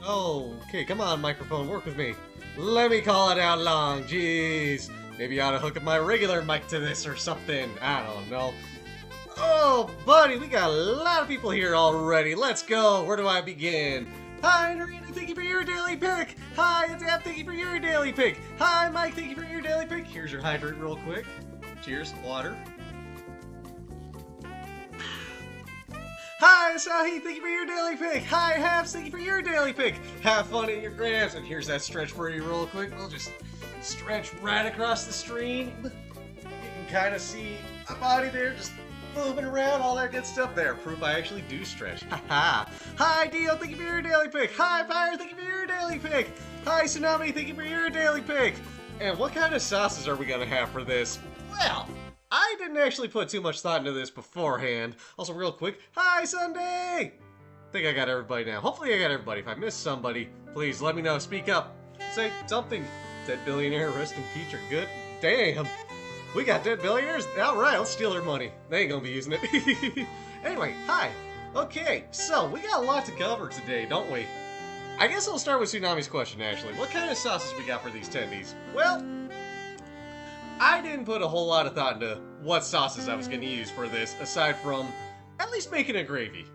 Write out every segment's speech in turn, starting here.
Oh, okay, come on, microphone, work with me. Let me call it out long, jeez. Maybe I ought to hook up my regular mic to this or something. I don't know. Oh, buddy, we got a lot of people here already. Let's go. Where do I begin? Hi, Narita, thank you for your daily pick. Hi, Adapt, thank you for your daily pick. Hi, Mike, thank you for your daily pick. Here's your hydrate real quick. Cheers, water. Hi, Asahi, thank you for your daily pick. Hi, Habs, thank you for your daily pick. Have fun in your grams. And here's that stretch for you real quick. We'll just stretch right across the stream. You can kind of see my body there just moving around, all that good stuff there. Proof I actually do stretch. Haha. Hi, Dio, thank you for your daily pick. Hi, Fire, thank you for your daily pick. Hi, Tsunami, thank you for your daily pick. And what kind of sauces are we going to have for this? Well, I didn't actually put too much thought into this beforehand. Also, real quick, hi, Sunday! I think I got everybody now. Hopefully I got everybody. If I missed somebody, please let me know. Speak up. Say something. Dead billionaire, rest in peace, are good. Damn. We got dead billionaires? Alright, let's steal their money. They ain't gonna be using it. Anyway, hi. Okay, so we got a lot to cover today, don't we? I guess I'll start with Tsunami's question, actually. What kind of sauces we got for these tendies? Well, I didn't put a whole lot of thought into what sauces I was going to use for this, aside from at least making a gravy.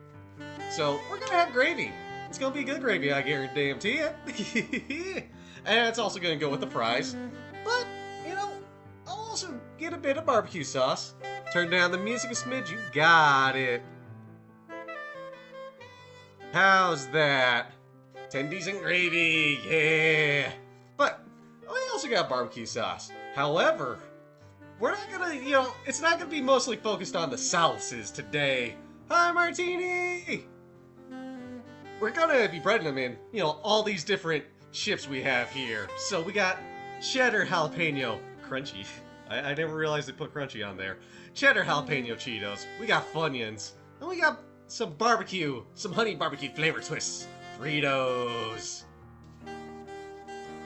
So, we're going to have gravy. It's going to be good gravy, I guarantee it. And it's also going to go with the fries. But, you know, I'll also get a bit of barbecue sauce. Turn down the music a smidge, you got it. How's that? Tendies and gravy, yeah. But, we also got barbecue sauce. However, we're not gonna, it's not gonna be mostly focused on the sauces today. Hi, Martini! We're gonna be breading them in, all these different chips we have here. So we got cheddar jalapeno, crunchy. I never realized they put crunchy on there. Cheddar jalapeno Cheetos. We got Funyuns. And we got some barbecue, some honey barbecue flavor twists. Fritos.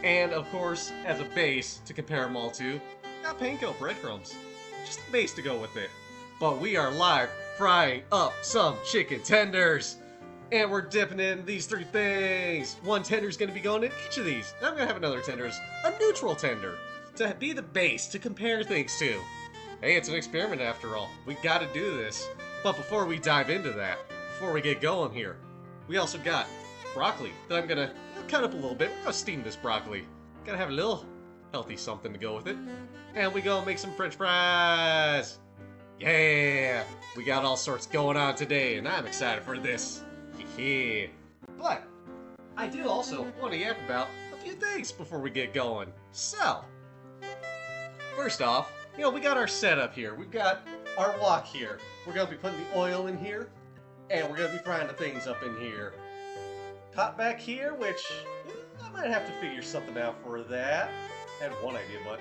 And, of course, as a base to compare them all to, got panko breadcrumbs. Just a base to go with it. But we are live frying up some chicken tenders. And we're dipping in these three things. One tender's going to be going in each of these. And I'm going to have another tender as a neutral tender to be the base to compare things to. Hey, it's an experiment after all. We got to do this. But before we dive into that, before we get going here, we also got broccoli that I'm going to cut up a little bit. We're going to steam this broccoli. Gotta have a little healthy something to go with it. And we go make some french fries. Yeah! We got all sorts going on today, and I'm excited for this. But I do also want to yap about a few things before we get going. So, first off, we got our setup here. We've got our wok here. We're going to be putting the oil in here, and we're going to be frying the things up in here. Pot back here, which I might have to figure something out for that. I had one idea, but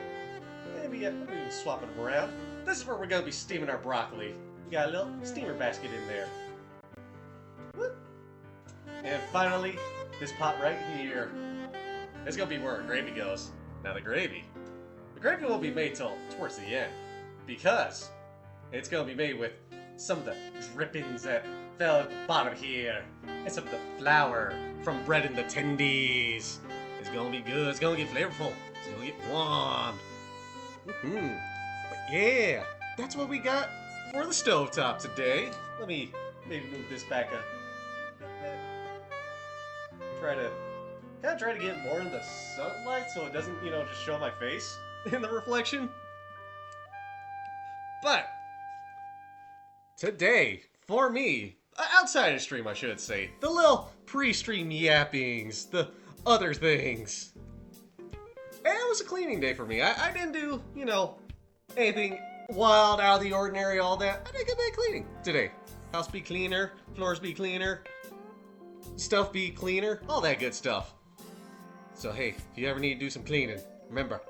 maybe we can swap them around. This is where we're going to be steaming our broccoli. We got a little steamer basket in there. Whoop. And finally, this pot right here. It's going to be where our gravy goes. Now the gravy won't be made till towards the end, because it's going to be made with some of the drippings that fell at the bottom here. And some of the flour from breading the tendies. It's gonna be good, it's gonna get flavorful, it's gonna get warm. But yeah, that's what we got for the stovetop today. Let me maybe move this back up. Try to get more in the sunlight so it doesn't, just show my face in the reflection. But today, for me, outside of stream, I should say, the little pre-stream yappings, the other things. And it was a cleaning day for me. I didn't do, anything wild, out of the ordinary, all that. I did a good bit of cleaning today. House be cleaner, floors be cleaner, stuff be cleaner, all that good stuff. So hey, if you ever need to do some cleaning, remember,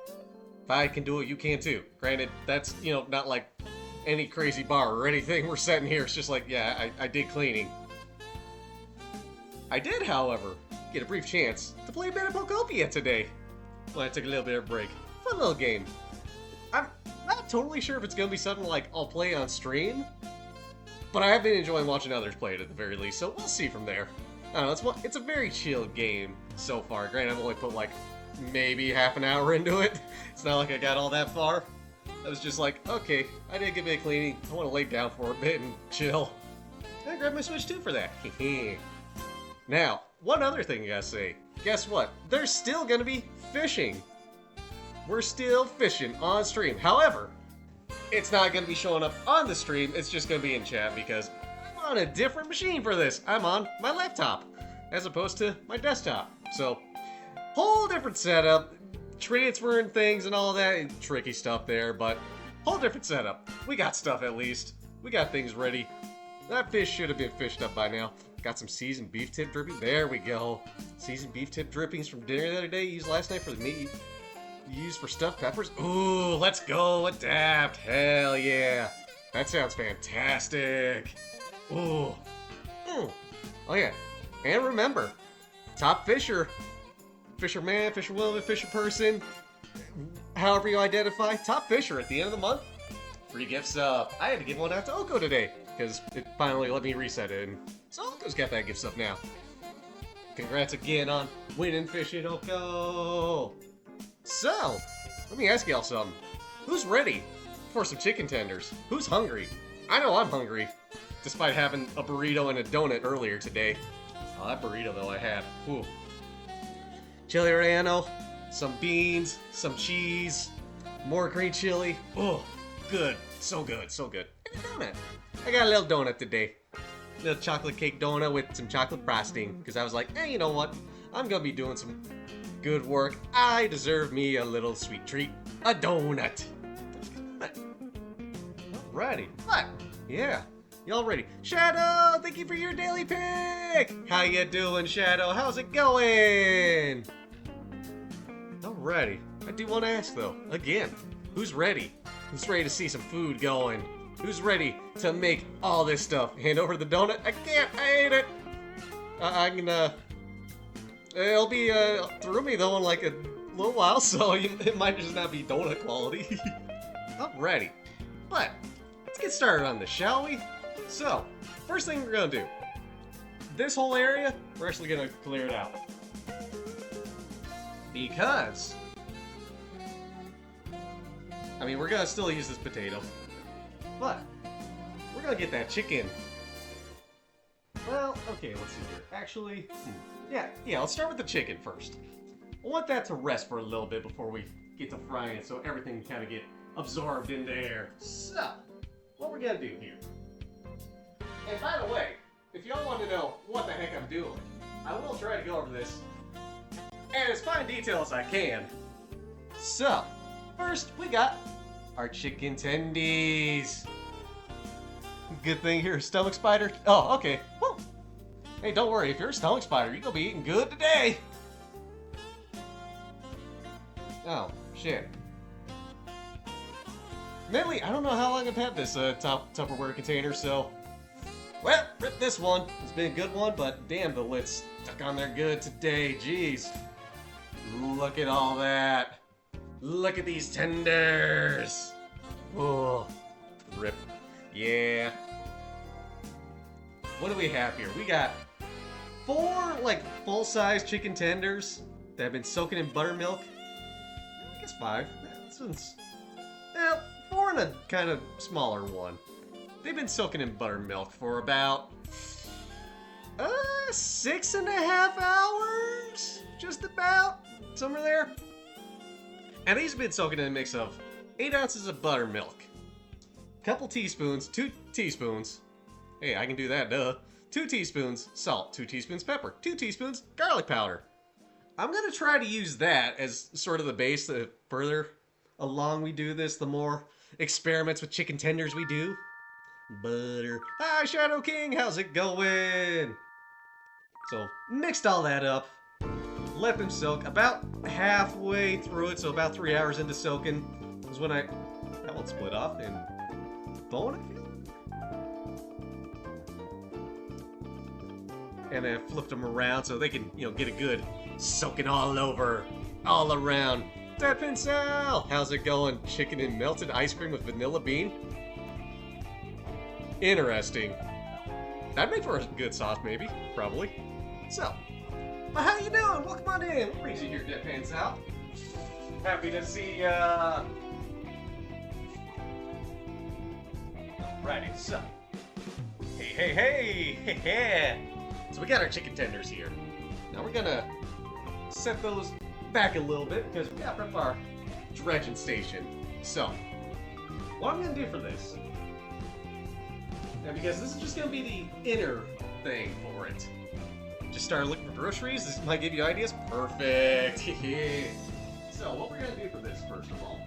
if I can do it, you can too. Granted, that's, not like any crazy bar or anything we're setting here. It's just like, yeah, I did cleaning. I did, however, get a brief chance to play a bit of Pokopia today. Well, I took a little bit of a break. Fun little game. I'm not totally sure if it's going to be something like I'll play on stream, but I have been enjoying watching others play it at the very least, so we'll see from there. I don't know, it's a very chill game so far. Granted, I've only put like maybe half an hour into it. It's not like I got all that far. I was just like, okay, I did a good bit of cleaning. I want to lay down for a bit and chill. I grabbed my Switch 2 for that. Now, one other thing I gotta say. Guess what? There's still gonna be fishing. We're still fishing on stream. However, it's not gonna be showing up on the stream. It's just gonna be in chat because I'm on a different machine for this. I'm on my laptop as opposed to my desktop. So, whole different setup. Transferring things and all that. And tricky stuff there, but whole different setup. We got stuff at least. We got things ready. That fish should have been fished up by now. Got some seasoned beef tip dripping. There we go. Seasoned beef tip drippings from dinner the other day. Used last night for the meat. Used for stuffed peppers. Ooh, let's go. Adapt. Hell yeah. That sounds fantastic. Ooh. Oh yeah. And remember, top fisher. Fisherman, fisherwoman, fisher person. However you identify. Top fisher at the end of the month. Free gifts up. I had to give one out to Oko today because it finally let me reset it. And so Oko's got that gift up now. Congrats again on winning fishing, Oko. So, let me ask y'all something. Who's ready for some chicken tenders? Who's hungry? I know I'm hungry, despite having a burrito and a donut earlier today. Oh, that burrito though I had. Ooh. Chili relleno, some beans, some cheese, more green chili. Oh, good. So good, so good. And a donut. I got a little donut today. A little chocolate cake donut with some chocolate frosting. Because I was like, you know what? I'm going to be doing some good work. I deserve me a little sweet treat. A donut. Alrighty. What? Yeah. Y'all ready? Shadow, thank you for your daily pick. How you doing, Shadow? How's it going? Alrighty. I do want to ask, though, again, who's ready? Who's ready to see some food going? Who's ready to make all this stuff? Hand over the donut? I can't. I ate it. I'm gonna... It'll be through me, though, in like a little while, so it might just not be donut quality. Alrighty. But, let's get started on this, shall we? So, first thing we're gonna do. This whole area, we're actually gonna clear it out. Because... I mean, we're gonna still use this potato. But, we're gonna get that chicken. Well, okay, let's see here. Actually, yeah, let's start with the chicken first. I want that to rest for a little bit before we get to frying it so everything can kind of get absorbed in there. So, what we're gonna do here. And by the way, if y'all want to know what the heck I'm doing, I will try to go over this in as fine detail as I can. So, first we got our chicken tendies. Good thing you're a stomach spider. Oh, okay. Woo. Hey, don't worry. If you're a stomach spider, you're gonna be eating good today. Oh, shit. Admittedly, I don't know how long I've had this Tupperware container, so... Well, rip this one. It's been a good one, but damn, the lid's stuck on there good today. Jeez. Look at all that. Look at these tenders. Oh, rip. Yeah. What do we have here? We got 4, like, full-size chicken tenders that have been soaking in buttermilk. I guess 5. This one's... Well, 4 and a kind of smaller one. They've been soaking in buttermilk for about 6.5 hours, just about, somewhere there. And these have been soaking in a mix of 8 ounces of buttermilk, couple teaspoons, 2 teaspoons. Hey, I can do that, duh. 2 teaspoons salt, 2 teaspoons pepper, 2 teaspoons garlic powder. I'm gonna try to use that as sort of the base. The further along we do this, the more experiments with chicken tenders we do. Butter. Hi, Shadow King, how's it going? So, mixed all that up, let them soak. About halfway through it, so about 3 hours into soaking, is when that one split off and bone it. And then flipped them around so they can, get a good soaking all over, all around. Dead Pincel, how's it going? Chicken and melted ice cream with vanilla bean. Interesting. That'd make for a good sauce, maybe. Probably. So, well, how you doing? Welcome on in. What brings you here, Deadpan South? Happy to see ya. Alrighty, so. Hey. So we got our chicken tenders here. Now we're gonna set those back a little bit because we got to prep our dredging station. So, what I'm gonna do for this, now because this is just gonna be the inner thing for it. Just started looking for groceries. This might give you ideas. Perfect. So what we're gonna do for this, first of all,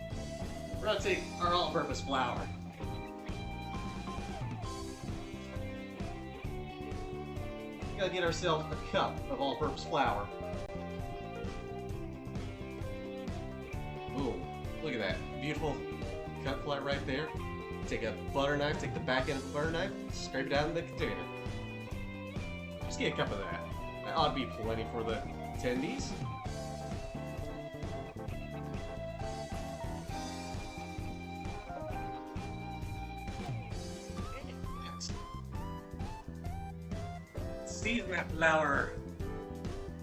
we're gonna take our all-purpose flour. We gotta get ourselves a cup of all-purpose flour. Boom. Look at that. Beautiful cut flat right there. Take a butter knife, take the back end of the butter knife, scrape it out in the container. Just get a cup of that. That ought to be plenty for the attendees. Season that flour.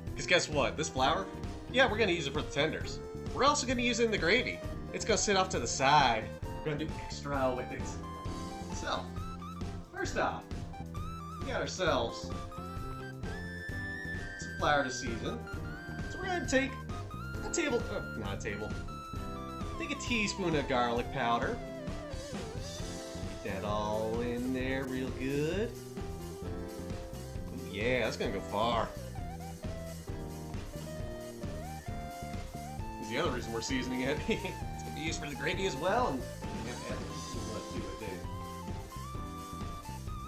Because guess what? This flour, yeah, we're going to use it for the tenders. We're also going to use it in the gravy. It's going to sit off to the side. We're going to do extra with it. So, first off, we got ourselves some flour to season. So we're going to take take a teaspoon of garlic powder. Get that all in there real good. Ooh, yeah, that's going to go far. This is the other reason we're seasoning it. It's going to be used for the gravy as well. And let's do it,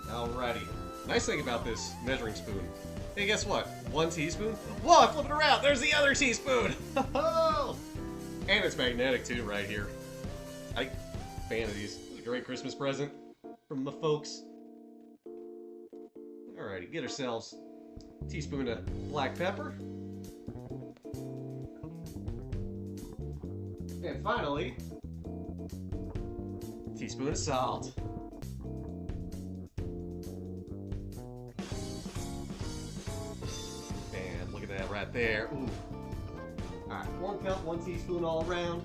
alrighty. Nice thing about this measuring spoon. Hey, guess what? 1 teaspoon? Whoa, flip it around! There's the other teaspoon! And it's magnetic too, right here. I'm a fan of these. It's a great Christmas present from my folks. Alrighty, get ourselves a teaspoon of black pepper. And finally, a teaspoon of salt. And look at that right there. Ooh. Alright, 1 cup, 1 teaspoon all around.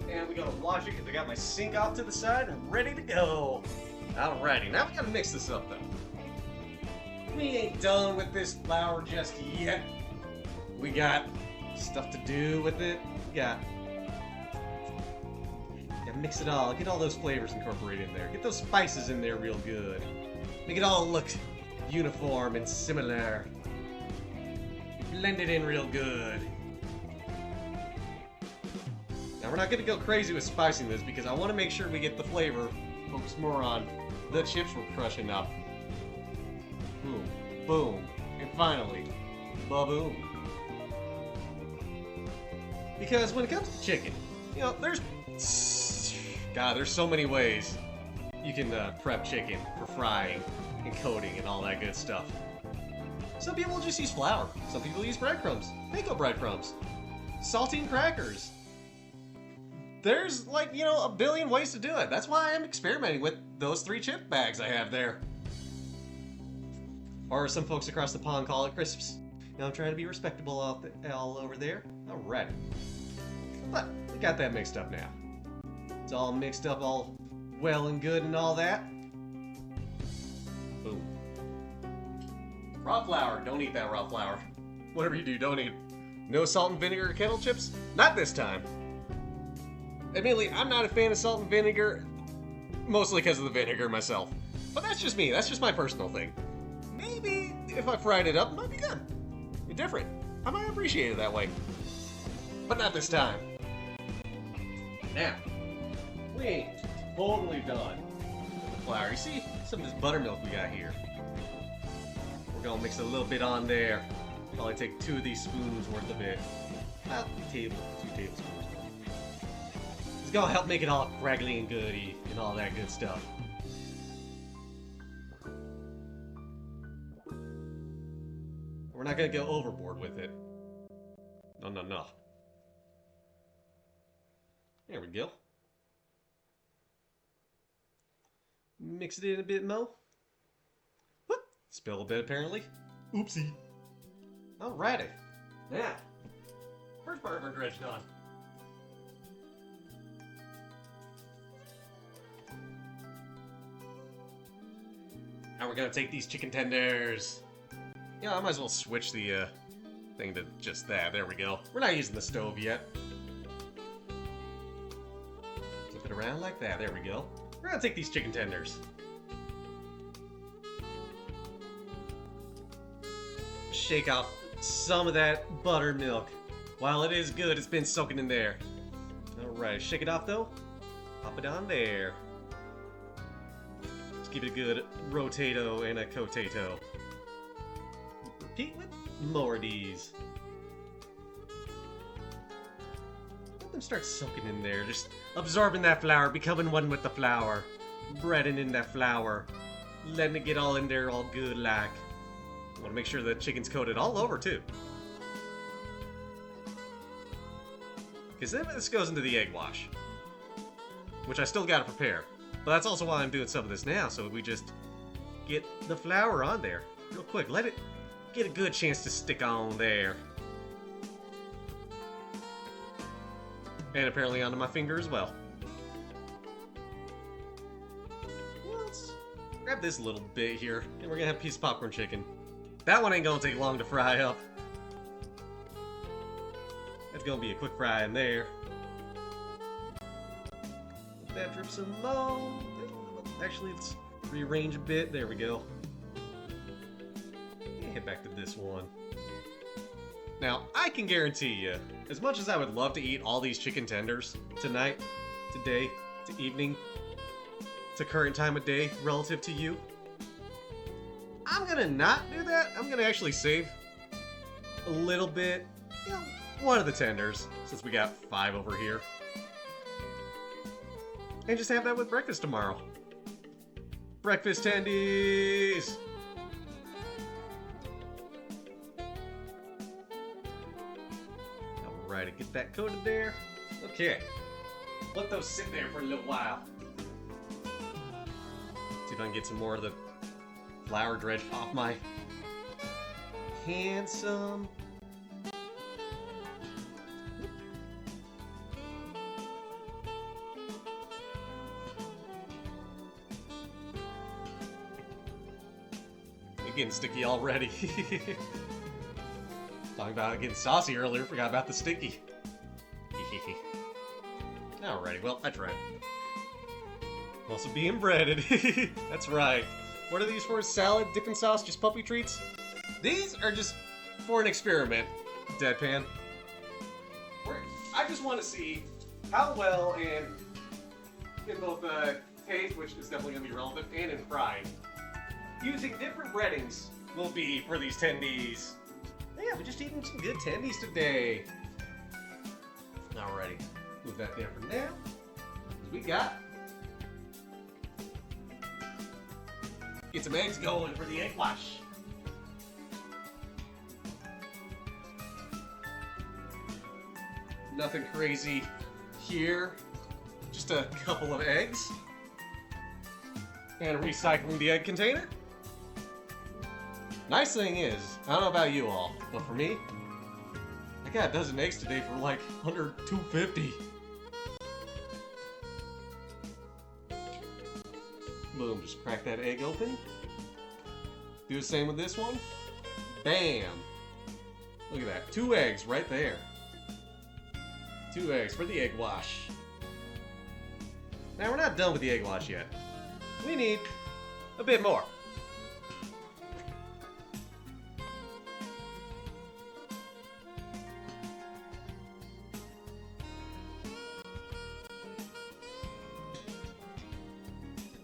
And we gotta wash it because I got my sink off to the side and ready to go. Alrighty, now we gotta mix this up though. We ain't done with this flour just yet. We got stuff to do with it. We gotta mix it all. Get all those flavors incorporated in there. Get those spices in there real good. Make it all look uniform and similar. Blend it in real good. Now we're not gonna go crazy with spicing this because I want to make sure we get the flavor. Focus more on the chips we're crushing up. Boom, boom, and finally, ba-boom. Because when it comes to chicken, you know, there's so many ways you can prep chicken for frying and coating and all that good stuff. Some people just use flour. Some people use breadcrumbs, panko breadcrumbs, saltine crackers. There's like, you know, a billion ways to do it. That's why I'm experimenting with those 3 chip bags I have there. Or some folks across the pond call it crisps. You know, I'm trying to be respectable all over there. Alright. But we got that mixed up now. It's all mixed up, all well and good and all that. Boom. Raw flour. Don't eat that raw flour. Whatever you do, don't eat. No salt and vinegar kettle chips? Not this time. Admittedly, I'm not a fan of salt and vinegar, mostly because of the vinegar myself. But that's just me. That's just my personal thing. Maybe if I fried it up, it might be good. It's different. I might appreciate it that way. But not this time. Now, we ain't totally done with the flour. You see some of this buttermilk we got here? We're gonna mix a little bit on there. Probably take 2 of these spoons worth of it. About 2 tablespoons. It's gonna help make it all crackly and goody and all that good stuff. We're not gonna go overboard with it. No. There we go. Mix it in a bit more. Whoop! Spill a bit apparently. Oopsie. Alrighty. Now, first part of our dredge done. Now we're gonna take these chicken tenders. Yeah, I might as well switch the thing to just that. There we go. We're not using the stove yet. Flip it around like that. There we go. We're gonna take these chicken tenders. Shake off some of that buttermilk. While it is good, it's been soaking in there. Alright, shake it off though. Pop it on there. Let's give it a good rotato and a cotato. Repeat with more of these. Let them start soaking in there, just absorbing that flour, becoming one with the flour. Breading in that flour. Letting it get all in there all good like. I want to make sure the chicken's coated all over too. Because then this goes into the egg wash. Which I still gotta prepare. But that's also why I'm doing some of this now, so we just get the flour on there real quick. Let it get a good chance to stick on there. And apparently onto my finger as well. Let's grab this little bit here, and we're gonna have a piece of popcorn chicken. That one ain't gonna take long to fry up. That's gonna be a quick fry in there. Let that drip some more. Actually, let's rearrange a bit. There we go. And head back to this one. Now, I can guarantee you, as much as I would love to eat all these chicken tenders tonight, today, to evening, to current time of day relative to you, I'm gonna not do that. I'm gonna actually save a little bit, you know, one of the tenders, since we got 5 over here. And just have that with breakfast tomorrow. Breakfast tendies! Alrighty, get that coated there. Okay. Let those sit there for a little while. See if I can get some more of the flour dredge off my handsome. You're getting sticky already. Talking about getting saucy earlier, forgot about the sticky. Alrighty, well, I tried. Also being breaded. That's right. What are these for? Salad, dipping sauce, just puppy treats? These are just for an experiment, Deadpan. I just want to see how well in both taste, which is definitely going to be relevant, and in frying, using different breadings will be for these tendies. Yeah, we're just eating some good tendies today. Alrighty, move that there for now. We got. Get some eggs going for the egg wash. Nothing crazy here. Just a couple of eggs. And recycling the egg container. Nice thing is, I don't know about you all, but for me, I got a dozen eggs today for like under $2.50. Boom, just crack that egg open. Do the same with this one. Bam! Look at that, 2 eggs right there. 2 eggs for the egg wash. Now we're not done with the egg wash yet. We need a bit more.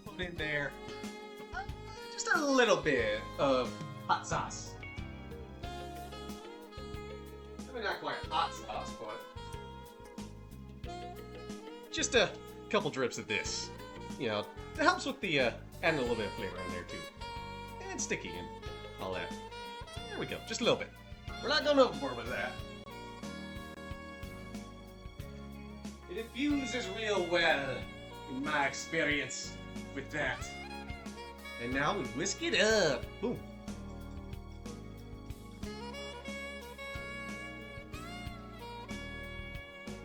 Put in there just a little bit of hot sauce. I mean, not quite hot sauce, but just a couple drips of this. You know, it helps with the adding a little bit of flavor in there too, and sticky and all that. There we go, just a little bit. We're not going overboard with that. It infuses real well, in my experience with that. And now we whisk it up. Boom.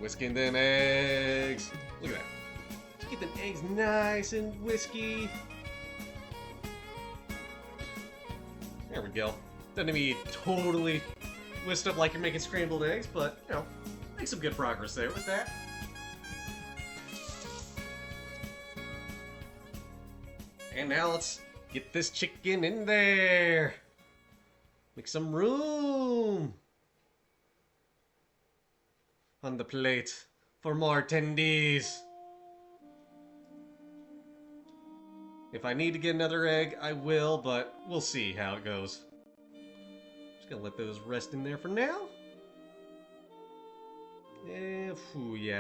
Whisking them eggs. Look at that. Just get them eggs nice and whisky. There we go. Doesn't be totally whisked up like you're making scrambled eggs, but, you know, make some good progress there with that. And now let's get this chicken in there. Make some room on the plate for more tendies. If I need to get another egg, I will, but we'll see how it goes. Just gonna let those rest in there for now. Yeah,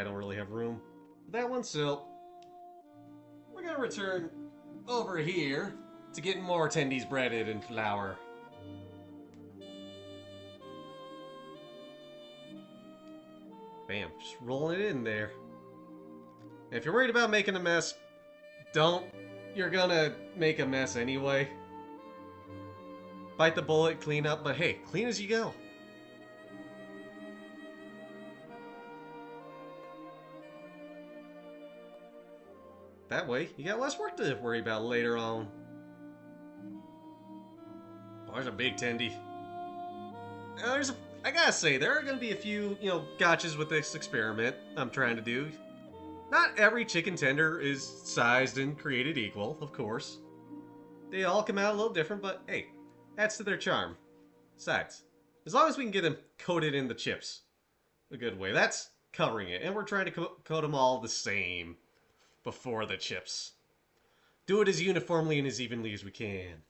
I don't really have room for that one, so we're gonna return over here to get more tendies breaded in flour. Bam, just rolling it in there. And if you're worried about making a mess, don't. You're gonna make a mess anyway. Bite the bullet, clean up, but hey, clean as you go. That way, you got less work to worry about later on. Oh, there's a big tendy. I gotta say, there are gonna be a few, gotchas with this experiment I'm trying to do. Not every chicken tender is sized and created equal, of course. They all come out a little different, but hey, adds to their charm. Besides, as long as we can get them coated in the chips a good way, that's covering it. And we're trying to coat them all the same before the chips. Do it as uniformly and as evenly as we can.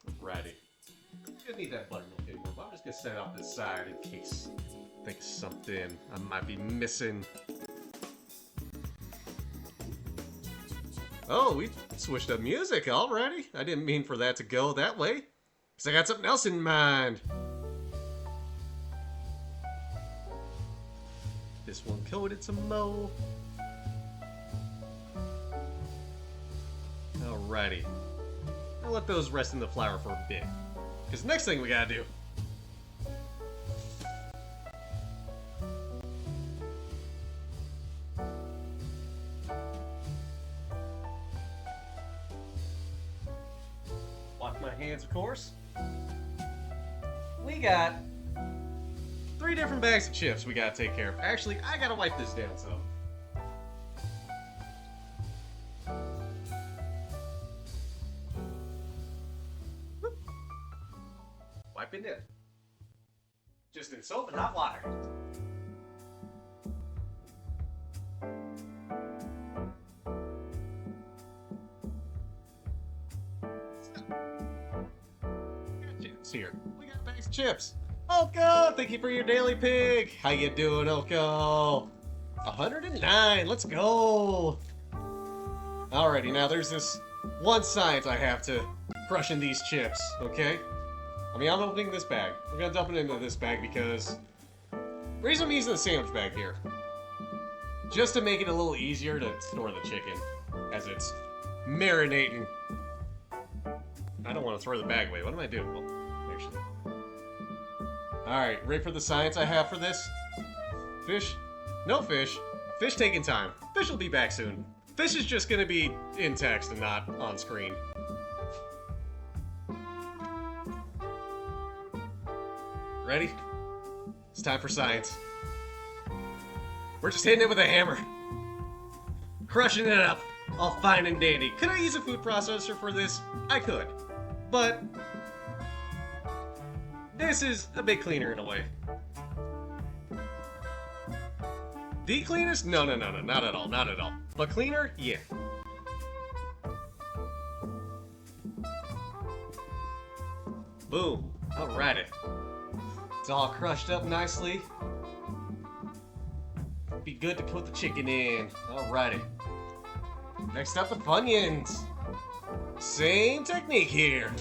Alrighty. I'm gonna need that buttermilk anymore, but I'm just gonna set it off this side in case I think of something I might be missing. Oh, we switched up music already. I didn't mean for that to go that way, because I got something else in mind. This one coated some more. Alrighty. I'll let those rest in the flour for a bit. Because the next thing we gotta do. Wash my hands, of course. We got 3 different bags of chips we gotta take care of. Actually, I gotta wipe this down some. Wiping it. Just in soap and hot water. Chips here. We got bags of chips. Oko, thank you for your daily pig. How you doing, Oko? 109. Let's go. Alrighty, now there's this one science I have to crushing these chips. Okay. I'm opening this bag. We're gonna dump it into this bag because the reason I'm using the sandwich bag here, just to make it a little easier to store the chicken as it's marinating. I don't want to throw the bag away. What am I doing? Well, actually. Alright, ready for the science I have for this? Fish? No fish. Fish taking time. Fish will be back soon. Fish is just gonna be in text and not on screen. Ready? It's time for science. We're just hitting it with a hammer. Crushing it up. All fine and dandy. Could I use a food processor for this? I could. But this is a bit cleaner in a way. The cleanest? No, not at all, not at all. But cleaner? Yeah. Boom. Alrighty. It's all crushed up nicely. Be good to put the chicken in. Alrighty. Next up, the Funyuns. Same technique here.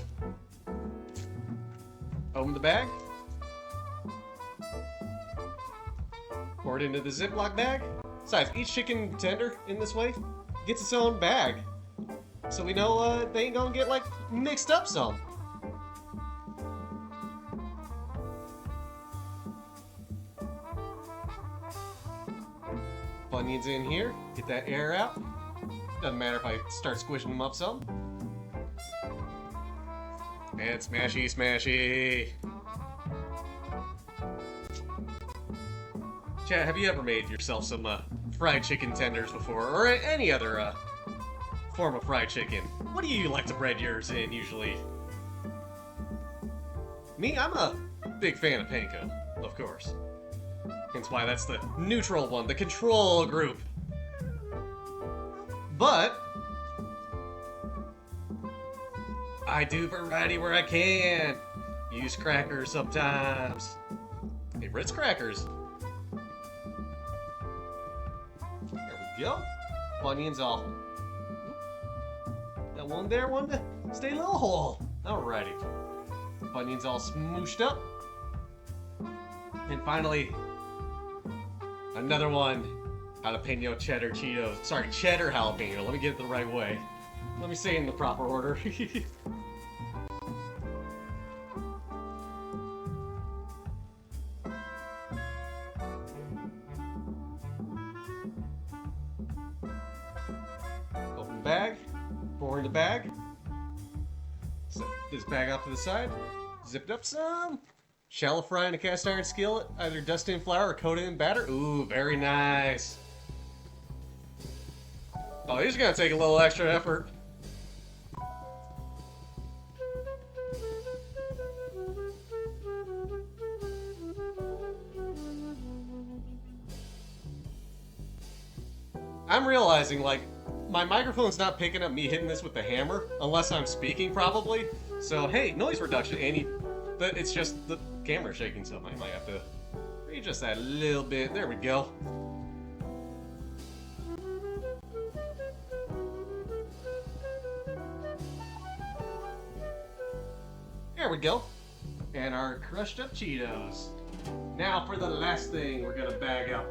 Open the bag. Pour it into the Ziploc bag. Besides, each chicken tender in this way gets its own bag. So we know they ain't gonna get like mixed up some. Funyuns in here, get that air out. Doesn't matter if I start squishing them up some. And smashy, smashy. Chat, have you ever made yourself some fried chicken tenders before, or any other form of fried chicken? What do you like to bread yours in usually? Me, I'm a big fan of panko, of course. Hence why that's the neutral one, the control group. But I do variety where I can. Use crackers sometimes. Hey, Ritz crackers. There we go. Funyuns all. Got one there, one to stay a little whole. Alrighty. Funyuns all smooshed up. And finally, another one. Jalapeno cheddar Cheetos. Sorry, cheddar jalapeno. Let me get it the right way. Let me say it in the proper order. Open bag. Pour in the bag. Set this bag off to the side. Zip it up some. Shallow fry in a cast iron skillet. Either dusted in flour or coated in batter. Ooh, very nice. Oh, these are gonna take a little extra effort. I'm realizing, like, my microphone's not picking up me hitting this with the hammer, unless I'm speaking, probably. So, hey, noise reduction, but it's just the camera shaking, so I might have to readjust that a little bit. There we go. There we go. And our crushed up Cheetos. Now for the last thing we're gonna bag up.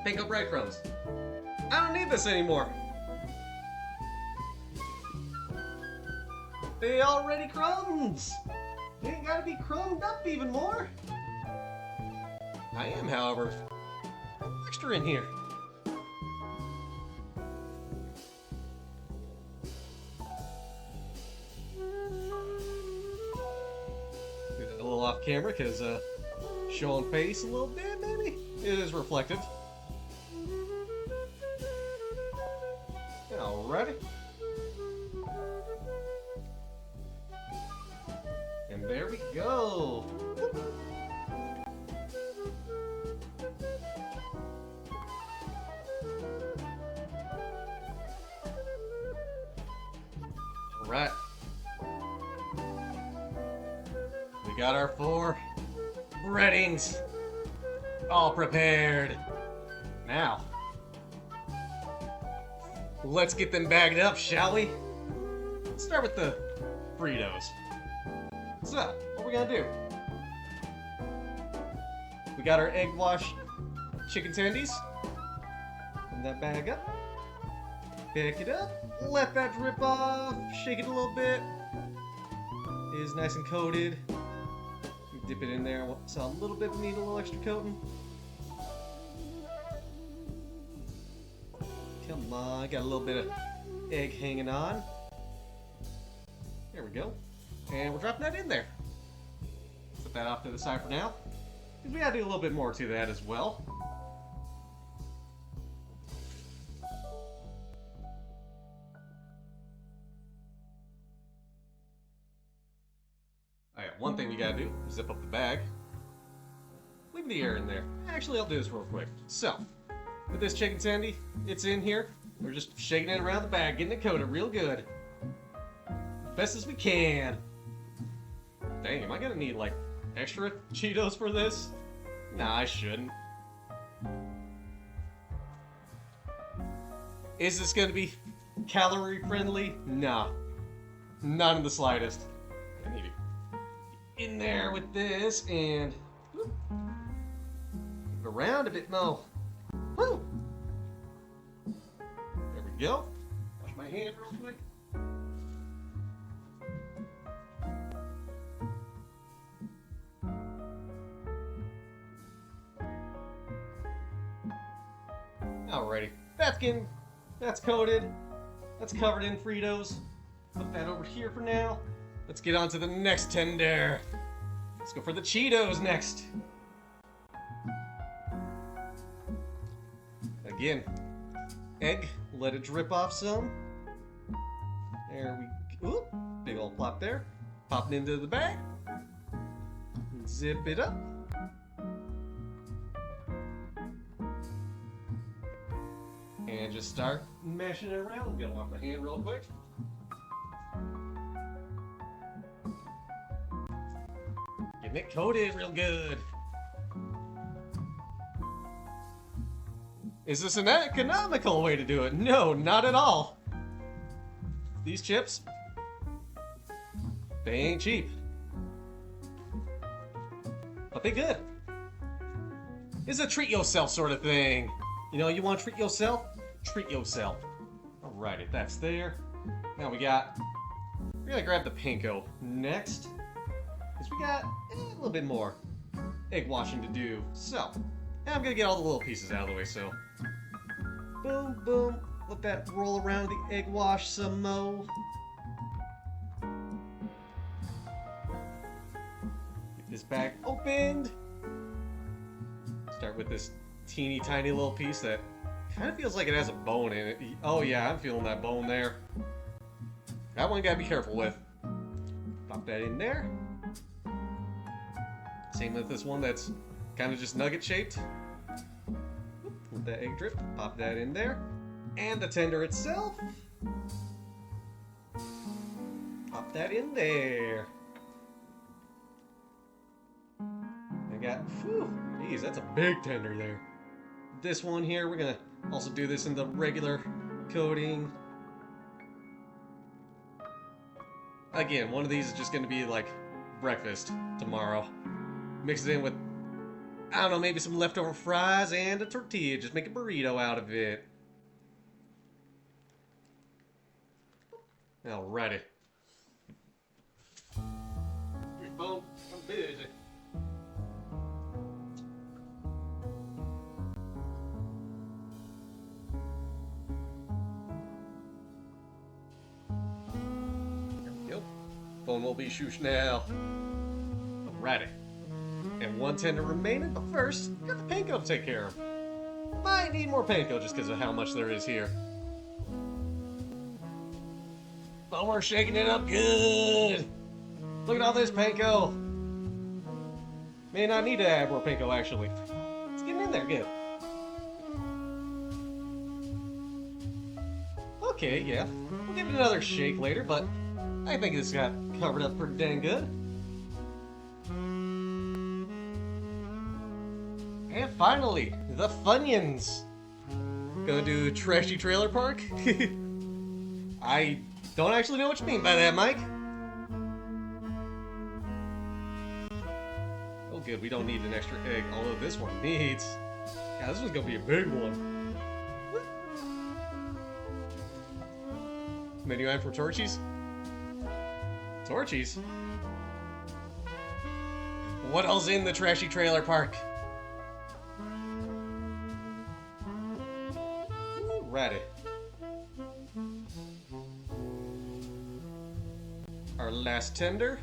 Panko breadcrumbs. I don't need this anymore. They already crumbs. They ain't gotta be crumbed up even more. I am, however, extra in here. A little off camera because showing face a little bit, maybe. It is reflective. Alrighty. And there we go. Alright. We got our 4 breadings all prepared. Now, let's get them bagged up, shall we? Let's start with the Fritos. So, what are we gonna do? We got our egg wash chicken tendies. Open that bag up. Pick it up. Let that drip off. Shake it a little bit. It is nice and coated. Dip it in there. So a little bit need a little extra coating. Come on, got a little bit of egg hanging on. There we go. And we're dropping that in there. Set that off to the side for now. Because we gotta do a little bit more to that as well. Alright, one thing you gotta do is zip up the bag. Leave the air in there. Actually, I'll do this real quick. So, with this chicken tendy, it's in here. We're just shaking it around the bag, getting it coated real good. Best as we can. Dang, am I gonna need, like, extra Cheetos for this? Nah, I shouldn't. Is this gonna be calorie friendly? Nah. Not in the slightest. I need to get in there with this and whoop, move around a bit more. Woo! There we go. Wash my my hand real quick. Alrighty, that's coated. That's covered in Fritos. Put that over here for now. Let's get on to the next tender. Let's go for the Cheetos next. Again, egg, let it drip off some. There we go. Ooh, big old plop there. Pop it into the bag. Zip it up. And just start mashing it around. Get it off my hand real quick. Getting it coated real good. Is this an economical way to do it? No, not at all. These chips, they ain't cheap. But they good. It's a treat yourself sort of thing. You know, you want to treat yourself? Treat yourself. Alrighty, that's there. Now we're gonna grab the panko next. Because we got a little bit more egg washing to do. So, I'm gonna get all the little pieces out of the way, so. Boom, boom. Let that roll around the egg wash some more. Get this bag opened. Start with this teeny tiny little piece that kind of feels like it has a bone in it. Oh yeah, I'm feeling that bone there. That one gotta be careful with. Pop that in there. Same with this one that's kind of just nugget shaped. Let that egg drip, pop that in there. And the tender itself. Pop that in there. I got, whew, geez, that's a big tender there. This one here, we're gonna also do this in the regular coating. Again, one of these is just gonna be like breakfast tomorrow. Mix it in with, I don't know, maybe some leftover fries and a tortilla. Just make a burrito out of it. Alrighty. Boom, I'm busy. Yep. Phone will be shoosh now. Alrighty. And one tender remaining, but first, got the panko to take care of. Might need more panko just because of how much there is here. But we're shaking it up good. Look at all this panko. May not need to add more panko actually. It's getting in there good. Okay, yeah. We'll give it another shake later, but I think this got covered up pretty dang good. And finally, the Funyuns. Gonna do Trashy Trailer Park? I don't actually know what you mean by that, Mike. Oh good, we don't need an extra egg, although this one needs. Yeah, this one's gonna be a big one. Menu item for Torchies? Torchies? What else in the Trashy Trailer Park? Ready. Our last tender.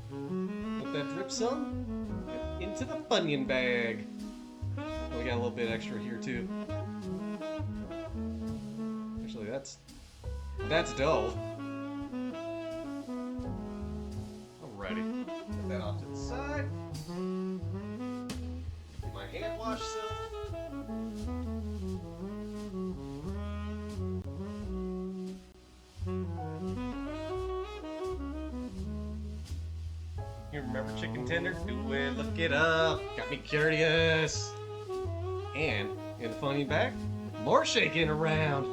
Let that drip some. And into the Funyun bag. Oh, we got a little bit extra here too. Actually, that's dough. Alrighty. Put that off to the side. Get my hand wash some. You remember chicken tender? Do it, look it up. Got me curious. And in the funny bag, more shaking around.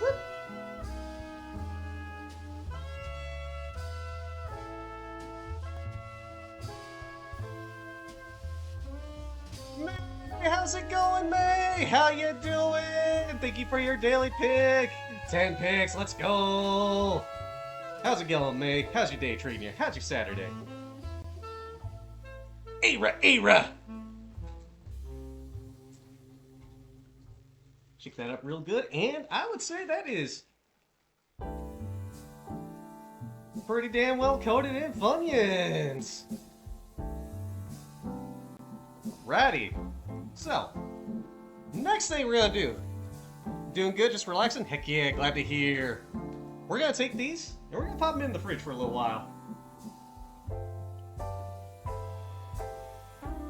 Whoop. May, how's it going, May? How you doing? thank you for your daily pick. 10 picks, let's go. How's it going, May? How's your day treating you? How's your Saturday? Era! Shake that up real good, and I would say that is pretty damn well coated in Funyuns. Righty. So, next thing we're gonna do. Doing good, just relaxing? Heck yeah, glad to hear. We're gonna take these, and we're gonna pop them in the fridge for a little while.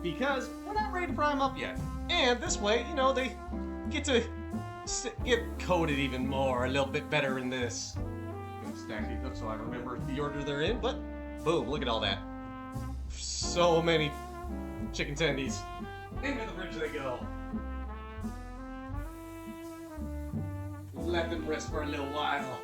Because we're not ready to fry them up yet. And this way, you know, they get to get coated even more, a little bit better in this. I'm gonna stack these up so I remember the order they're in, but boom, look at all that. So many chicken tendies. Into the fridge they go. Let them rest for a little while.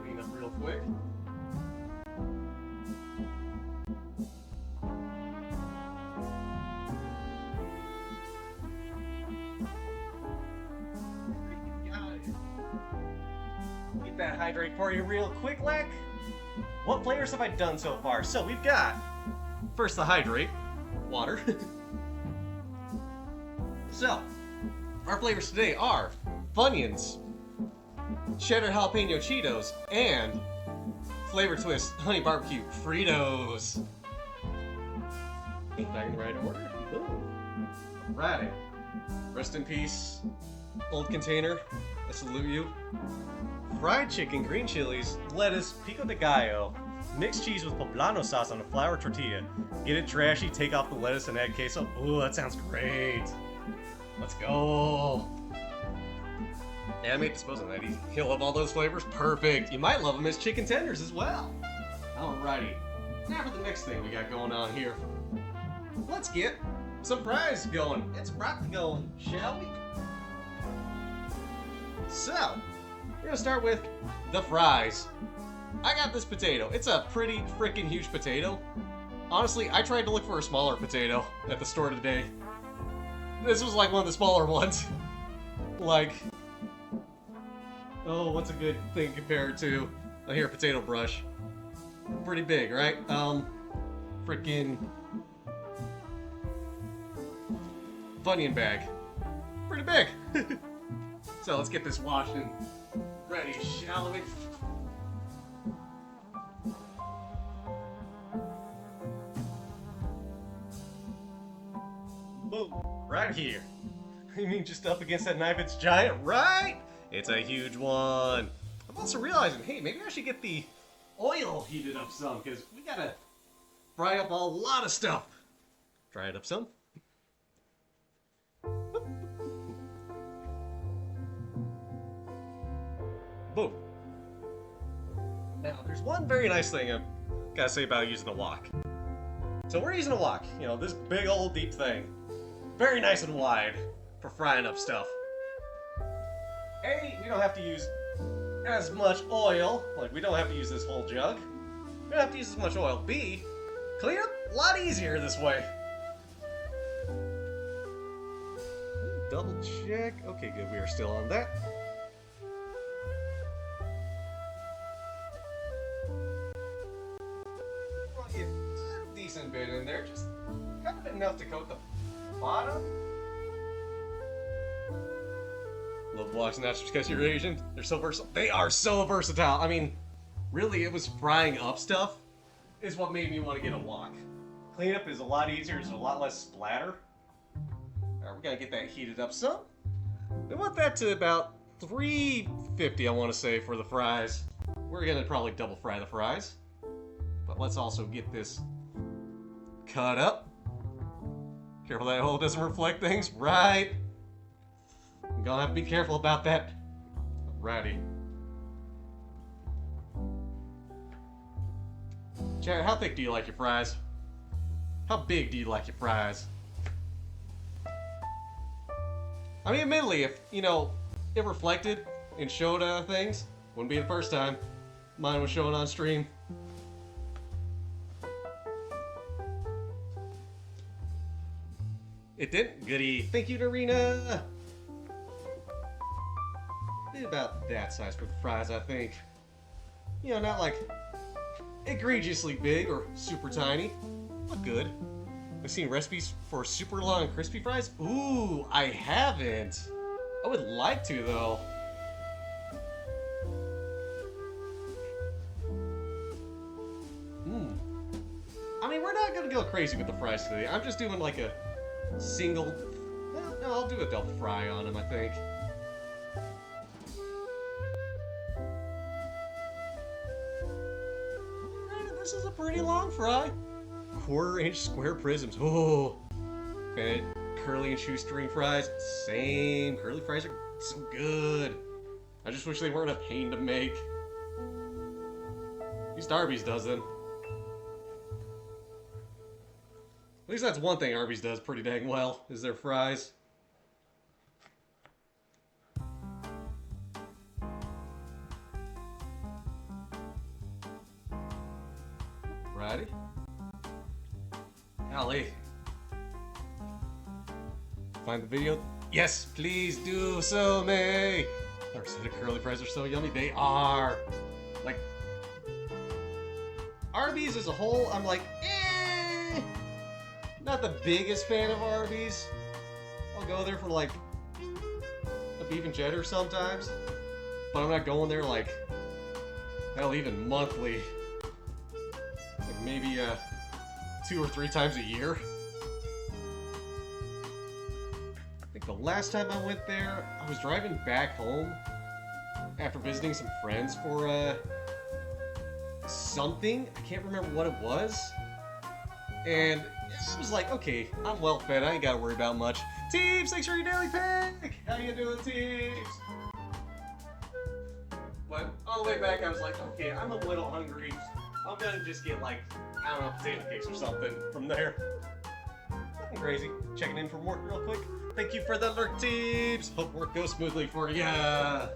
Clean up real quick. Get that hydrate for you real quick, Lack. What flavors have I done so far? So we've got, first the hydrate, water. So, our flavors today are Funyuns, cheddar jalapeno Cheetos, and flavor twist honey barbecue Fritos. Back in the right order. Boom. Alrighty. Rest in peace, old container. I salute you. Fried chicken, green chilies, lettuce, pico de gallo, mixed cheese with poblano sauce on a flour tortilla. Get it trashy, take off the lettuce and add queso. Ooh, that sounds great. Let's go. Animate disposal that easy. He'll love all those flavors. Perfect. You might love them as chicken tenders as well. Alrighty. Now for the next thing we got going on here. Let's get some fries going. It's broccoli going, shall we? So, we're gonna start with the fries. I got this potato. It's a pretty freaking huge potato. Honestly, I tried to look for a smaller potato at the store today. This was like one of the smaller ones. Like, oh, what's a good thing compared to a potato brush? Pretty big, right? Freaking Funyun bag. Pretty big. So let's get this washed and ready, shall we? Boom, right here. You mean just up against that knife, it's giant, right? It's a huge one. I'm also realizing, hey, maybe I should get the oil heated up some, because we gotta fry up a lot of stuff. Fry it up some. Boom. Now, there's one very nice thing I've got to say about using a wok. So we're using a wok, you know, this big old deep thing. Very nice and wide for frying up stuff. A, you don't have to use as much oil. Like, we don't have to use this whole jug. We don't have to use as much oil. B, clean up a lot easier this way. Double check. Okay, good, we are still on that. Get a decent bit in there, just kind of enough to coat the bottom. Love blocks not just because you're Asian. They're so versatile. They are so versatile. I mean, really, it was frying up stuff is what made me want to get a wok. Cleanup is a lot easier. There's a lot less splatter. Alright, we're gonna get that heated up some. We want that to about 350, I want to say, for the fries. We're gonna probably double fry the fries. But let's also get this cut up. Careful that hole doesn't reflect things, right? I'm gonna have to be careful about that. Alrighty. Jared, how thick do you like your fries? How big do you like your fries? I mean, admittedly, if, you know, it reflected and showed things, Wouldn't be the first time mine was showing on stream. It didn't? Goody. Thank you, Narina! About that size for the fries, I think. You know, not like egregiously big or super tiny, but good. I've seen recipes for super long crispy fries. Ooh, I haven't. I would like to, though. I mean, we're not gonna go crazy with the fries today. I'm just doing like a single... Well, no, I'll do a double fry on them, I think. This is a pretty long fry. 1/4-inch square prisms. Oh, and curly and shoestring fries. Same. Curly fries are so good. I just wish they weren't a pain to make. At least Arby's does them. At least that's one thing Arby's does pretty dang well, is their fries. Righty. Golly. Find the video? Yes, please do so, May! Our set of curly fries are so yummy. They are! Like, Arby's as a whole, I'm like, eh! Not the biggest fan of Arby's. I'll go there for like a beef and cheddar sometimes. But I'm not going there like, hell, even monthly. Like maybe 2 or 3 times a year. I think the last time I went there, I was driving back home after visiting some friends for something. I can't remember what it was. And it was like, okay, I'm well fed. I ain't gotta worry about much. Teebs, thanks for your daily pick! How you doing, Teebs? But on the way back, I was like, okay, I'm a little hungry. I'm gonna just get like, I don't know, potato cakes or something from there. Nothing crazy. Checking in from work real quick. Thank you for the lurk, Teebs. Hope work goes smoothly for ya.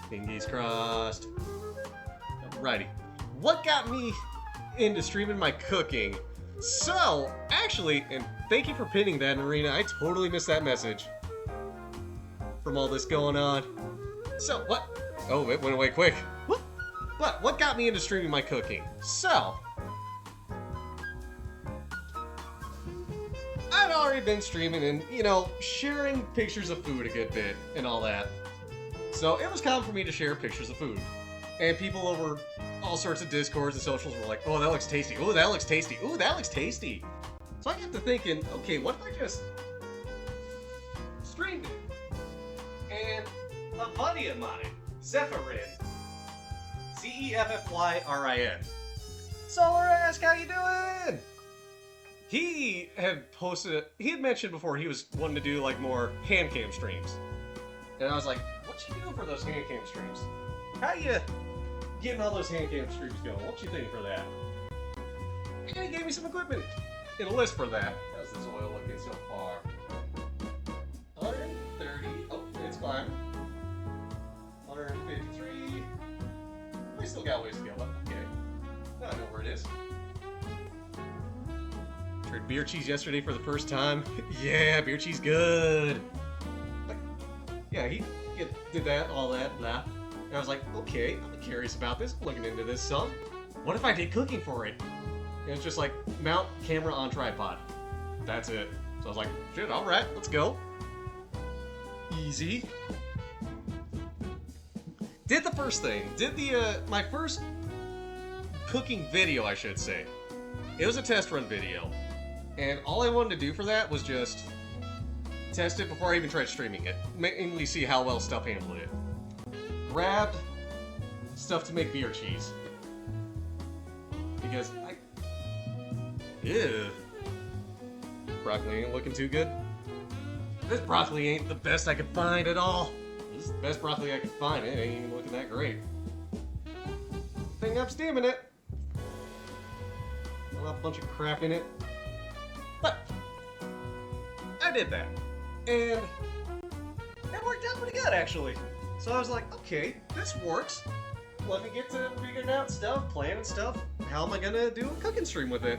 Fingers crossed. Alrighty. What got me into streaming my cooking? So, actually, and thank you for pinning that, Marina. I totally missed that message from all this going on. So, what? Oh, it went away quick. What? But what got me into streaming my cooking? So, I'd already been streaming and, you know, sharing pictures of food a good bit and all that. So, it was common for me to share pictures of food. And people over all sorts of discords and socials were like, oh, that looks tasty. Oh, that looks tasty. Oh, that looks tasty. So I got to thinking, okay, what if I just streamed it? And a buddy of mine, Zephyrin, Zeffyrin. Solar Ask, how you doing? He had posted, he had mentioned before he was wanting to do like more hand cam streams. And I was like, what you doing for those hand cam streams? How you getting all those hand cam streams going? What you think for that? And he gave me some equipment in a list for that. How's this oil looking so far? 130. Oh, it's climbing. 153. We still got ways to go, but okay. Now I know where it is. Tried beer cheese yesterday for the first time. Yeah, beer cheese good. Like, yeah, he did that, all that, blah. And I was like, okay, I'm curious about this. I'm looking into this some. What if I did cooking for it? And it's just like, mount camera on tripod. That's it. So I was like, shit, alright, let's go. Easy. Did the first thing. Did the, my first cooking video, I should say. It was a test run video. And all I wanted to do for that was just test it before I even tried streaming it. Mainly see how well stuff handled it. Grabbed stuff to make beer cheese. Because ew. Broccoli ain't looking too good. This broccoli ain't the best I could find at all. This is the best broccoli I could find. It ain't even looking that great. Thing I'm steaming it. A bunch of crap in it. But I did that. And it worked out pretty good, actually. So I was like, okay, this works. Let me get to figuring out stuff, planning stuff. How am I gonna do a cooking stream with it?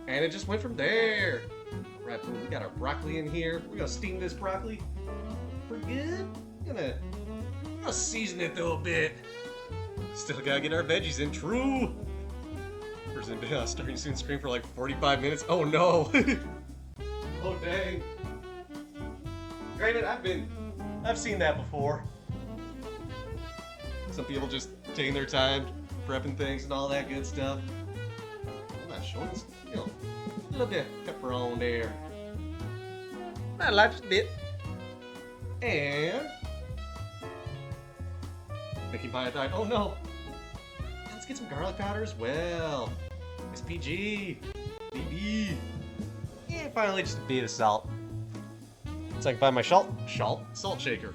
And it just went from there. Right, boom, we got our broccoli in here. We're gonna steam this broccoli pretty good. Gonna season it though a bit. Still gotta get our veggies in. True. Person been starting soon screen for like 45 minutes. Oh no. Oh dang. Granted, I've seen that before. Some people just taking their time, prepping things and all that good stuff. I'm not sure. You know, a little bit of pepper on there. Not a lot, just a bit. And baking iodine. Oh no! Let's get some garlic powder as well. SPG, BB. And finally, just a bit of salt. So I can find my salt shaker.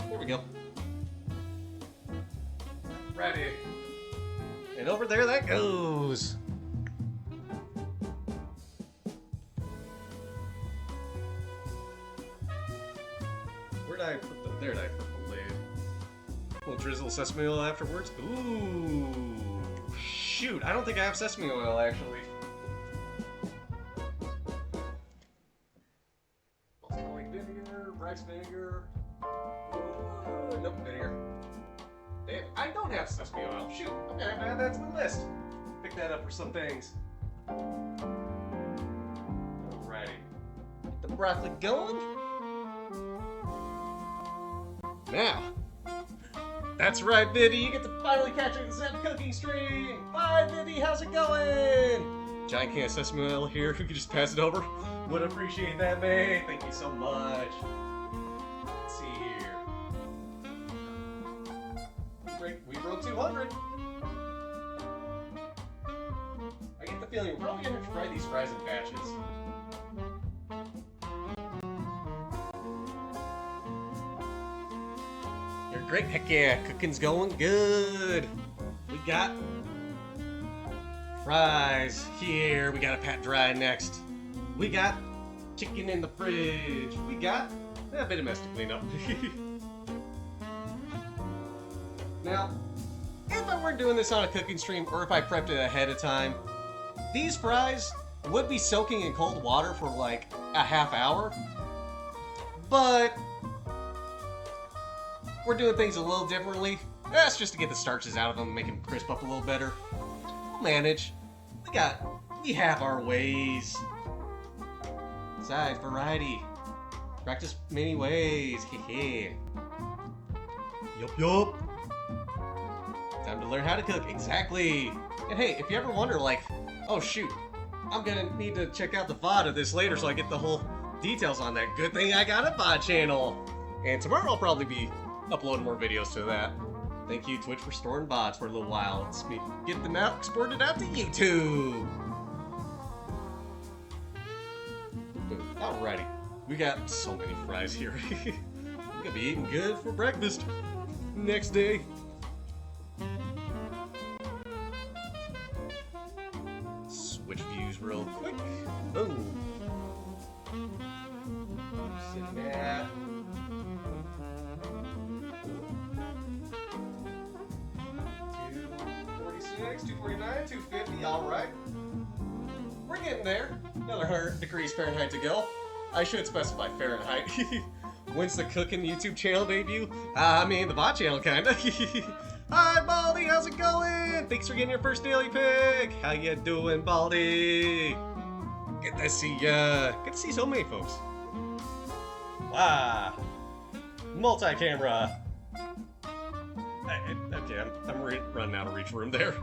There we go. Ready. And over there that goes. There did I put the lid? We'll drizzle sesame oil afterwards. Ooh, shoot! I don't think I have sesame oil actually. Balsamic vinegar, rice vinegar. Nope, vinegar. Damn, I don't have sesame oil. Shoot, I'm gonna have to add that to the list. Pick that up for some things. Alrighty, get the broccoli going. Now, that's right, Vivi, you get to finally catch a Zep cooking stream! Bye, Vivi, how's it going? Giant can of sesame oil here, who could just pass it over? Would appreciate that, man. Thank you so much. Let's see here. We broke 200. I get the feeling we're probably gonna try these fries in batches. Great, heck yeah, cooking's going good. We got fries here. We got a pat dry next. We got chicken in the fridge. We got a bit of mess to clean up. Now, if I weren't doing this on a cooking stream, or if I prepped it ahead of time, these fries would be soaking in cold water for like a half hour. But we're doing things a little differently. That's just to get the starches out of them and make them crisp up a little better. We'll manage. We have our ways. Besides, variety. Practice many ways. Hehe. Yup. Time to learn how to cook. Exactly. And hey, if you ever wonder, like, oh shoot, I'm gonna need to check out the VOD of this later so I get the whole details on that. Good thing I got a VOD channel. And tomorrow I'll probably be uploading more videos to that. Thank you, Twitch, for storing VODs for a little while. Let's get them out, exported out to YouTube. Alrighty. We got so many fries here. We're gonna be eating good for breakfast next day. Switch views real quick. Oh. Sitting at 249, 250, alright. We're getting there. Another 100 degrees Fahrenheit to go. I should specify Fahrenheit. When's the cooking YouTube channel debut? I mean, the VOD channel, kinda. Hi, Baldy, how's it going? Thanks for getting your first daily pick. How you doing, Baldy? Good to see ya. Good to see so many folks. Wow. Multi-camera. Okay, I'm running out of reach room there.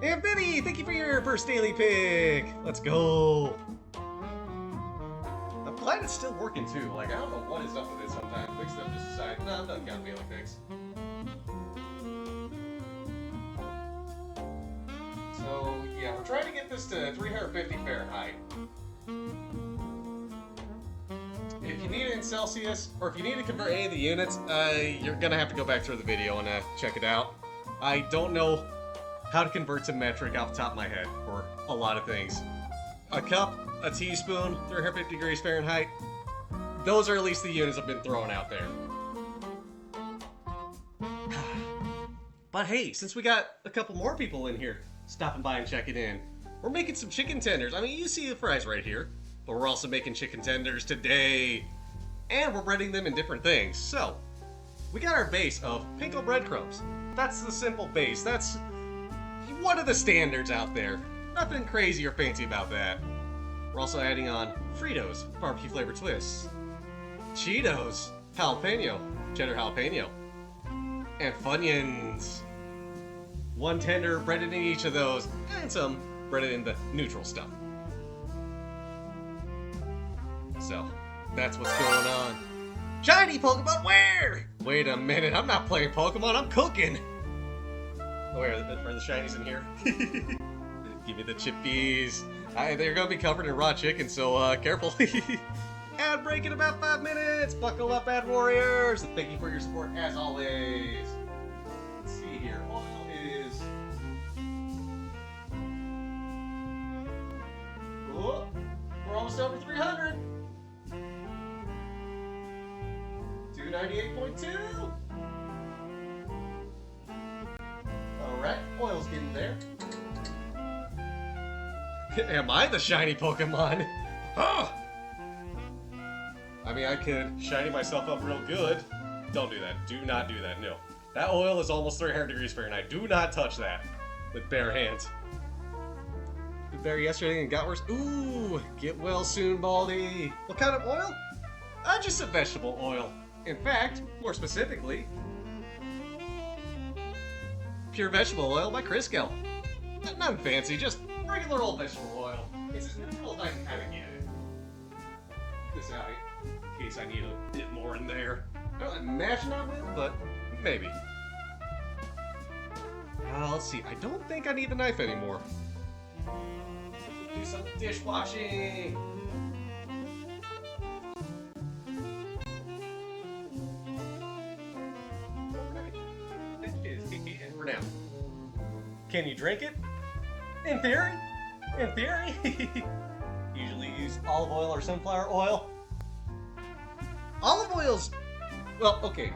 And Vinny, thank you for your first daily pick. Let's go. I'm glad it's still working too. Like, I don't know what is up with it sometimes. Quick stuff just decide, no, it doesn't count daily picks. So, yeah, we're trying to get this to 350 Fahrenheit. If you need it in Celsius, or if you need to convert any of the units, you're gonna have to go back through the video and check it out. I don't know how to convert to metric off the top of my head for a lot of things. A cup a teaspoon, 350 degrees Fahrenheit. Those are at least the units I've been throwing out there. But hey, since we got a couple more people in here stopping by and checking in, we're making some chicken tenders. I mean, you see the fries right here, but we're also making chicken tenders today. And we're breading them in different things. So, we got our base of panko breadcrumbs. That's the simple base. That's one of the standards out there. Nothing crazy or fancy about that. We're also adding on Fritos, barbecue flavor twists, Cheetos, jalapeno, cheddar jalapeno, and Funyuns. One tender breaded in each of those, and some breaded in the neutral stuff. So, that's what's going on. Shiny Pokemon, where? Wait a minute, I'm not playing Pokemon, I'm cooking. Oh, wait, are the shinies in here? Give me the chippies. They're gonna be covered in raw chicken, so careful. Ad break in about 5 minutes. Buckle up, ad warriors. And thank you for your support as always. Let's see here. Oil is. Oh, we're almost over 300. 298.2. Alright, oil's getting there. Am I the shiny Pokemon? Oh! I mean, I could shiny myself up real good. Don't do that. Do not do that. No. That oil is almost 300 degrees Fahrenheit. Do not touch that with bare hands. Did better yesterday and got worse. Ooh, get well soon, Baldy. What kind of oil? Just a vegetable oil. In fact, more specifically, pure vegetable oil by Crisco. Nothing fancy, just regular old vegetable oil. It's as neutral as I can kind of get it. Get this out in case I need a bit more in there. I don't imagine I will, but maybe. Let's see, I don't think I need the knife anymore. Do some dishwashing. For now. Can you drink it? In theory. In theory. Usually use olive oil or sunflower oil. Olive oil's... Well, okay.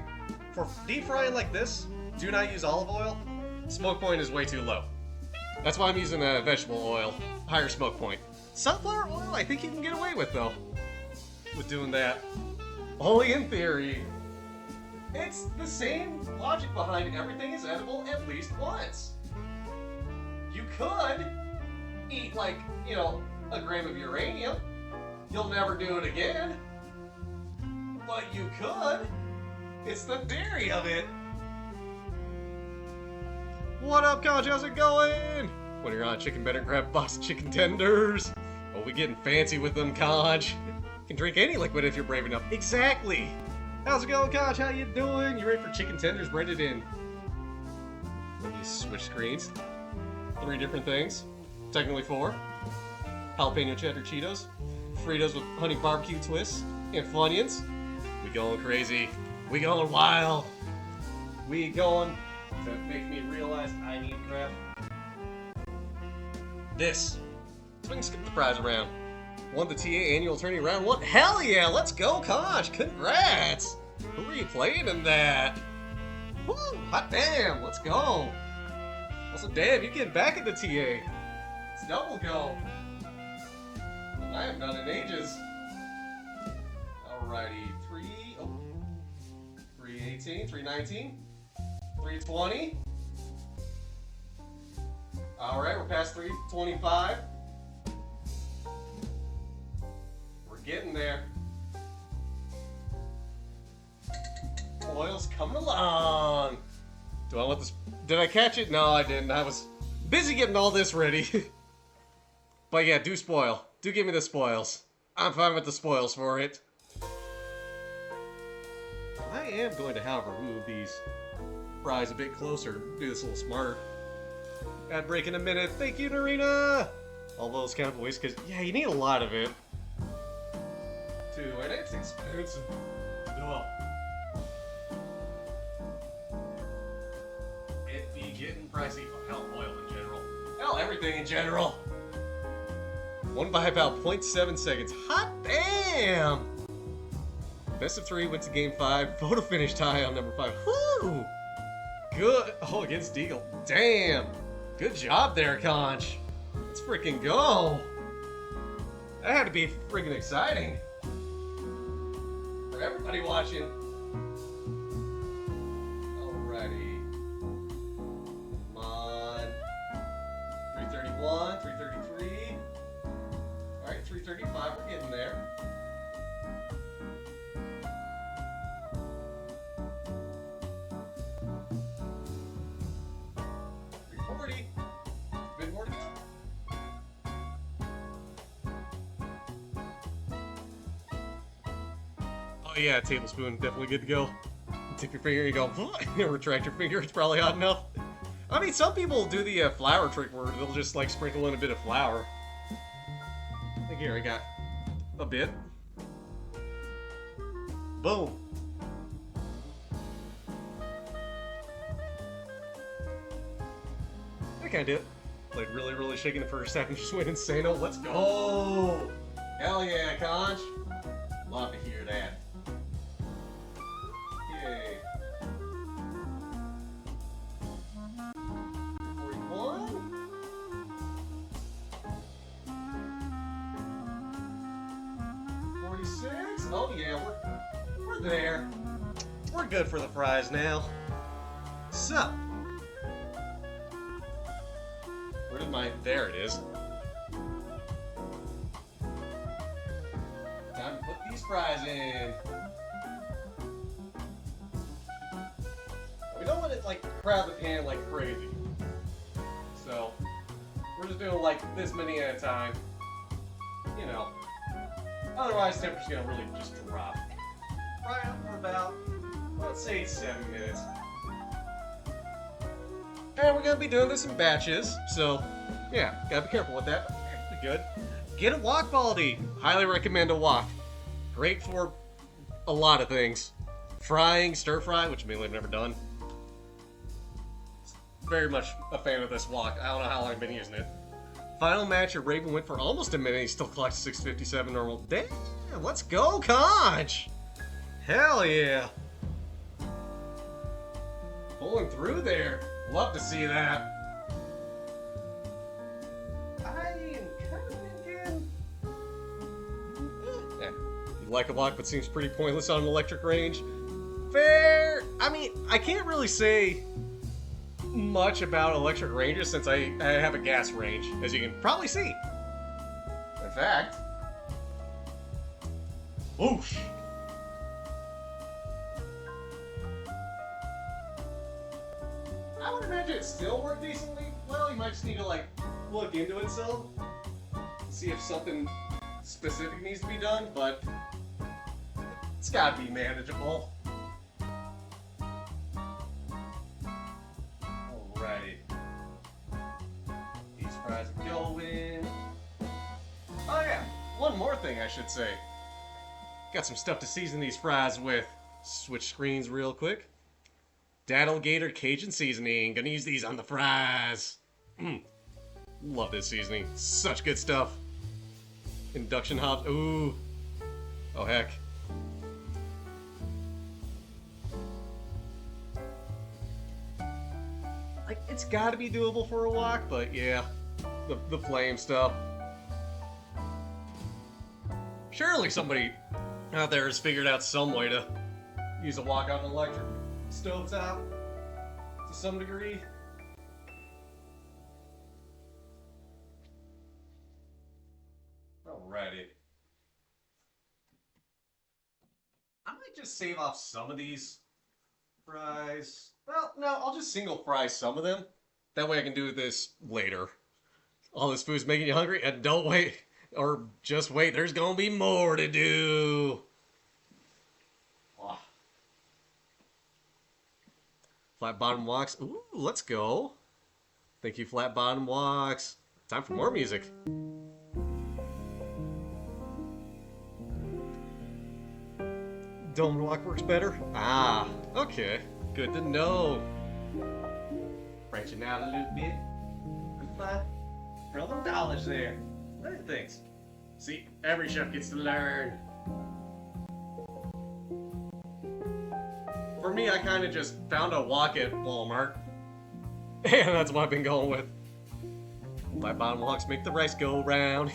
For deep frying like this, do not use olive oil. Smoke point is way too low. That's why I'm using a vegetable oil. Higher smoke point. Sunflower oil, I think you can get away with, though. With doing that. Only in theory. It's the same logic behind everything is edible at least once. You could eat, like, you know, a gram of uranium. You'll never do it again. But you could. It's the theory of it. What up, Conch? How's it going? When you're on chicken, better grab a box of chicken tenders. Oh, we getting fancy with them, Conch. You can drink any liquid if you're brave enough. Exactly. How's it going, Conch? How you doing? You ready for chicken tenders breaded in? Let me switch screens. 3 different things. Technically 4. Jalapeno cheddar Cheetos. Fritos with honey barbecue twists. And Funyuns. We going crazy. We going wild. We going to make me realize I need to grab this. So we can skip the prize around. Won the TA annual tourney round 1. Hell yeah, let's go, Conch! Congrats! Who are you playing in that? Woo! Hot damn, let's go! Also, damn, you're getting back in the TA. It's double go. I haven't done it in ages. Alrighty, 318, 319, 320. Alright, we're past 325. We're getting there. Oil's coming along. Do I want this? Did I catch it? No, I didn't. I was busy getting all this ready. But yeah, do spoil. Do give me the spoils. I'm fine with the spoils for it. I am going to, however, move these fries a bit closer. Do this a little smarter. Ad break in a minute. Thank you, Narina! All those kind of boys, because, yeah, you need a lot of it. Too, and it's expensive. Ugh. It be getting pricey. Hell, oil in general. Hell, everything in general. Won by about 0.7 seconds. Hot damn! Best of 3 went to game 5. Photo finish tie on number 5. Whoo! Good. Oh, against Deagle. Damn! Good job there, Conch. Let's freaking go! That had to be freaking exciting. For everybody watching. Alrighty. Come on. 331, 333. Alright, 335, we're getting there. 340. Bit more to go. Oh yeah, tablespoon, definitely good to go. Tip your finger and you go, retract your finger, it's probably hot enough. I mean, some people do the flour trick where they'll just like sprinkle in a bit of flour. I think here I got a bit. Boom. I kinda did it. Like really, really shaking the first second, just went insano. Let's go! Hell yeah, Conch! Love to hear that. Yay. 41. 46. Oh yeah, we're there. We're good for the fries now. So, where did my? There it is. Time to put these fries in. We don't want it like crowd the pan like crazy. So we're just doing like this many at a time. You know. Otherwise temperature's gonna really just drop. Right up for about, let's say 7 minutes. And we're gonna be doing this in batches, so yeah, gotta be careful with that. Be good. Get a wok baldy. Highly recommend a wok. Great for a lot of things. Frying, stir fry, which mainly I've never done. Very much a fan of this wok. I don't know how long I've been using it. Final match at Raven went for almost a minute. He still collects 657 normal. Damn, let's go, Conch! Hell yeah! Pulling through there. Love to see that. I am kind of thinking... Yeah, you like a wok, but seems pretty pointless on an electric range. Fair! I mean, I can't really say much about electric ranges since I have a gas range, as you can probably see. In fact... Whoosh! I would imagine it still worked decently. Well, you might just need to like look into it some, see if something specific needs to be done, but it's gotta be manageable. Alrighty. These fries are going. Oh yeah, one more thing I should say. Got some stuff to season these fries with. Switch screens real quick. Daddlegator Cajun seasoning. Gonna use these on the fries. Love this seasoning. Such good stuff. Induction hops. Ooh. Oh heck. Like, it's gotta be doable for a wok, but yeah. The flame stuff. Surely somebody out there has figured out some way to use a wok on an electric stovetop to some degree. Alrighty. I might just save off some of these fries. Well, no, I'll just single fry some of them. That way I can do this later. All this food's making you hungry, and don't wait. Or just wait, there's gonna be more to do. Flat bottom woks. Ooh, let's go. Thank you, flat bottom woks. Time for more music. Domed wok works better? Ah, okay. Good to know. Branching out a little bit. Good fly. For $11 there. Learn things. See, every chef gets to learn. For me, I kind of just found a wok at Walmart. And that's what I've been going with. My bottom woks make the rice go round.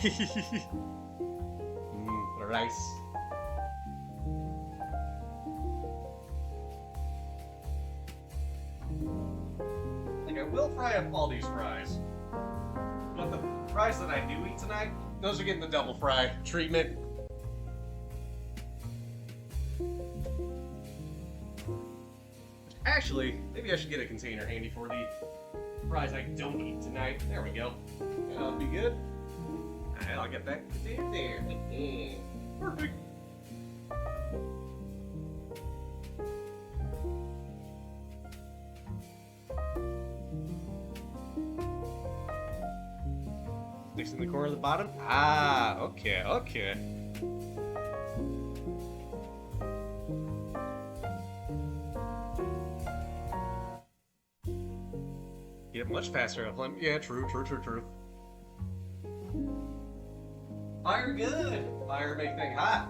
Rice. Like, I will fry up all these fries. But the fries that I do eat tonight, those are getting the double fry treatment. Actually, maybe I should get a container handy for the fries I don't eat tonight. There we go. That'll be good. Alright, I'll get that container there. Perfect. Next in the corner of the bottom? Ah, okay, okay. Get much faster at a flame. Yeah, true. Fire good. Fire make thing hot.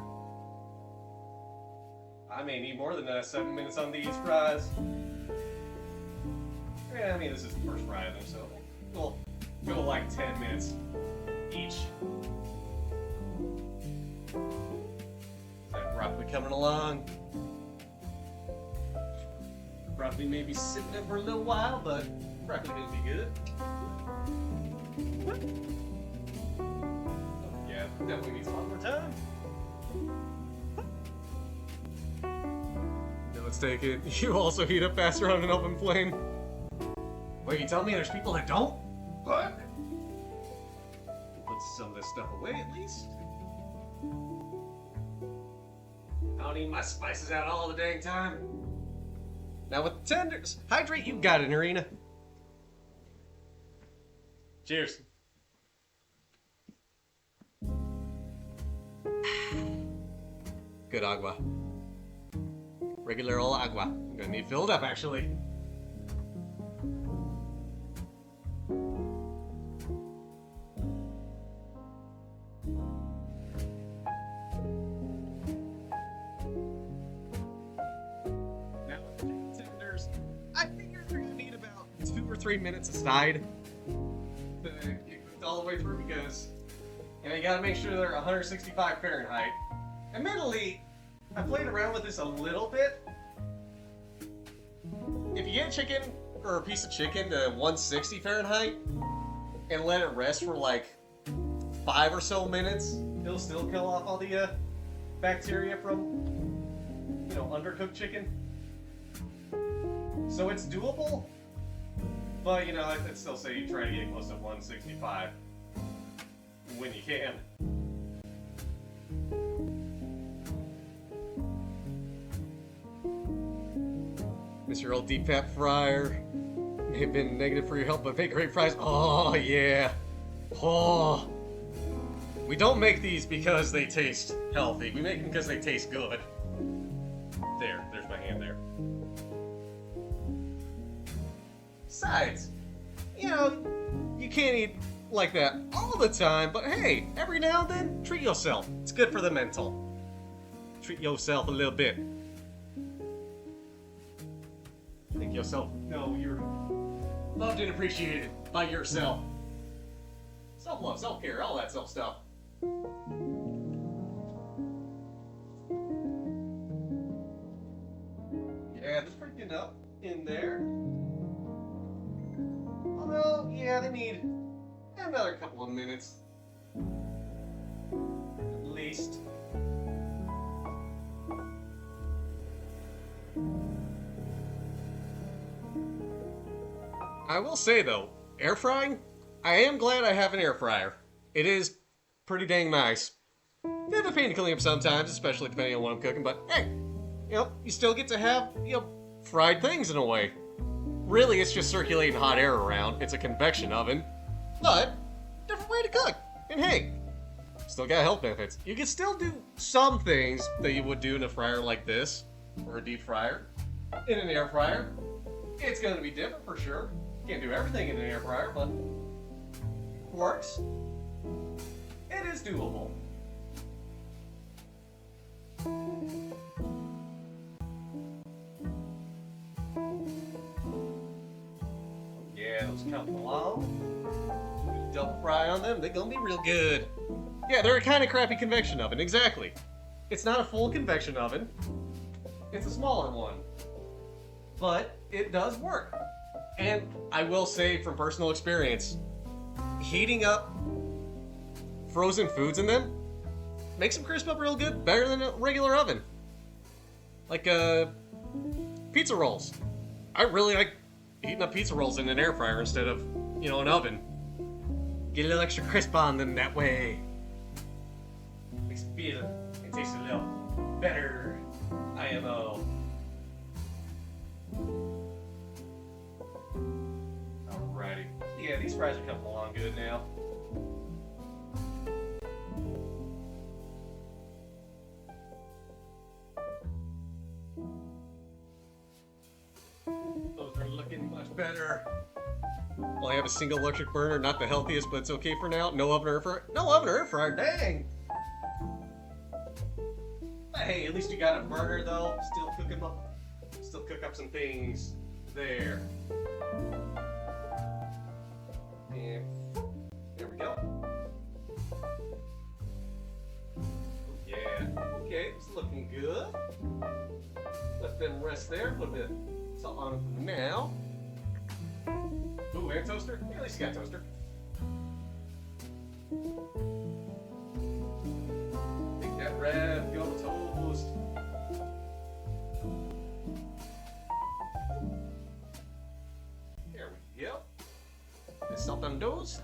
I may need more than 7 minutes on these fries. Yeah, I mean this is the first fry of them, so we'll go like 10 minutes each. That broccoli coming along. Broccoli may be sitting there for a little while, but broccoli gonna be good. Yeah, definitely needs a lot more time. Now let's take it. You also heat up faster on an open flame. Wait, you tell me there's people that don't? What? Put some of this stuff away at least. I don't eat my spices out all the dang time. Now with the tenders, hydrate, you got it, Arena. Cheers. Good agua. Regular old agua. I'm gonna need filled up, actually. Now, tenders, I figure they're gonna need about 2 or 3 minutes aside to get cooked all the way through because you gotta make sure they're 165 Fahrenheit. Admittedly, I played around with this a little bit. If you get chicken or a piece of chicken to 160 Fahrenheit and let it rest for like 5 or so minutes, it'll still kill off all the bacteria from, undercooked chicken. So it's doable, but I'd still say you try to get close to 165 when you can. Miss your old deep fat fryer. May have been negative for your health, but make great fries. Oh, yeah. Oh. We don't make these because they taste healthy. We make them because they taste good. There's my hand there. Besides, you can't eat like that all the time, but hey, every now and then, treat yourself. It's good for the mental. Treat yourself a little bit. Make yourself know you're loved and appreciated by yourself. Self-love, self-care, all that self-stuff. Yeah, there's pretty good enough in there. Although, yeah, they need another couple of minutes. At least. I will say though, air frying, I am glad I have an air fryer. It is pretty dang nice. Bit of a pain to clean up sometimes, especially depending on what I'm cooking, but hey, you still get to have, fried things in a way. Really, it's just circulating hot air around. It's a convection oven, but different way to cook. And hey, still got health benefits. You can still do some things that you would do in a fryer like this, or a deep fryer, in an air fryer. It's going to be different for sure. Can't do everything in an air fryer, but works. it is doable. Yeah, those coming along. Double fry on them, they're gonna be real good. Yeah, they're a kind of crappy convection oven, exactly. It's not a full convection oven. It's a smaller one. But it does work. And I will say from personal experience, heating up frozen foods in them makes them crisp up real good, better than a regular oven. Like pizza rolls. I really like heating up pizza rolls in an air fryer instead of, you know, an oven. Get a little extra crisp on them that way. Makes it feel and taste a little better. IMO. Alrighty. Yeah, these fries are coming along good now. Those are looking much better. Well, I have a single electric burner, not the healthiest, but it's okay for now. No oven or air fryer. No oven or air fryer, dang! But hey, at least you got a burner though. Still cook up some things there. And there we go. Yeah, okay, it's looking good. Let them rest there. Put a bit of salt on them for now. Ooh, and toaster? Yeah, at least you got toaster. Make that rev go toast. There we go. Let's salt on those.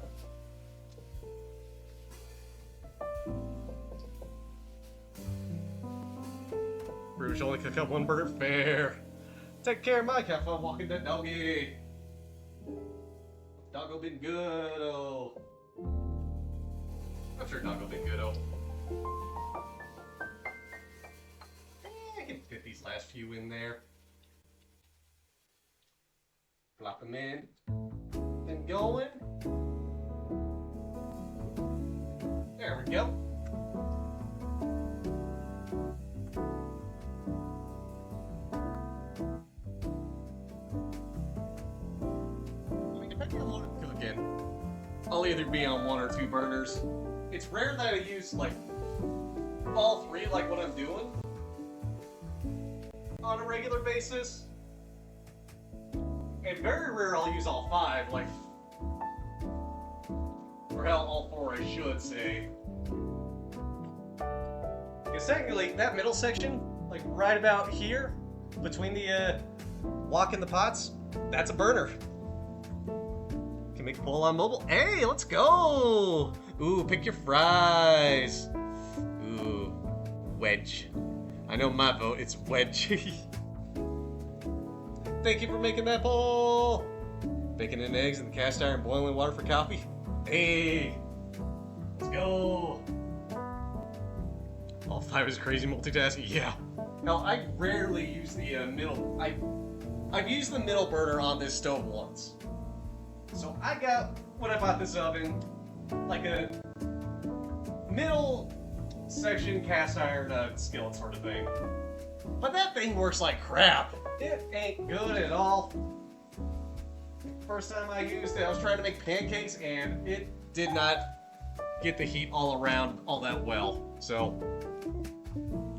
Bruce only cook up one burger. Fair. Take care of Mike. Have fun walking that doggy. Doggo been good, oh. I'm sure Doggo been good, oh. I can fit these last few in there. Flop them in. And going. There we go. I'll either be on one or two burners. It's rare that I use like all three like what I'm doing on a regular basis. And very rare I'll use all five, like, or hell, all four I should say. Because technically that middle section, like right about here, between the wok and the pots, that's a burner. Make pull on mobile. Hey, let's go! Ooh, pick your fries. Ooh, wedge. I know my vote, it's wedge. Thank you for making that poll. Bacon and eggs in the cast iron, boiling water for coffee. Hey, let's go. All five is crazy multitasking. Yeah. Now I rarely use the middle. I've used the middle burner on this stove once. So I got, when I bought this oven, like a middle section cast iron skillet sort of thing. But that thing works like crap. It ain't good at all. First time I used it, I was trying to make pancakes and it did not get the heat all around all that well. So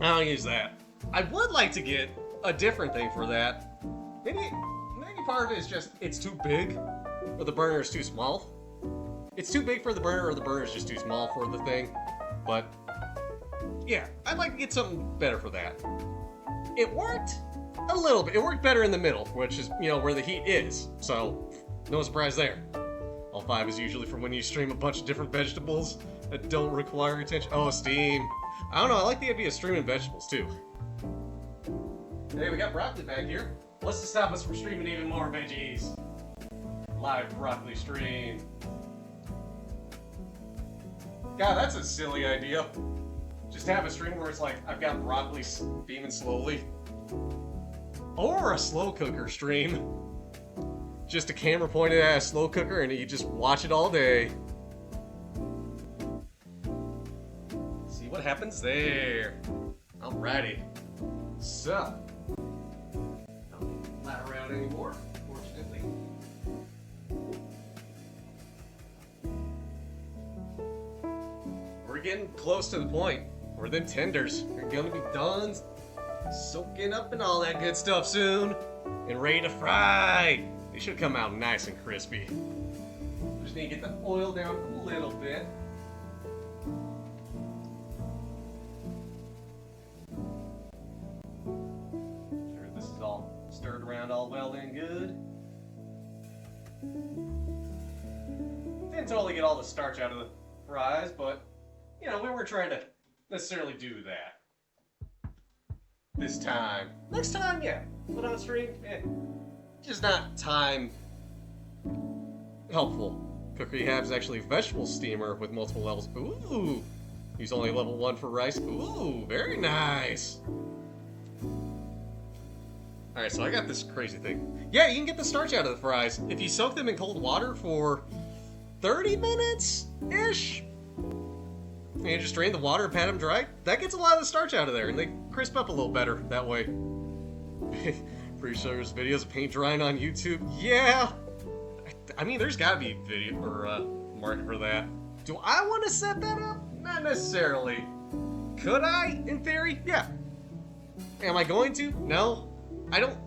I don't use that. I would like to get a different thing for that. Maybe part of it is just, it's too big. Or the burner is too small. It's too big for the burner, or the burner is just too small for the thing. But yeah, I'd like to get something better for that. It worked a little bit. It worked better in the middle, which is, you know, where the heat is. So no surprise there. All five is usually for when you stream a bunch of different vegetables that don't require attention. Oh, steam. I don't know. I like the idea of streaming vegetables too. Hey, we got broccoli back here. What's to stop us from streaming even more veggies? Live broccoli stream. God, that's a silly idea. Just have a stream where it's like, I've got broccoli steaming slowly. Or a slow cooker stream. Just a camera pointed at a slow cooker and you just watch it all day. happens there. Alrighty. So, don't flat around anymore, fortunately. We're getting close to the point where them tenders are gonna be done soaking up and all that good stuff soon and ready to fry. They should come out nice and crispy. Just need to get the oil down a little bit. Sure this is all stirred around all well and good. Didn't totally get all the starch out of the fries, but you know, we weren't trying to necessarily do that this time. Next time, yeah. Put on stream, yeah. Just not time helpful. Cooker you have is actually a vegetable steamer with multiple levels. Ooh! Use only level 1 for rice. Ooh, very nice. Alright, so I got this crazy thing. Yeah, you can get the starch out of the fries if you soak them in cold water for 30 minutes-ish. And you just drain the water and pat them dry. That gets a lot of the starch out of there, and they crisp up a little better that way. Pretty sure there's videos of paint drying on YouTube. Yeah! I mean, there's gotta be a video or market for that. Do I want to set that up? Not necessarily. Could I, in theory? Yeah. Am I going to? No. I don't.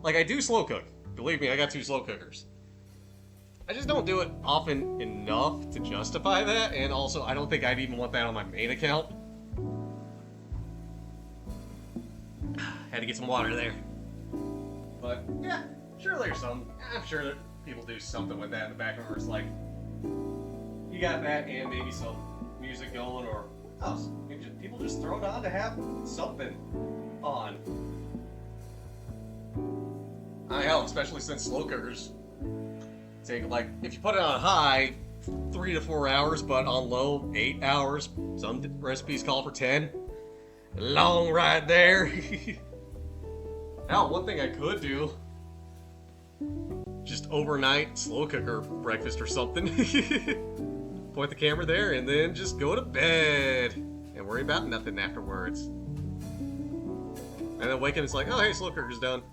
Like, I do slow cook. Believe me, I got 2 slow cookers. I just don't do it often enough to justify that, and also I don't think I'd even want that on my main account. Had to get some water there. But, yeah, surely there's some. I'm sure that people do something with that in the background where it's like, you got that and maybe some music going, or what else? Maybe people just throw it on to have something on. I help, especially since slow cookers take, like, if you put it on high, 3 to 4 hours, but on low, 8 hours. Some recipes call for 10. Long ride there. Now, one thing I could do, just overnight slow cooker breakfast or something. Point the camera there and then just go to bed and worry about nothing afterwards. And then wake up, it's like, oh hey, slow cooker's done.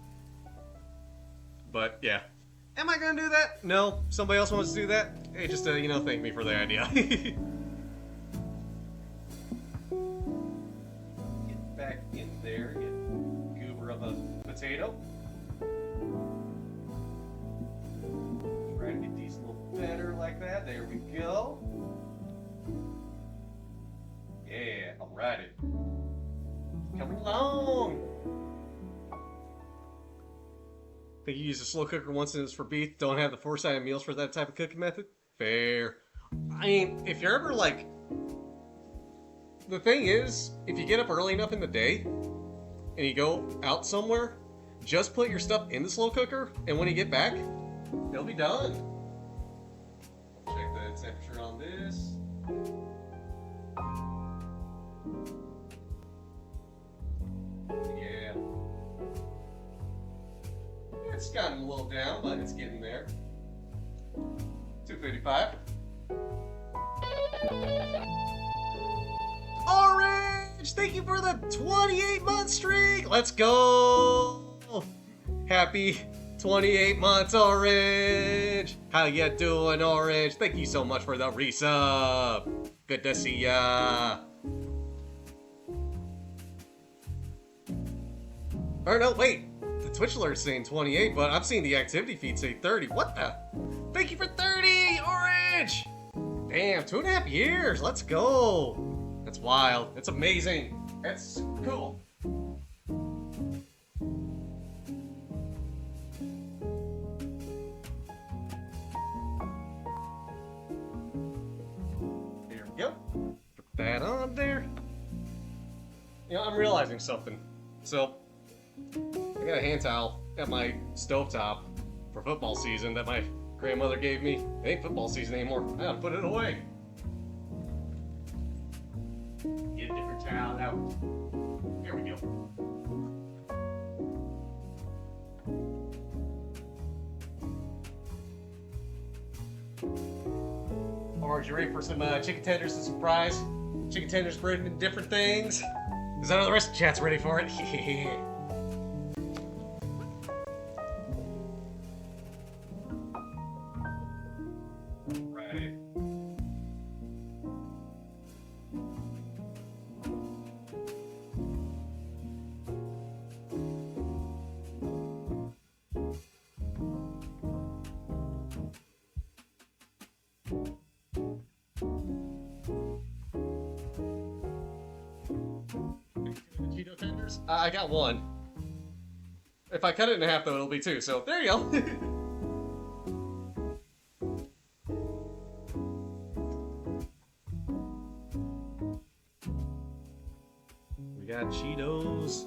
But yeah. Am I gonna do that? No. Somebody else wants to do that? Hey, just you know, thank me for the idea. Get back in there, get a goober of a potato. Try to get these a little better like that. There we go. Yeah, alrighty. Coming along. Think you use a slow cooker once and it's for beef, don't have the foresight of meals for that type of cooking method? Fair. I mean, if you're ever like... The thing is, if you get up early enough in the day, and you go out somewhere, just put your stuff in the slow cooker, and when you get back, it'll be done. Check the temperature on this. Yeah. It's gotten a little down, but it's getting there. 255. Orange! Thank you for the 28-month streak! Let's go! Happy 28 months, Orange! How ya doing, Orange? Thank you so much for the resub! Good to see ya! Or no, wait! The Twitch alert's saying 28, but I'm seeing the activity feed say 30. What the? Thank you for 30, Orange! Damn, 2.5 years! Let's go! That's wild. That's amazing. That's cool. There we go. Put that on there. You know, I'm realizing something. So, I got a hand towel at my stovetop for football season that my grandmother gave me. It ain't football season anymore. I gotta put it away. Get a different towel out. Here we go. Orange, you ready for some chicken tenders and some fries? Chicken tenders breaded into different things. Because I know the rest of the chat's ready for it. Right. Cheeto tenders? I got one. If I cut it in half, though, it'll be two. So there you go. We got Cheetos.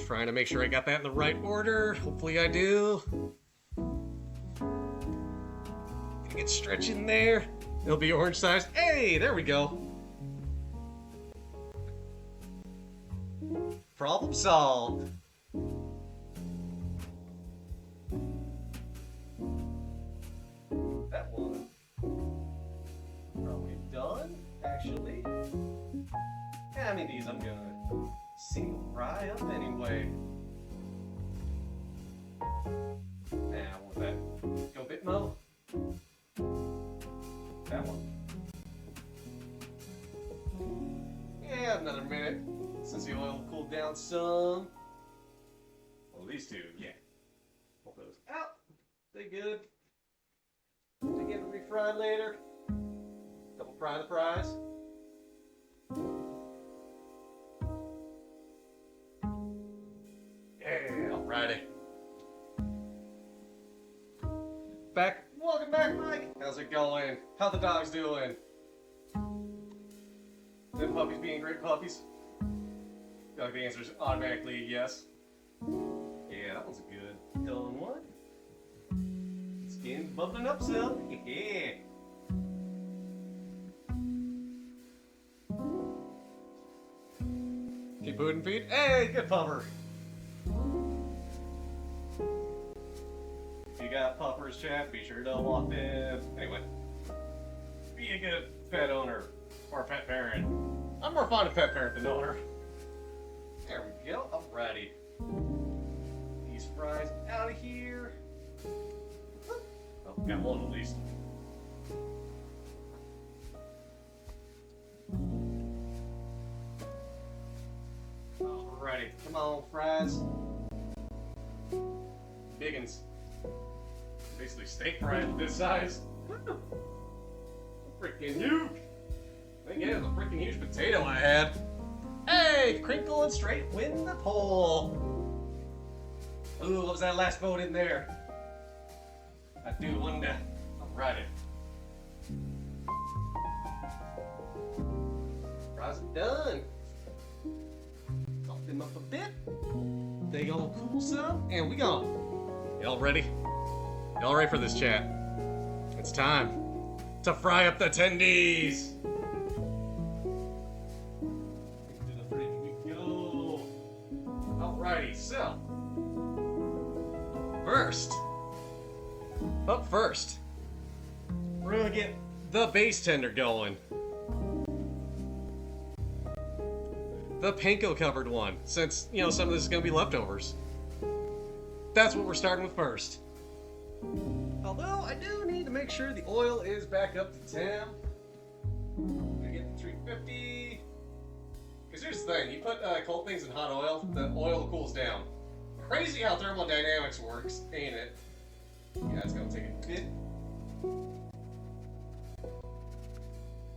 Trying to make sure I got that in the right order. Hopefully I do. Gonna get stretch in there. It'll be orange size. Hey, there we go. Problem solved. That one. Probably done, actually. Yeah, I mean, these I'm gonna single fry up anyway. Nah, I want that. Go Bitmo. That one. Yeah, another minute. Since the oil cooled down some. Well, these two, yeah. Pull those out. They good. They get refried later. Double fry the fries. Yeah, alrighty. Back. Welcome back, Mike. How's it going? How the dogs doing? The puppies being great puppies? The answer is automatically yes. Yeah, that one's a good done one. Skin bubbling up some. Yeah. Keep food and feed. Hey, good pupper. If you got puppers, chat, be sure to walk them. Anyway, be a good pet owner or pet parent. I'm more fond of pet parent than owner. There we go. Alrighty. These fries out of here. Oh, got one at least. Alrighty. Come on, fries. Biggins. Basically steak fries this size. Freaking huge. I think it was a freaking huge potato I had. Hey, crinkle and straight win the pole. Ooh, what was that last vote in there? I do wonder. Alrighty. Fries are done. Salt them up a bit. They gonna cool some, and we gonna. Y'all ready? Y'all ready for this, chat? It's time to fry up the tendies. Alrighty, so first, we're gonna get the base tender going. The panko covered one, since, you know, some of this is gonna be leftovers. That's what we're starting with first. Although, I do need to make sure the oil is back up to temp. I'm gonna get the 350. Because here's the thing, you put cold things in hot oil, the oil cools down. Crazy how thermodynamics works, ain't it? Yeah, it's gonna take a bit.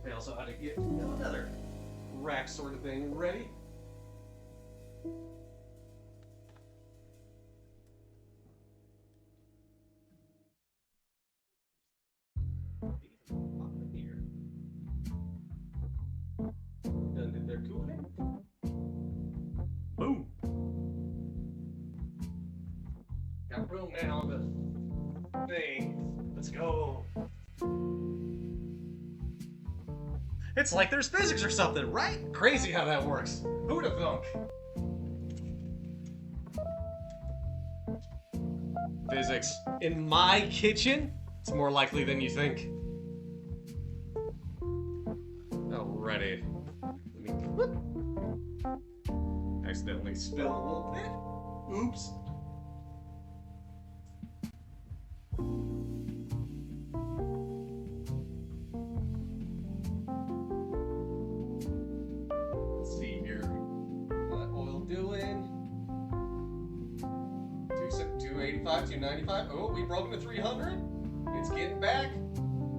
I also had to get another rack sort of thing ready. Here. Done did their cooling. Boom! Got room now on the thing. Let's go. It's like there's physics or something, right? Crazy how that works. Who'd have thunk? Physics. In my kitchen, it's more likely than you think. Alrighty. Let me whoop. Accidentally spill a little bit. Oops. Let's see here. What oil doing? 285, 295. Oh, we broke into 300. It's getting back.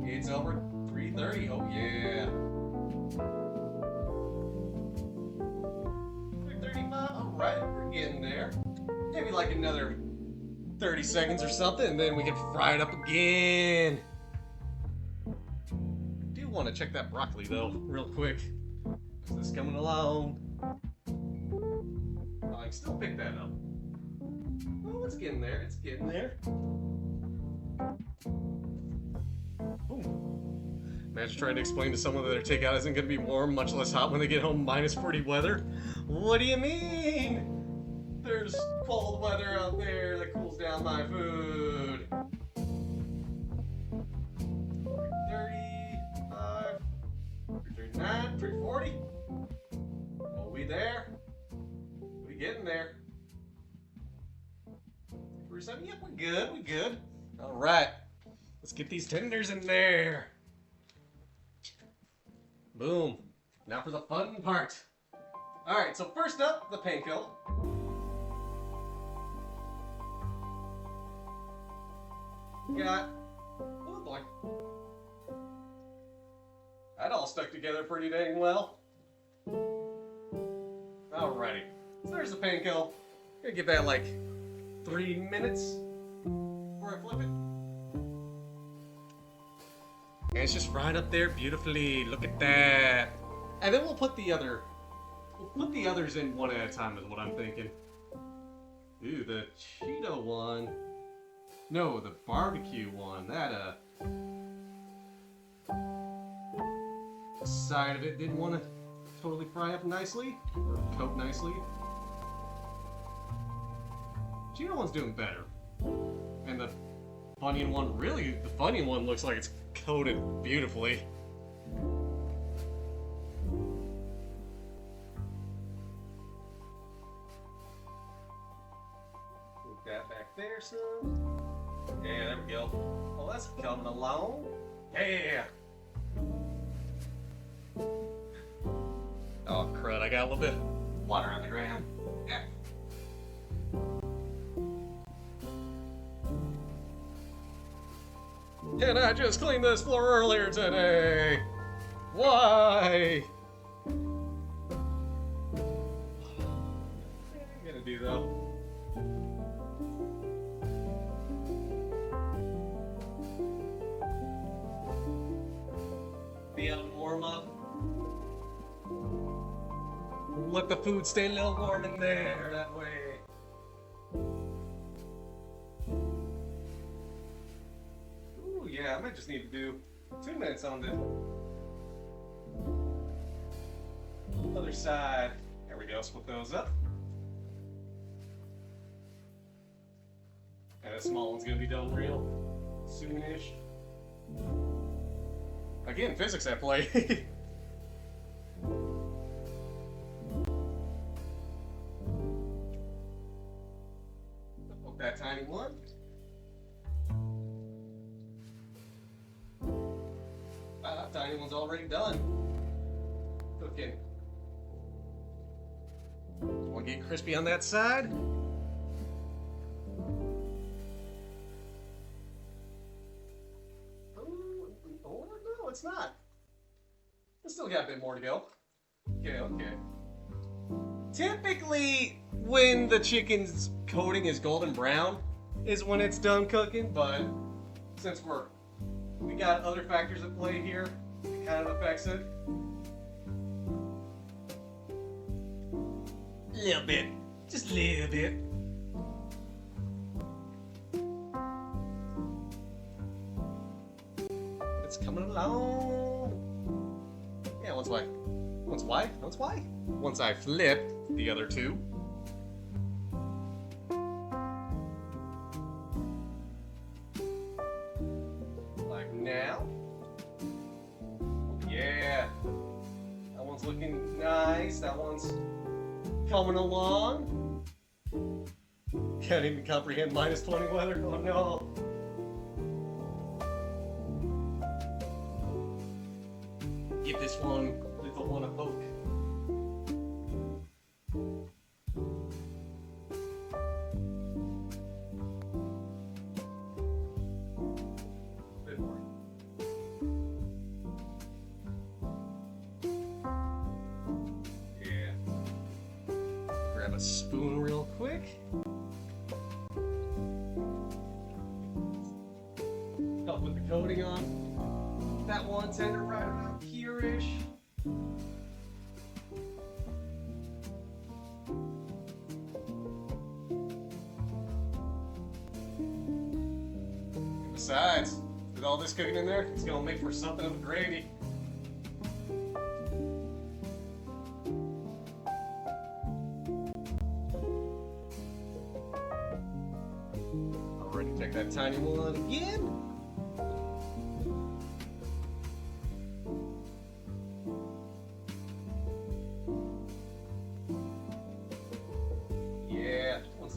It's over 330. Oh yeah. 335. All right, we're getting there. Maybe like another 30 seconds or something, and then we can fry it up again. Do want to check that broccoli though, real quick. Is this coming along? I can still pick that up. Oh, it's getting there. It's getting there. Ooh. Imagine trying to explain to someone that their takeout isn't going to be warm, much less hot when they get home minus 40 weather. What do you mean? There's cold weather out there that cools down my food. 335, 339, 340. Are we there? We getting there. 370. Yep, we're good. We're good. All right. Let's get these tenders in there. Boom. Now for the fun part. All right. So first up, the panko. Got. Oh boy. That all stuck together pretty dang well. Alrighty. So there's the panko. Gonna give that like 3 minutes before I flip it. And it's just right up there beautifully. Look at that. And then we'll put the others in one at a time is what I'm thinking. Ooh, the Cheeto one. No, the barbecue one. That the side of it didn't want to totally fry up nicely or coat nicely. Cheeto one's doing better. And the Funyun one, really, the Funyun one looks like it's coated beautifully. Put that back there some. Yeah, there we go. Well, that's coming along. Yeah. Oh, crud, I got a little bit of water on the ground. Yeah. Can I just clean this floor earlier today? Why? What am I gonna do though? Be out and warm up. Let the food stay a little warm in there that way. Ooh, yeah, I might just need to do 2 minutes on the other side. There we go, split those up. And the small one's gonna be done real soonish. Again, physics at play. That tiny one. That tiny one's already done cooking. Want to get crispy on that side? Oh no, it's not. It's still got a bit more to go. Okay. Typically, when the chicken's coating is golden brown, is when it's done cooking. But since we got other factors at play here, it kind of affects it. A little bit, just a little bit. It's coming along. Yeah, once I flip the other two. Like now. Yeah. coming along. Can't even comprehend minus 20 weather. Oh no. Give this one little one a poke. Bit more. Yeah. Grab a spoon real quick. Help with the coating on that one tender right around here-ish. Besides, with all this cooking in there, it's gonna make for something of a gravy. Already take that tiny one again.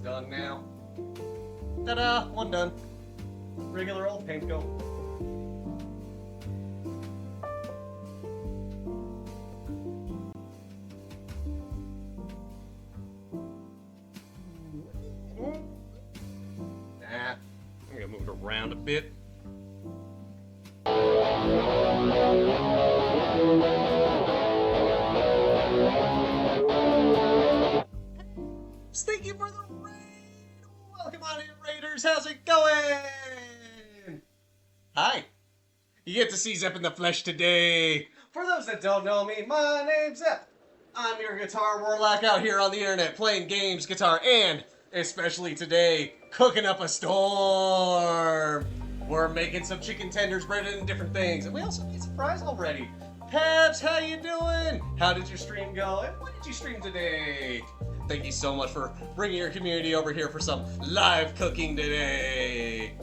Done now. Ta-da! One done. Regular old panko. Nah, I'm gonna move it around a bit. Thank you for the raid! Welcome on in, Raiders! How's it going? Hi! You get to see Zep in the flesh today. For those that don't know me, my name's Zep. I'm your guitar warlock out here on the internet playing games, guitar, and, especially today, cooking up a storm. We're making some chicken tenders breaded in different things, and we also made some fries already. Pabs, how you doing? How did your stream go? And what did you stream today? Thank you so much for bringing your community over here for some live cooking today.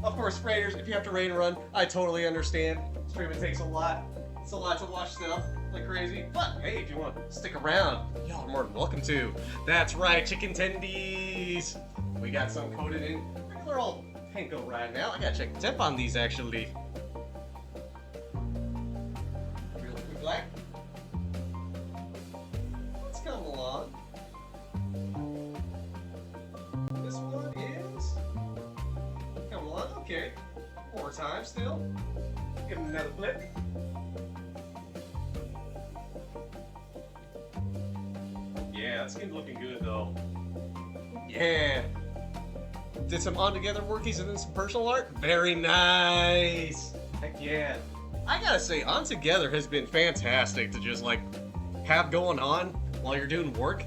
Of course, Raiders, if you have to raid and run, I totally understand. Streaming takes a lot. It's a lot to watch stuff like crazy. But hey, if you want to stick around, y'all are more than welcome to. That's right, chicken tendies. We got some coated in regular old panko right now. I gotta check the temp on these actually. Real quick black. Come along. This one is. Come along, okay. More time still. Give him another flip. Yeah, that skin's looking good though. Yeah. Did some on-together workies and then some personal art. Very nice. Heck yeah. I gotta say, on-together has been fantastic to just like have going on while you're doing work.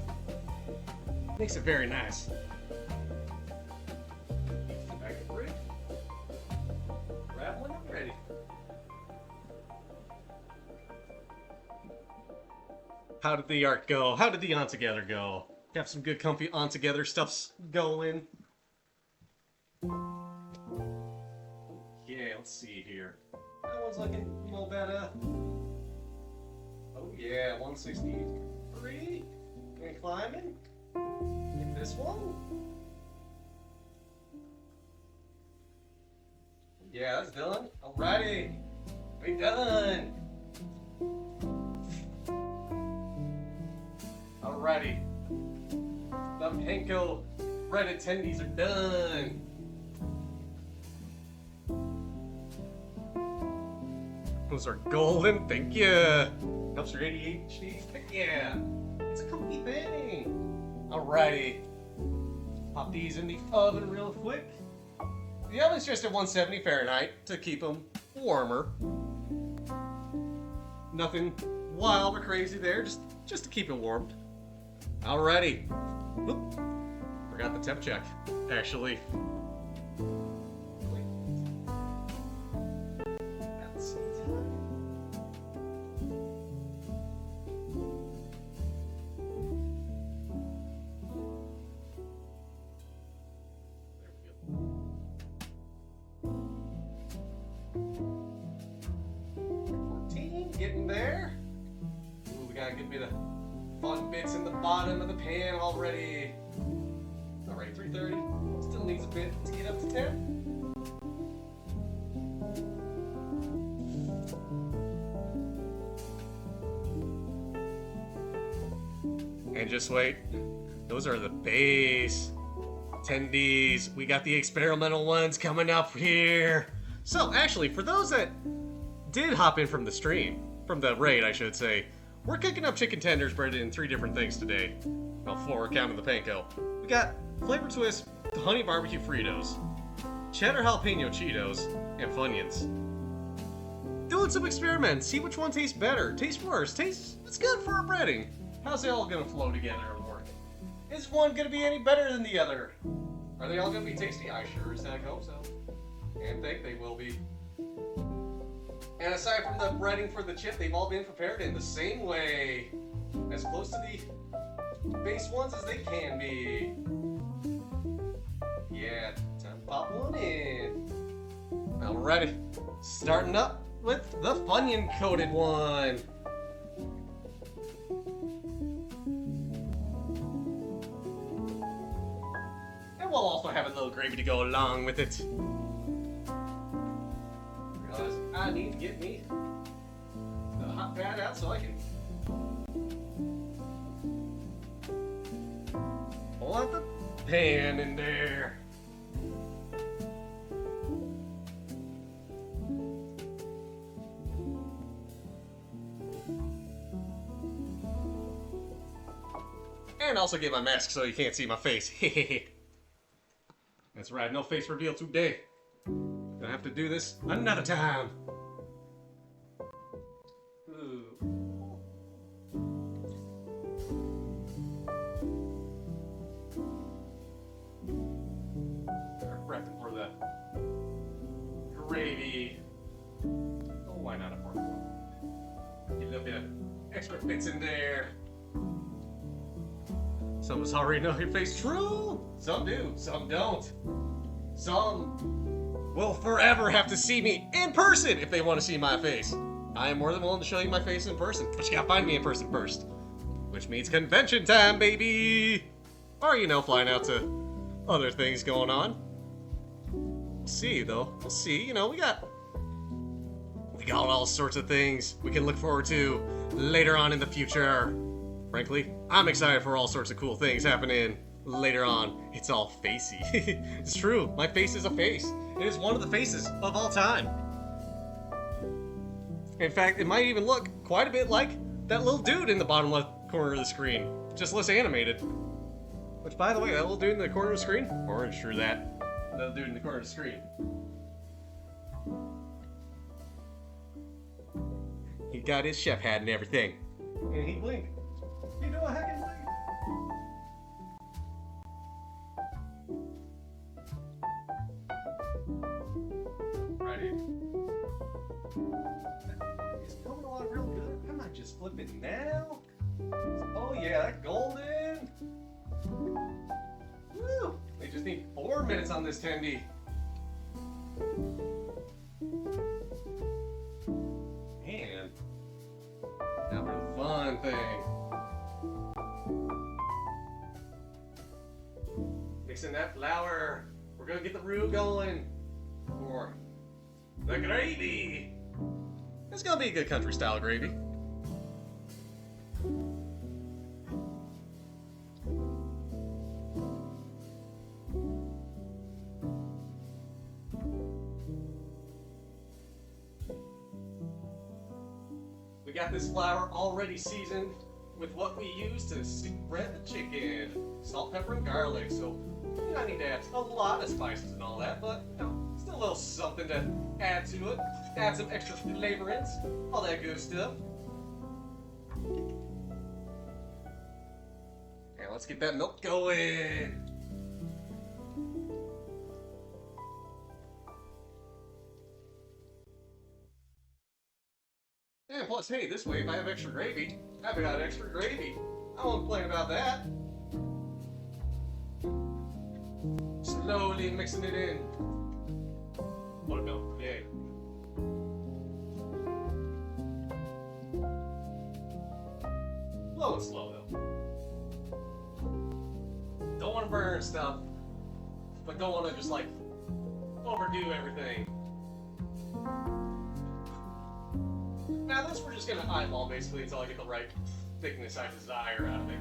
Makes it very nice. Back and break. Grab one and ready. How did the art go? How did the on together go? Have some good comfy on together stuffs going. Yeah, let's see here. That one's looking a little better. Oh yeah, 163. And climbing. Get this one. Yeah, that's done. Alrighty. We done. Alrighty. The panko bread attendees are done. Those are golden, thank you. Helps your ADHD, heck yeah. It's a comfy thing. Alrighty. Pop these in the oven real quick. The oven's just at 170 Fahrenheit to keep them warmer. Nothing wild or crazy there, just to keep it warmed. Alrighty. Oop. Forgot the temp check, actually. That's time. There we go. 14, getting there. Ooh, we gotta get me the fun bits in the bottom of the pan already. Alright, 330. Still needs a bit to get up to 10. And just wait. Those are the base attendees. We got the experimental ones coming up here. So, actually, for those that did hop in from the stream, from the raid, I should say, we're cooking up chicken tenders breaded in 3 different things today. Well, 4 counting the panko. We got flavor twist, honey barbecue Fritos, cheddar jalapeno Cheetos, and Funyuns. Doing some experiments, see which one tastes better, tastes worse, tastes it's good for a breading. How's they all gonna flow together and work? Is one gonna be any better than the other? Are they all gonna be tasty? I sure as heck hope so. And think they will be. And aside from the breading for the chip, they've all been prepared in the same way. As close to the base ones as they can be. Yeah, time to pop one in. Alrighty, starting up with the Funyun coated one. And we'll also have a little gravy to go along with it. Realize I need to get me the hot pad out so I can pull out the pan in there. And also get my mask so you can't see my face. That's right, no face reveal today. Gonna have to do this another time. Ooh. They're prepping for the gravy. Oh, why not a pork one? Get a little bit of extra bits in there. Some of us already know your face. True! Some do, some don't. Some will forever have to see me in person if they want to see my face. I am more than willing to show you my face in person, but you gotta find me in person first. Which means convention time, baby! Or, you know, flying out to other things going on. We'll see, though. We'll see. You know, we got all sorts of things we can look forward to later on in the future. Frankly, I'm excited for all sorts of cool things happening later on. It's all facey. It's true, my face is a face. It is one of the faces of all time. In fact, it might even look quite a bit like that little dude in the bottom left corner of the screen. Just less animated. Which, by the way, that little dude in the corner of the screen? Orange, true that. Little dude in the corner of the screen. He got his chef hat and everything. And he blinked. You know a heckin' blink. Righty. It's coming along real good. I might just flip it now. Oh yeah, that golden. Woo! They just need 4 minutes on this tendy. And now for the fun thing. Mixing that flour. We're gonna get the roux going for the gravy. It's gonna be a good country style gravy. We got this flour already seasoned with what we use to spread the chicken. Salt, pepper, and garlic. So you don't need to add a lot of spices and all that, but you know, still a little something to add to it. Add some extra flavorings, all that good stuff. And let's get that milk going. And plus, hey, this way, if I have extra gravy, I've got extra gravy. I won't complain about that. Slowly mixing it in. Buttermilk, yay. Low and slow, though. want to burn stuff, but don't want to just like overdo everything. Now this we're just gonna eyeball basically until I get the right thickness I desire out of it.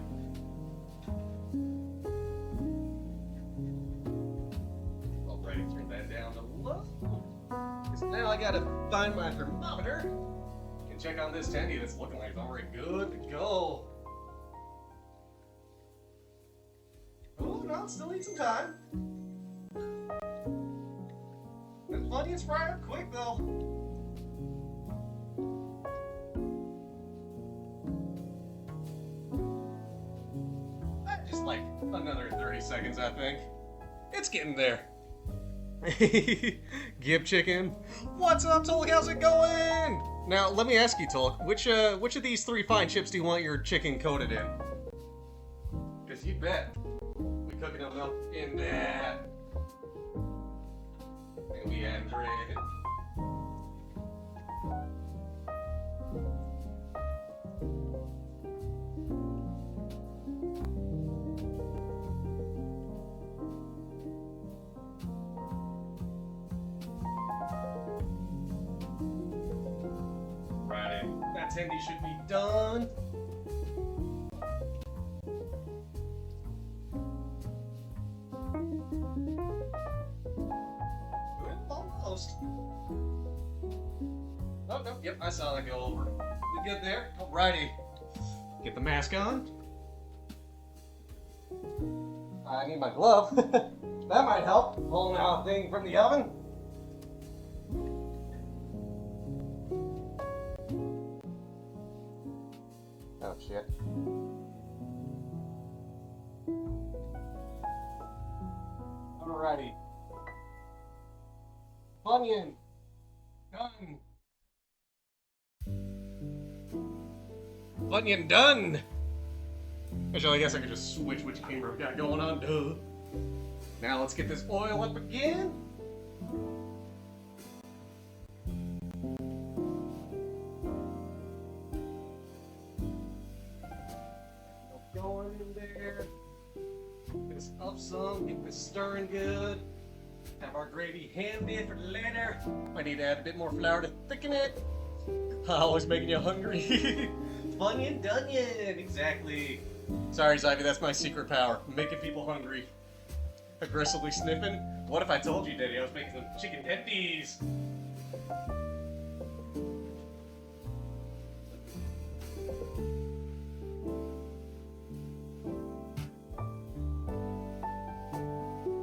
Alright, turn that down to low. Because now I gotta find my thermometer and check on this tendy that's looking like it's already good to go. Oh no, still need some time. There's plenty of fry up quick though. Just like another 30 seconds, I think. It's getting there. Gib chicken. What's up, Tolk? How's it going? Now, let me ask you, Tolk, which of these 3 fine chips do you want your chicken coated in? Because you bet. We cooking them up in that. And we add bread. That tendy should be done. Almost. Oh, no, yep, I saw that go over. We good there? Alrighty. Get the mask on. I need my glove. That might help. Pulling out a thing from the oven. Oh shit. Alrighty. Funyun. Done. Funyun done! Actually, I guess I could just switch which camera we got going on. Duh. Now let's get this oil up again. Going in there. Get this up some, get this stirring good. Have our gravy handy for later. I need to add a bit more flour to thicken it. Always making you hungry. Funyun Dunyan, exactly. Sorry, Zyvy, that's my secret power. Making people hungry. Aggressively sniffing. What if I told you, Daddy, I was making some chicken tendies?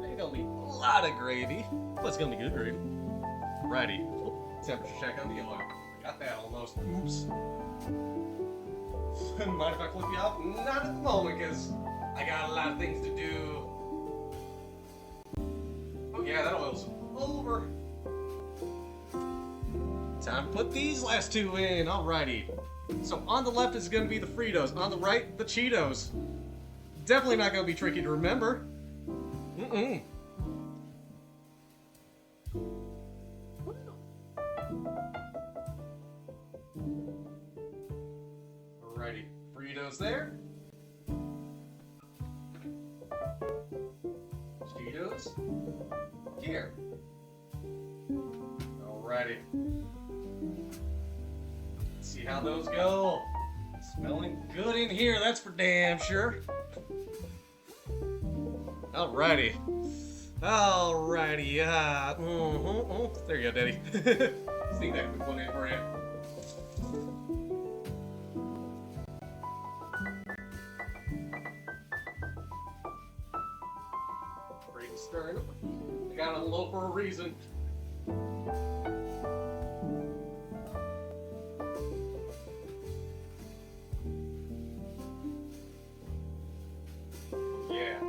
Ain't gonna be a lot of gravy, but it's gonna be good gravy. Righty. Temperature check on the oil. Got that almost. Oops. Mind if I flip you off? Not at the moment, because I got a lot of things to do. Oh yeah, that oil's over. Time to put these last 2 in. Alrighty. So on the left is going to be the Fritos. On the right, the Cheetos. Definitely not going to be tricky to remember. Mm-mm. Alrighty. Fritos there. Cheetos here. Alrighty. Let's see how those go. Smelling good in here, that's for damn sure. Alrighty. Alrighty. There you go, Daddy. Sneak that quick one in for you. Stirring. I got it low for a reason. Yeah.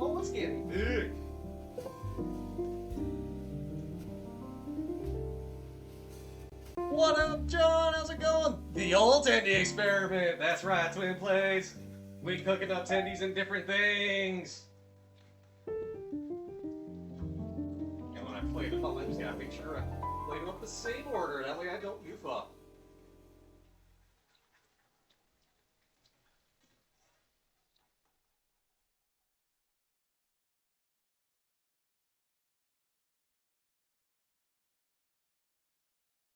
Oh, it's getting big. What up, John? How's it going? The old tendy experiment. That's right, Twin Plays. We cooking up tendies and different things. Play them up. I just gotta make sure I play them up the same order. That way I don't goof up.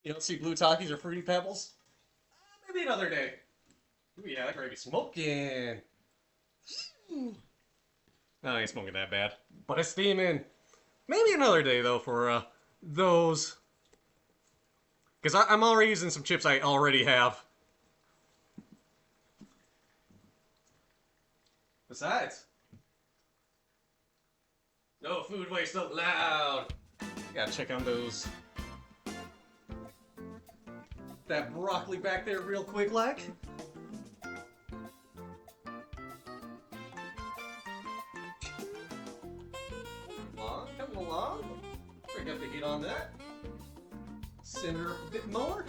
You don't see blue Takis or Fruity Pebbles? Maybe another day. Ooh, yeah, that gravy smoking. No, I ain't smoking that bad. But it's steaming. Maybe another day, though, for those. Because I'm already using some chips I already have. Besides, no food waste allowed. Gotta check on those. That broccoli back there real quick, like. Coming along. Break up the heat on that. Simmer a bit more.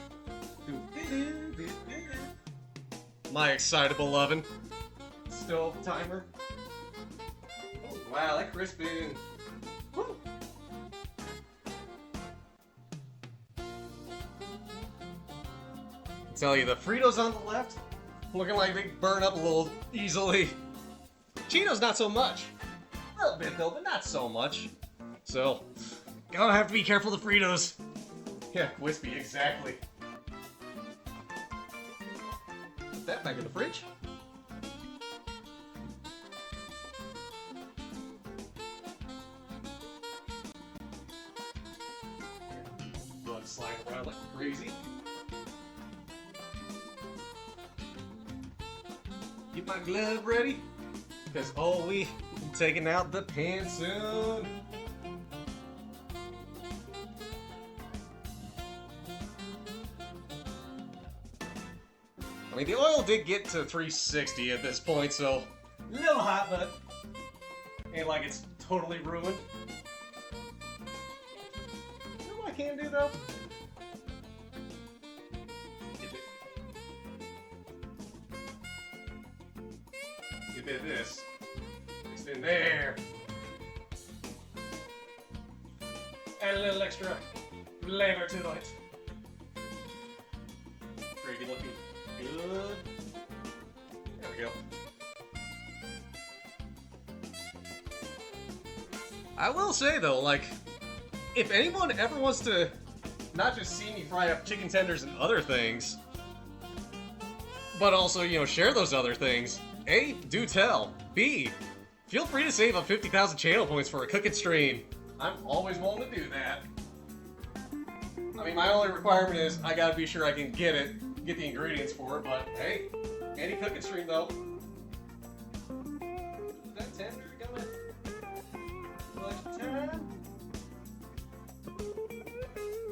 My excitable oven. Stove timer. Oh, wow, that crisping. Woo. I tell you, the Fritos on the left, looking like they burn up a little easily. Cheetos, not so much. A little bit though, but not so much. So, gonna have to be careful of the Fritos. Yeah, wispy, exactly. Put that back in the fridge. Blood sliding around like crazy. Get my glove ready, because oh, we taking out the pan soon. I mean, the oil did get to 360 at this point, so a little hot, but ain't like it's totally ruined. You know what I can do, though? Get a bit of this. Mixed in there. Add a little extra flavor to it. Gravy looking good. There we go. I will say though, like, if anyone ever wants to not just see me fry up chicken tenders and other things, but also, you know, share those other things, A, do tell. B, feel free to save up 50,000 channel points for a cooking stream. I'm always willing to do that. I mean, my only requirement is I gotta be sure I can get the ingredients for it, but hey, any cooking stream though. Is that tender coming? Much time?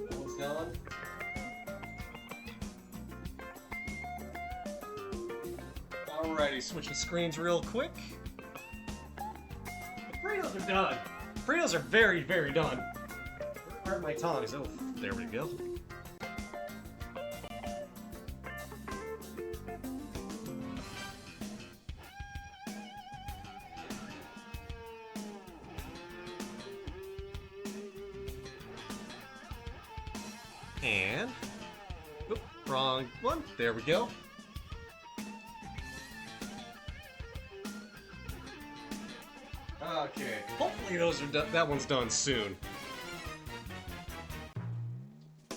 That one's gone. Alrighty, switching screens real quick. The Fritos are done. Fritos are very, very done. Where are my tongs? Oh, there we go. And, oop, wrong one. There we go. Okay, hopefully those are that one's done soon. A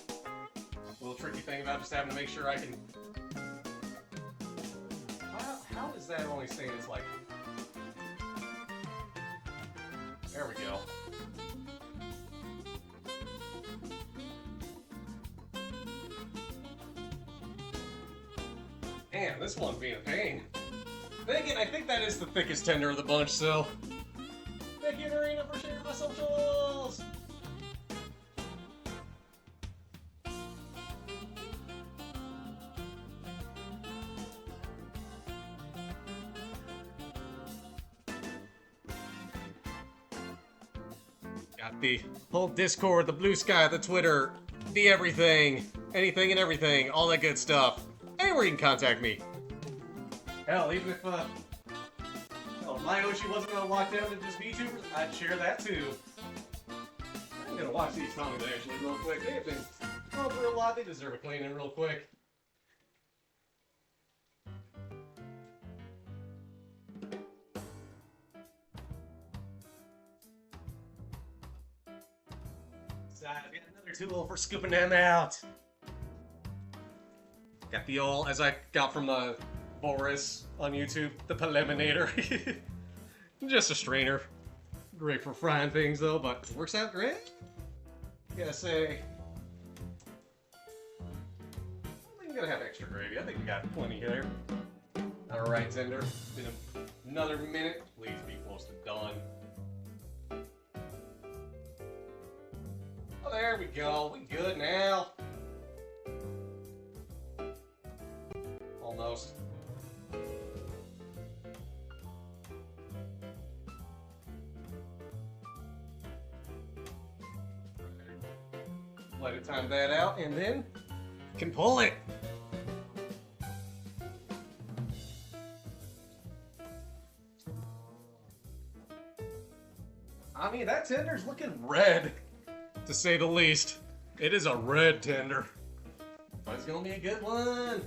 little tricky thing about just having to make sure I can. How is that only saying it's like? There we go. Man, this one's being a pain. Then again, I think that is the thickest tender of the bunch, so. Thank you, Marina, for sharing my socials! Got the whole Discord, the Blue Sky, the Twitter, the everything, anything and everything, all that good stuff. Anywhere you can contact me. Hell, even if my Oshi wasn't gonna lock down to just VTubers, I'd share that too. I'm gonna watch these comments actually real quick. They have been going through a lot. They deserve a cleaning real quick. So I've got another tool for scooping them out. Got the old, as I got from the Boris on YouTube, the Peliminator. Just a strainer. Great for frying things though, but it works out great. Gotta say, I think I'm gonna have extra gravy. I think we got plenty here. Alright, tender. Been another minute. Please be close to done. Oh, there we go. We good now. Almost. Let it time that out, and then can pull it. I mean, that tender's looking red, to say the least. It is a red tender, but it's gonna be a good one.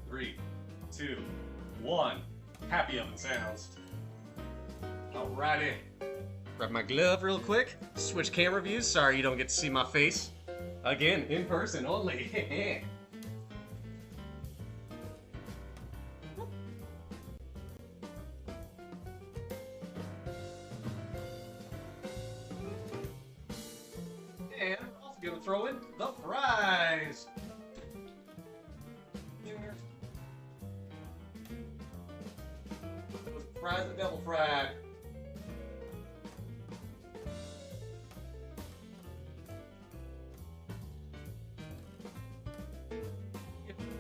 Three, two, one. Happy oven sounds. Alrighty. Grab my glove real quick. Switch camera views. Sorry you don't get to see my face. Again, in person only. And I'm also gonna throw in the fries. Fries are double fried.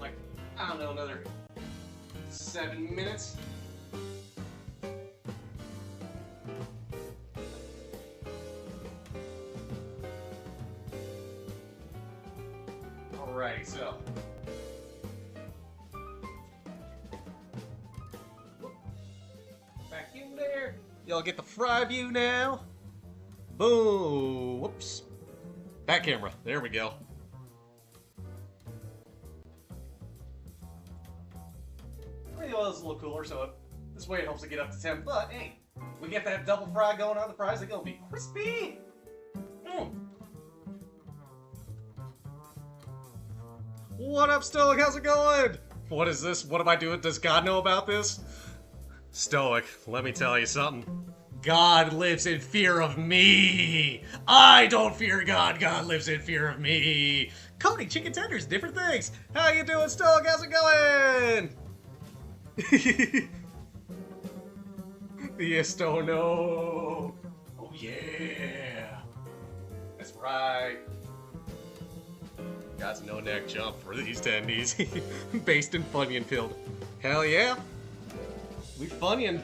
Like, I don't know, another 7 minutes. Alrighty, so. Back in there. Y'all get the fry view now. Boom. Whoops. Back camera. There we go. The oil is a little cooler, so this way it helps to get up to temp. But hey, we get that double fry going on. The fries are gonna be crispy. What up, Stoic? How's it going? What is this? What am I doing? Does God know about this? Stoic, let me tell you something. God lives in fear of me. I don't fear God. God lives in fear of me. Cody, chicken tenders, different things. How you doing, Stoic? How's it going? Yes, don't know. Oh yeah. That's right. God's no neck jump for these tendies. Based in Funyun filled. Hell yeah. We Funyun.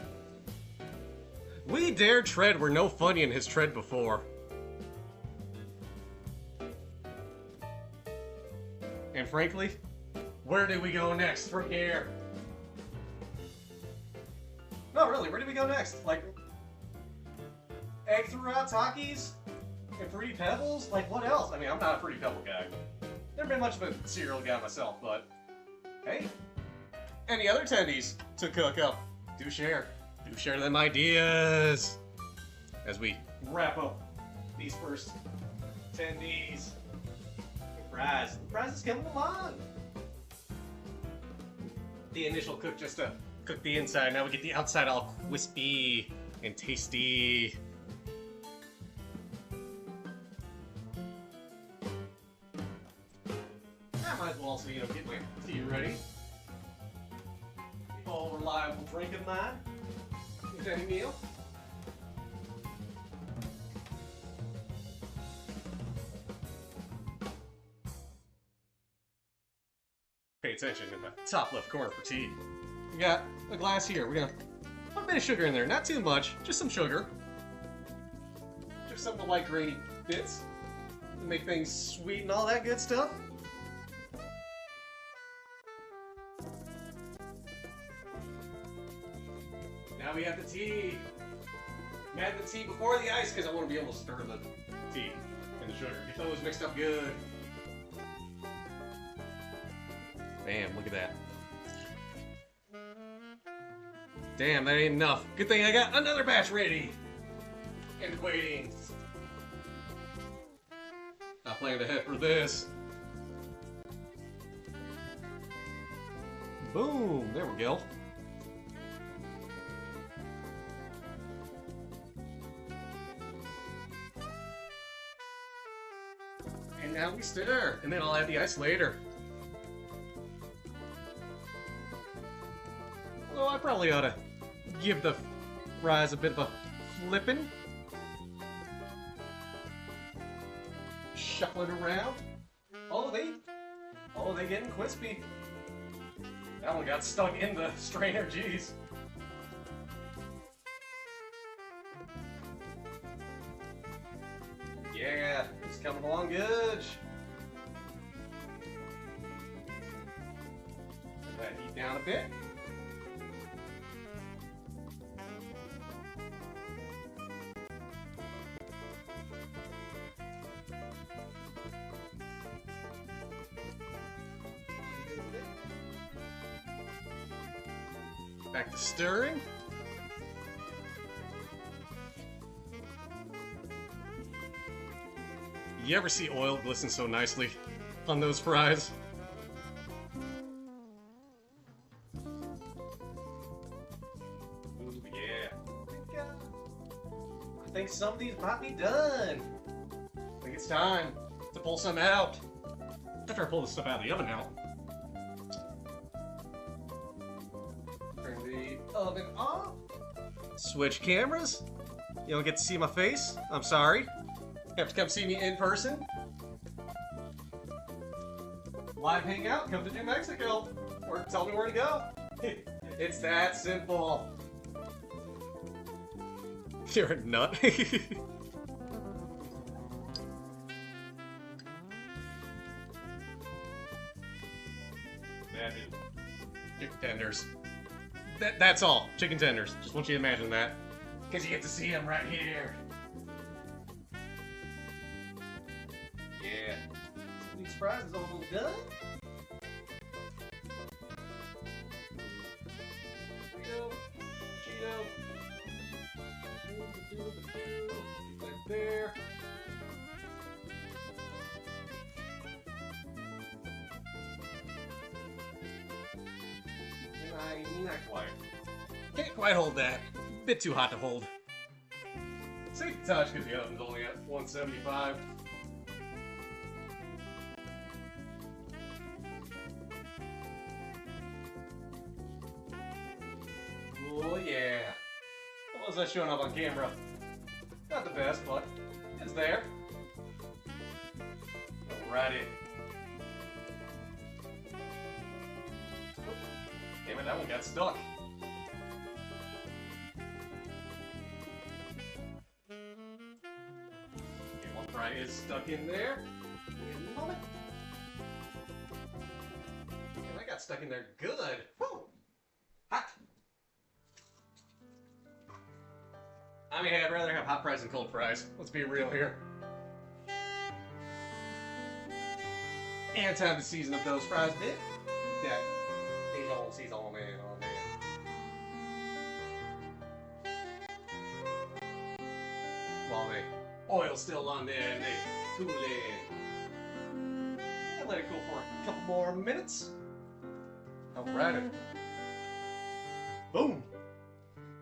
We dare tread where no Funyun has tread before. And frankly, where do we go next from here? No, really, where do we go next? Like, egg throughout Takis? And Fruity Pebbles? Like, what else? I mean, I'm not a Fruity Pebble guy. Never been much of a cereal guy myself, but hey, any other tendies to cook up, do share. Do share them ideas as we wrap up these first tendies. The fries is coming along. The initial cook just to cook the inside. Now we get the outside all crispy and tasty. I might as well also, get my tea ready. The all reliable drink of mine. With any meal. Pay attention in the top left corner for tea. We got a glass here. We're gonna put a bit of sugar in there. Not too much, just some sugar. Just some of the light grainy bits to make things sweet and all that good stuff. Now we have the tea. Add the tea before the ice because I want to be able to stir the tea and the sugar. Get those mixed up good. Bam, look at that. Damn, that ain't enough. Good thing I got another batch ready. And waiting. planned ahead for this. Boom! There we go. And now we stir, and then I'll add the ice later. Although I probably ought to give the fries a bit of a flippin'. Shuffle it around. Oh, they getting crispy. That one got stuck in the strainer, jeez. Yeah, it's coming along good. Let that heat down a bit. Back to stirring. You ever see oil glisten so nicely on those fries? Ooh, yeah. I think some of these might be done. I think it's time to pull some out. After I pull this stuff out of the oven now. Turn the oven off. Switch cameras. You don't get to see my face. I'm sorry. Have to come see me in person. Live hangout, come to New Mexico. Or tell me where to go. It's that simple. You're a nut. That is chicken tenders. That's all. Chicken tenders. Just want you to imagine that. Because you get to see them right here. Yeah. These fries is almost done. Cheeto. Right there. Not quite. Can't quite hold that. Bit too hot to hold. Safe to touch because the oven's only at 175. Oh yeah. How was that showing up on camera? Not the best, but it's there. Alrighty. Damn it, that one got stuck. Okay, one fry is stuck in there. And that got stuck in there good. Woo! Hot! I mean, I'd rather have hot fries than cold fries. Let's be real here. And time to season up those fries a bit. That season, oh man, oh man. While the oil's still on there and they cool in. And let it cool for a couple more minutes. Alrighty. Boom!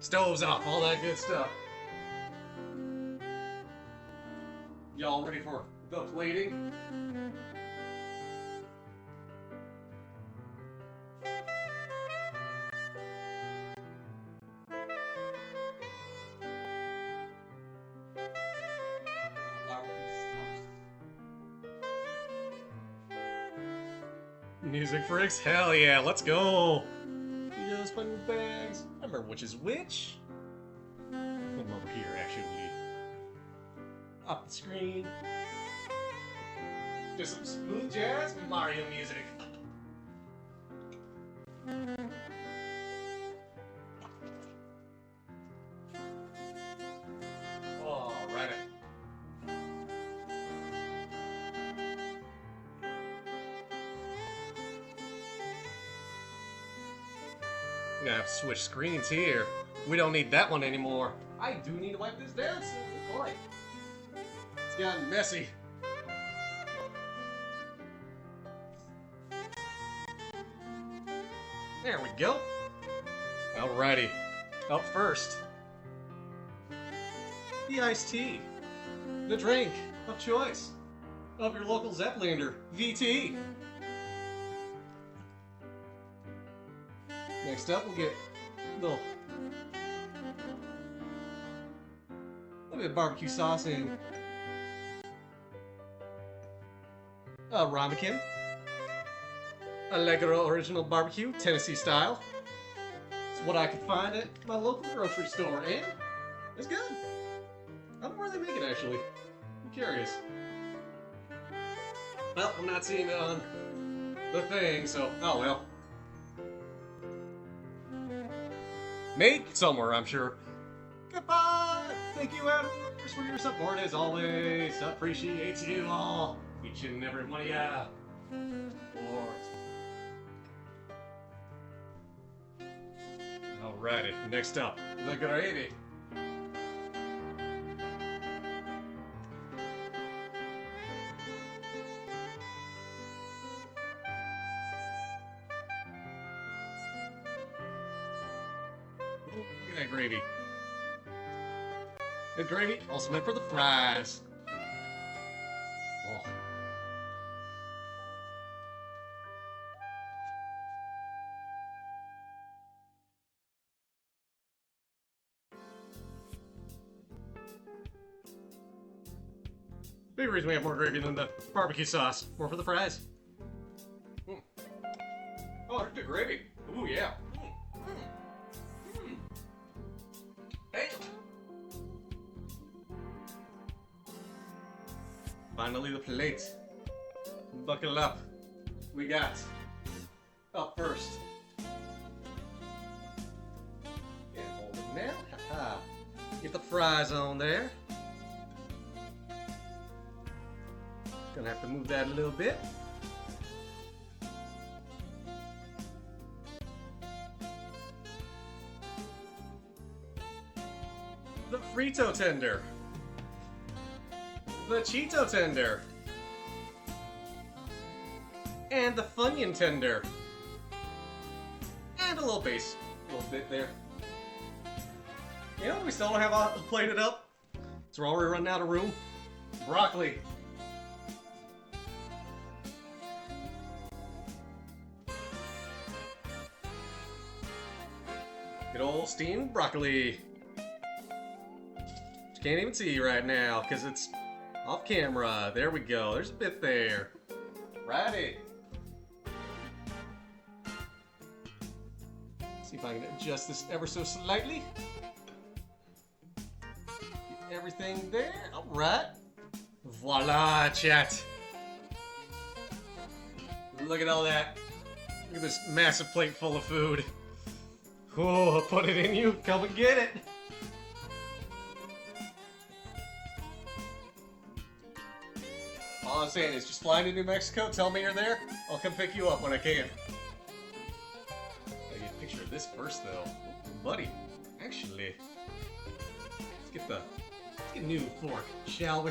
Stove's off, all that good stuff. Y'all ready for the plating? Music freaks? Hell yeah, let's go! Cheetos, put in the bags. I remember which is which. Put them over here, actually. Up the screen. Just some smooth jazz Mario music. Alrighty. I'm gonna have to switch screens here. We don't need that one anymore. I do need to wipe this down soon. Boy, it's gotten messy. There we go. Alrighty. Up first, the iced tea. The drink of choice of your local Zeppelander, VT. Next up, we'll get a little bit of barbecue sauce and ramekin. Allegro Original Barbecue, Tennessee style. It's what I could find at my local grocery store, and it's good. I don't know where they make it, actually. I'm curious. Well, I'm not seeing it on the thing, so oh well. Made somewhere, I'm sure. Goodbye! Thank you, Adam, for your support as always. Appreciate you all. Each and every one of ya. Alrighty, next up, the gravy. Look at that gravy. The gravy also meant for the fries. Oh. Big reason we have more gravy than the barbecue sauce. More for the fries. Mm. Oh, there's good gravy. Ooh, yeah. Hey. Finally, the plate. Buckle up. We got up first. Get hold of it now. Ha-ha. Get the fries on there. Gonna have to move that a little bit. The Frito tender. The Cheeto tender. And the Funyun tender. And a little base. A little bit there. You know, we still don't have all plated up. So we're already running out of room. Broccoli. Good old steamed broccoli. Which you can't even see right now because it's off camera. There we go. There's a bit there. Righty. See if I can adjust this ever so slightly. Get everything there. Alright. Voila, chat. Look at all that. Look at this massive plate full of food. Oh, put it in you. Come and get it. All I'm saying is just fly to New Mexico, tell me you're there, I'll come pick you up when I can. Gotta get a picture of this first, though. Ooh, buddy, actually, let's get a new fork, shall we?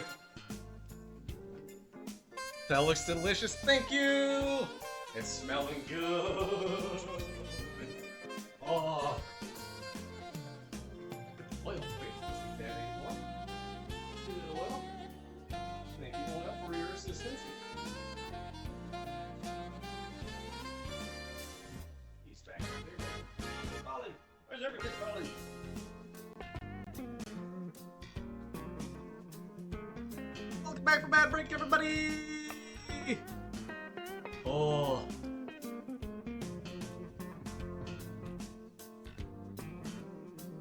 That looks delicious. Thank you. It's smelling good. Oh. Oil, wait, that ain't one. A little oil. Thank you, oil, for your assistance. He's back right there. Colin, where's everything, Colin? Welcome back from Bad Break, everybody! Oh.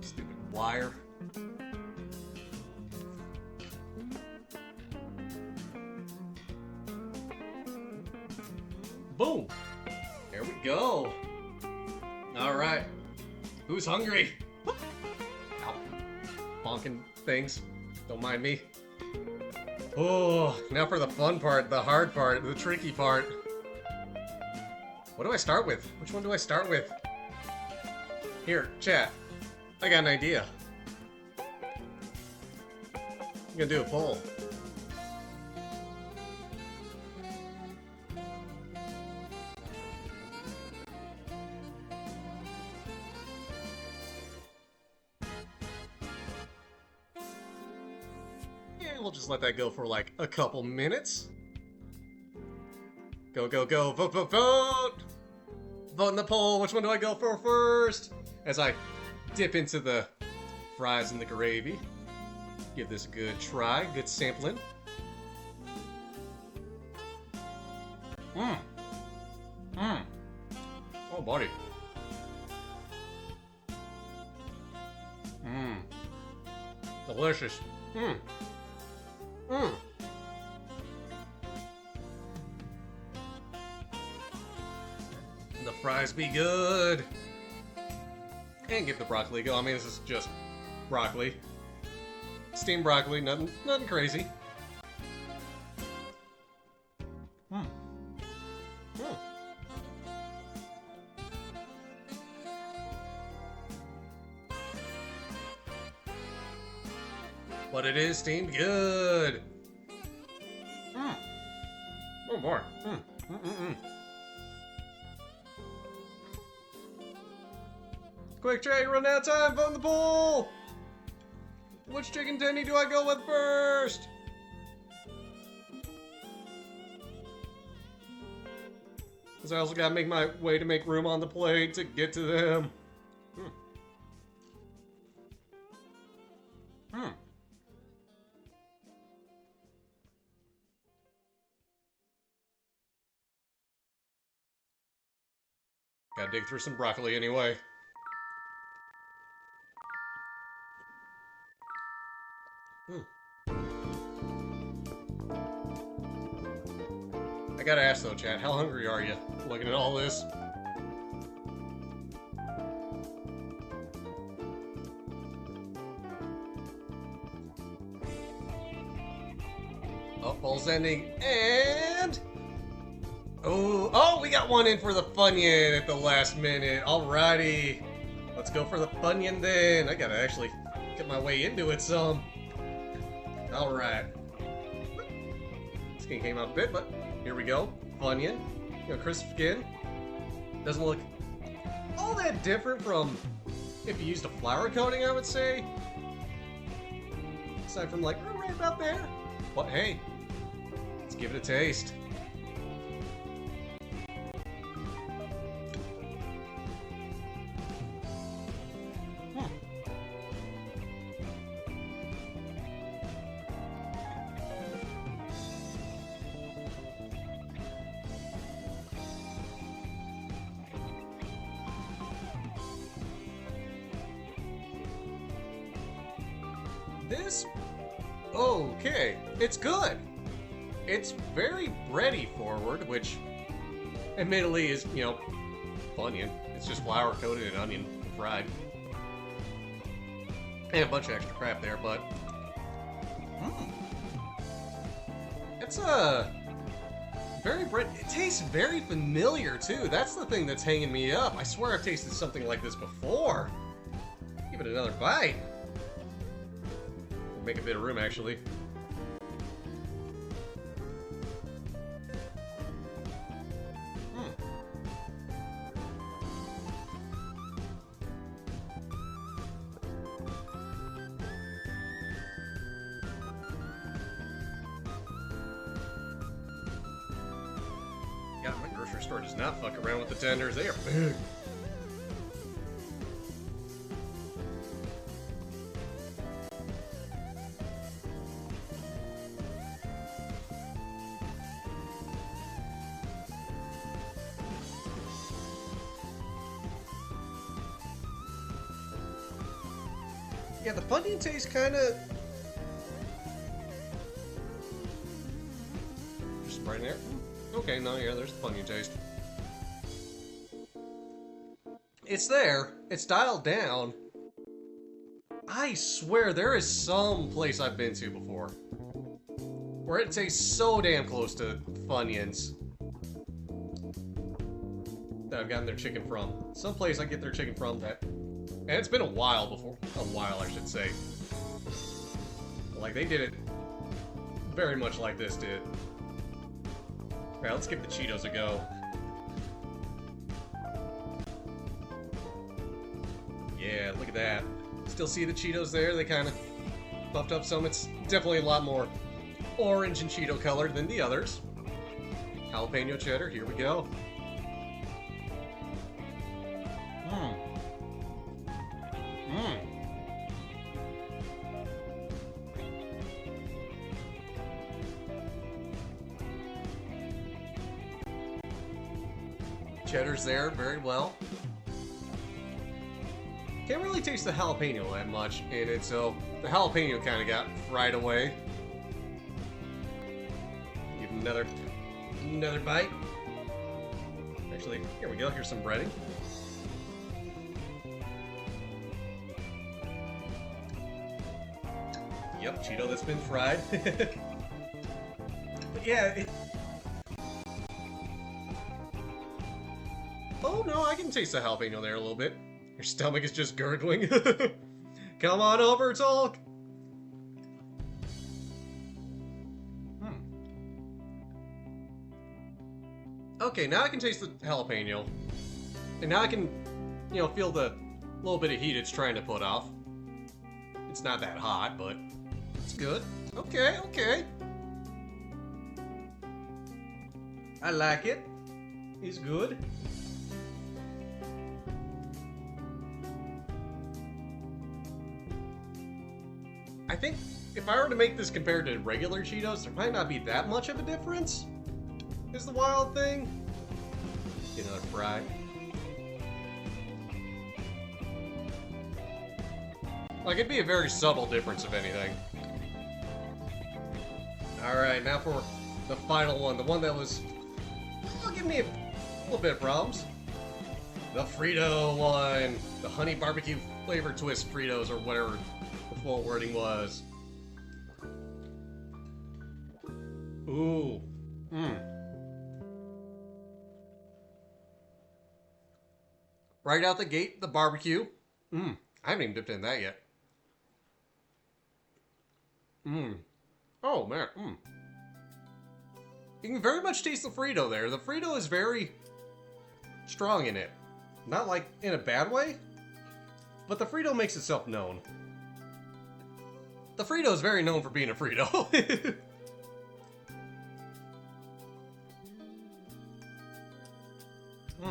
Stupid wire. Boom! There we go. All right. Who's hungry? Ow. Bonking things. Don't mind me. Oh, now for the fun part, the hard part, the tricky part. What do I start with? Which one do I start with? Here, chat. I got an idea. I'm gonna do a poll. we'll just let that go for like a couple minutes. Go, go, go, vote, vote, vote! Vote in the poll, which one do I go for first? As I dip into the fries and the gravy. Give this a good try, good sampling. Mmm. Mmm. Oh, buddy. Mmm. Delicious. Mmm. Mmm. The fries be good. And give the broccoli a go. I mean, this is just broccoli. Steamed broccoli, nothing crazy. Hmm. Hmm. But it is steamed good. Hmm. Oh boy. Hmm. Mm-mm-mm. Quick, Trey, run out of time. Vote in the poll. Which chicken tendy do I go with first? Because I also gotta make my way to make room on the plate to get to them. Hmm. Hmm. Gotta dig through some broccoli anyway. I gotta ask though, chat, how hungry are you looking at all this? Oh, ball's ending, and... Oh, we got one in for the Funyun at the last minute. Alrighty. Let's go for the Funyun then. I gotta actually get my way into it some. Alright. Skin came out a bit, but here we go. Funyun. You know, crisp skin. Doesn't look all that different from if you used a flour coating, I would say. Aside from like, right about there. But hey, let's give it a taste. This, okay, it's good. It's very bready forward, which admittedly is, you know, Funyun. It's just flour coated in onion fried. And a bunch of extra crap there, but it's very bread. It tastes very familiar too. That's the thing that's hanging me up. I swear I've tasted something like this before. Give it another bite. Make a bit of room, actually. Yeah, my grocery store does not fuck around with the tenders. They are big. Yeah, the Funyun tastes kind of... Just right in there. Okay, no, yeah, there's the Funyun taste. It's there. It's dialed down. I swear there is some place I've been to before where it tastes so damn close to Funyuns that I've gotten their chicken from. Some place I get their chicken from that... And it's been a while before. A while, I should say. Like, they did it very much like this did. Alright, let's give the Cheetos a go. Yeah, look at that. Still see the Cheetos there? They kind of puffed up some. It's definitely a lot more orange and Cheeto colored than the others. Jalapeno cheddar, here we go. Mmm. Mmm. Cheddar's there very well. Can't really taste the jalapeno that much in it, so the jalapeno kind of got fried away. Give it another bite. Actually, here we go. Here's some breading. Yep, Cheeto that's been fried. But yeah, oh no, I can taste the jalapeno there a little bit. Your stomach is just gurgling. Come on over, Tulk! Okay, now I can taste the jalapeno. And now I can, you know, feel the little bit of heat it's trying to put off. It's not that hot, but it's good. Okay, okay. I like it. It's good. I think if I were to make this compared to regular Cheetos, there might not be that much of a difference, is the wild thing. Get another fry. Like, it'd be a very subtle difference, if anything. Alright, now for the final one. The one that was... It'll give me a little bit of problems. The Frito one. The honey barbecue flavor twist Fritos, or whatever the full wording was. Ooh. Mmm. Right out the gate, the barbecue. Mmm. I haven't even dipped in that yet. Mmm. Oh, man. Mmm. You can very much taste the Frito there. The Frito is very strong in it. Not like in a bad way, but the Frito makes itself known. The Frito is very known for being a Frito. Hmm.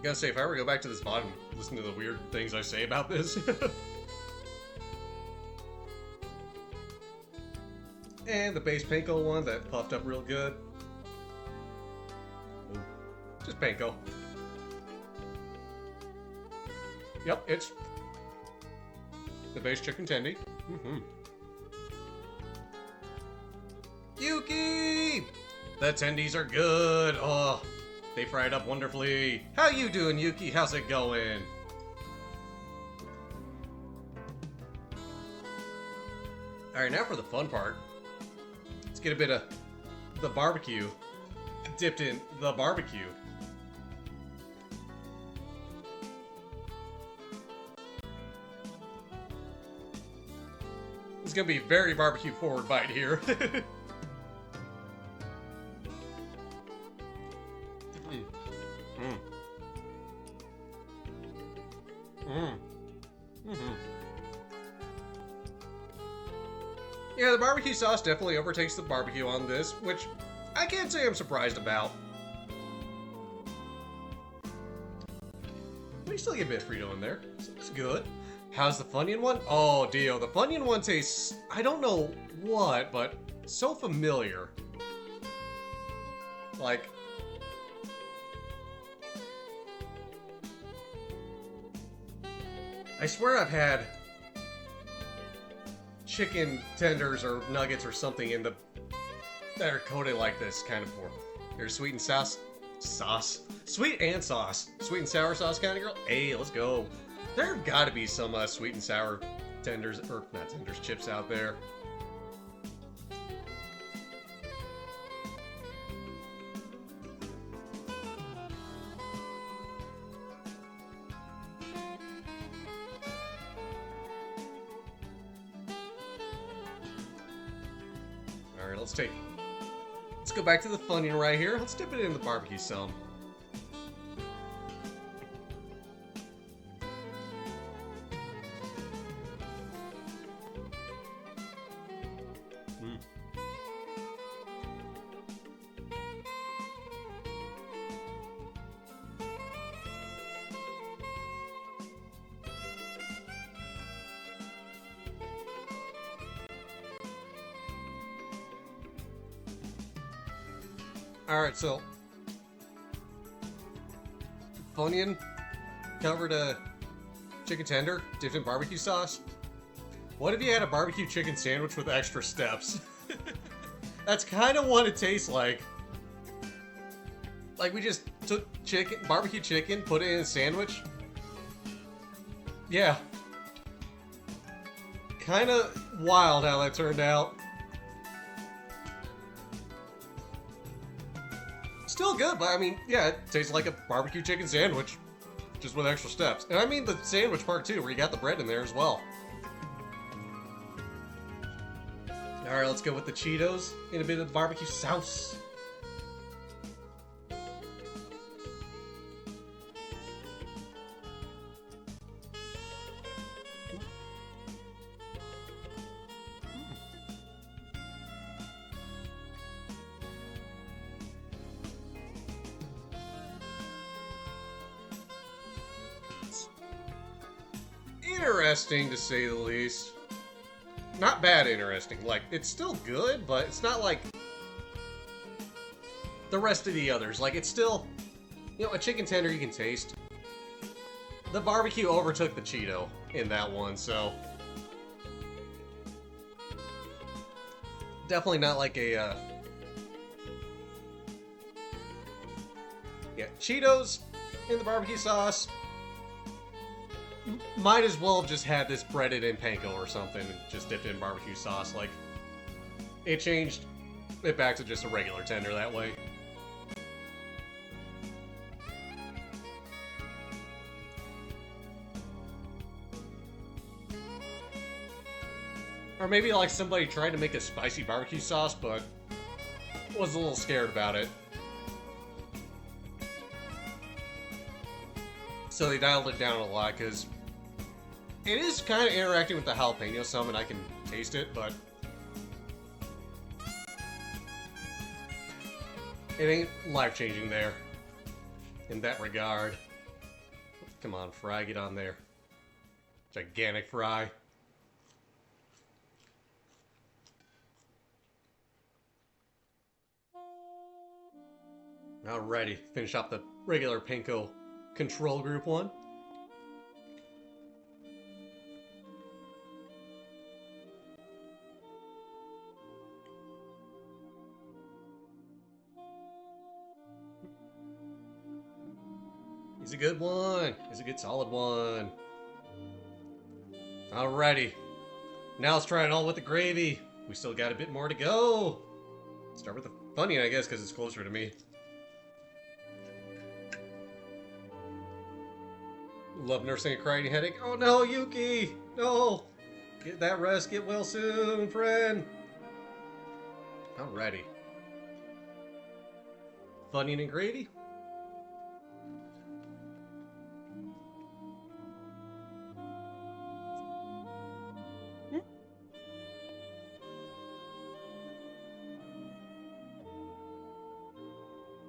Gotta say, if I ever go back to this VOD and listen to the weird things I say about this. And the base panko one that puffed up real good. Ooh. Just panko. Yep, it's the base chicken tendy. Mm-hmm. Yuki! The tendies are good. Oh, they fried up wonderfully. How you doing, Yuki? How's it going? Alright, now for the fun part. Let's get a bit of the barbecue dipped in the barbecue. It's gonna be a very barbecue forward bite here. Yeah, the barbecue sauce definitely overtakes the barbecue on this, which I can't say I'm surprised about. But you still get a bit of Frito in there, so it's good. How's the Funyun one? Oh, Dio, the Funyun one tastes, I don't know what, but so familiar. Like... I swear I've had chicken tenders or nuggets or something in the that are coated like this kind of before. Here's sweet and sauce. Sweet and sauce. Sweet and sour sauce kind of girl. Hey, let's go. There gotta be some sweet and sour tenders, or not tenders, chips out there. Alright, let's go back to the Funyun right here. Let's dip it in the barbecue some. Alright, so Funyun covered a chicken tender dipped in barbecue sauce. What if you had a barbecue chicken sandwich with extra steps? That's kind of what it tastes like. Like we just took barbecue chicken, put it in a sandwich. Yeah. Kind of wild how that turned out. Still good, but I mean, yeah, it tastes like a barbecue chicken sandwich, just with extra steps. And I mean the sandwich part too, where you got the bread in there as well. Alright, let's go with the Cheetos and a bit of barbecue sauce. Interesting to say the least. Not bad interesting. Like, it's still good, but it's not like the rest of the others. Like, it's still, you know, a chicken tender you can taste. The barbecue overtook the Cheeto in that one, so definitely not like a, yeah, Cheetos in the barbecue sauce. Might as well have just had this breaded in panko or something and just dipped in barbecue sauce. Like, it changed it back to just a regular tender that way. Or maybe like somebody tried to make a spicy barbecue sauce, but was a little scared about it. So they dialed it down a lot, because it is kind of interacting with the jalapeno some, and I can taste it, but it ain't life-changing there, in that regard. Come on, Fry, get on there. Gigantic Fry. Alrighty, finish off the regular panko control group one. He's a good one. He's a good solid one. Alrighty. Now let's try it all with the gravy. We still got a bit more to go. Start with the Funyun, I guess, because it's closer to me. Love nursing a crying headache. Oh no, Yuki! No! Get that rest, get well soon, friend! Alrighty. Funyun and gravy.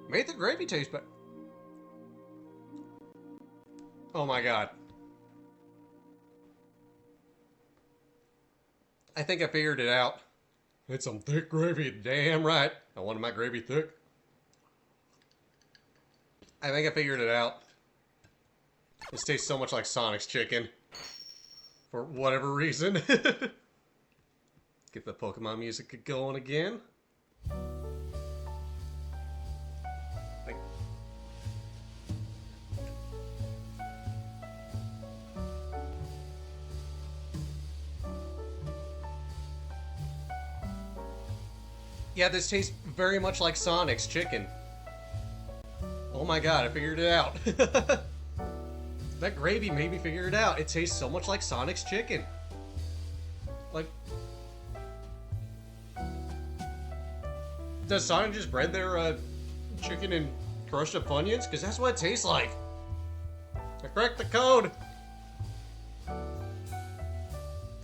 Made the gravy taste better. Oh my god. I think I figured it out. It's some thick gravy, damn right. I wanted my gravy thick. I think I figured it out. This tastes so much like Sonic's chicken. For whatever reason. Get the Pokemon music going again. Yeah, this tastes very much like Sonic's chicken. Oh my god, I figured it out. That gravy made me figure it out. It tastes so much like Sonic's chicken. Like, does Sonic just bread their chicken and crushed up Funyuns? Because that's what it tastes like. I cracked the code.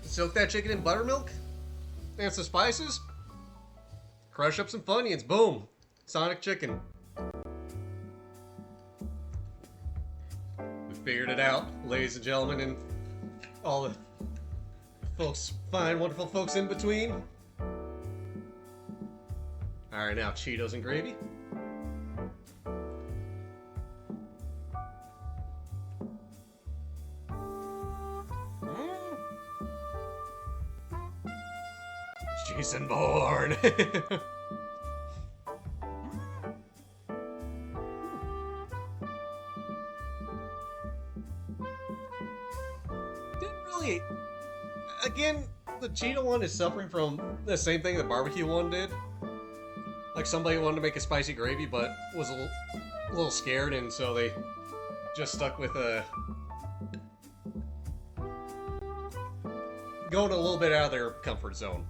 Soak that chicken in buttermilk and some spices. Crush up some Funyuns. Boom. Sonic chicken. We figured it out, ladies and gentlemen, and all the folks, fine, wonderful folks in between. Alright, now Cheetos and gravy. Jason Bourne. Didn't really. Again, the Cheeto one is suffering from the same thing the barbecue one did. Like somebody wanted to make a spicy gravy, but was a little scared, and so they just stuck with going a little bit out of their comfort zone.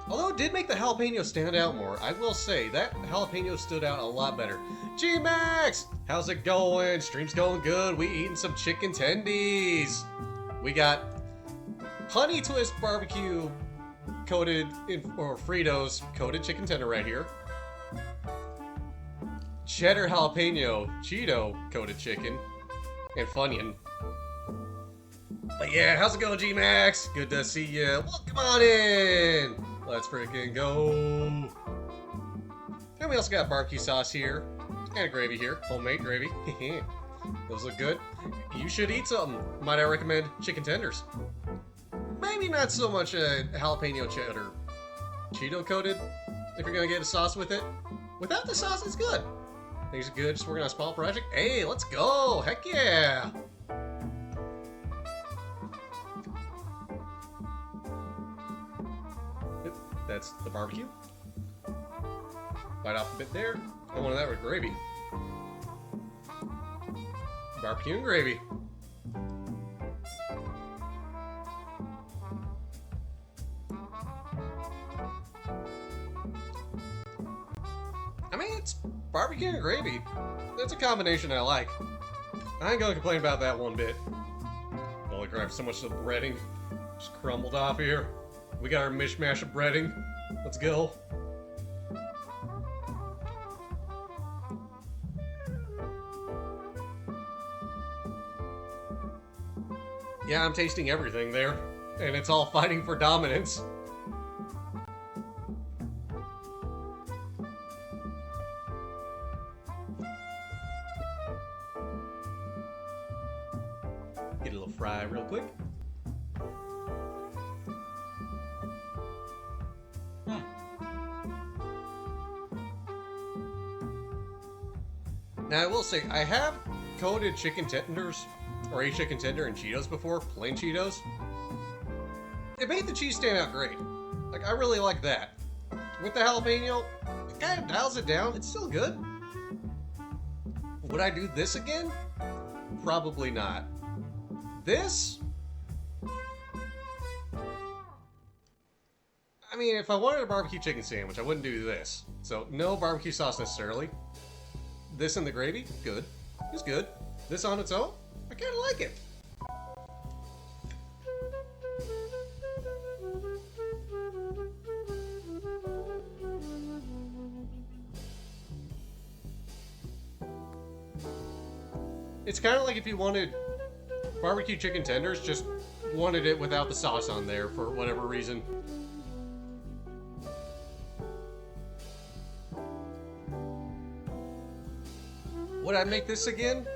Although it did make the jalapeno stand out more, I will say that jalapeno stood out a lot better. G-Max! How's it going? Stream's going good. We eating some chicken tendies. We got honey twist barbecue coated or Fritos coated chicken tender right here. Cheddar jalapeno Cheeto coated chicken and Funyun. But yeah, how's it going, G-Max? Good to see you. Welcome on in. Let's freaking go. And we also got barbecue sauce here and gravy here, homemade gravy. Those look good. You should eat something. Might I recommend chicken tenders? Maybe not so much a jalapeno cheddar Cheeto coated if you're gonna get a sauce with it. Without the sauce, it's good. Things are good. Just working on a small project. Hey, let's go! Heck yeah! That's the barbecue. Bite off a bit there. I wanted that with gravy. Barbecue and gravy. I mean, it's barbecue and gravy. That's a combination I like. I ain't gonna complain about that one bit. Holy crap, so much of the breading just crumbled off here. We got our mishmash of breading. Let's go. Yeah, I'm tasting everything there, and it's all fighting for dominance. Get a little fry real quick. Now I will say, I have coated chicken tenders, or a chicken tender in Cheetos before, plain Cheetos. It made the cheese stand out great. Like, I really like that. With the jalapeno, it kind of dials it down. It's still good. Would I do this again? Probably not. This? I mean, if I wanted a barbecue chicken sandwich, I wouldn't do this. So, no barbecue sauce necessarily. This and the gravy, good. It's good. This on its own, I kind of like it. It's kind of like if you wanted barbecue chicken tenders, just wanted it without the sauce on there for whatever reason. Would I make this again?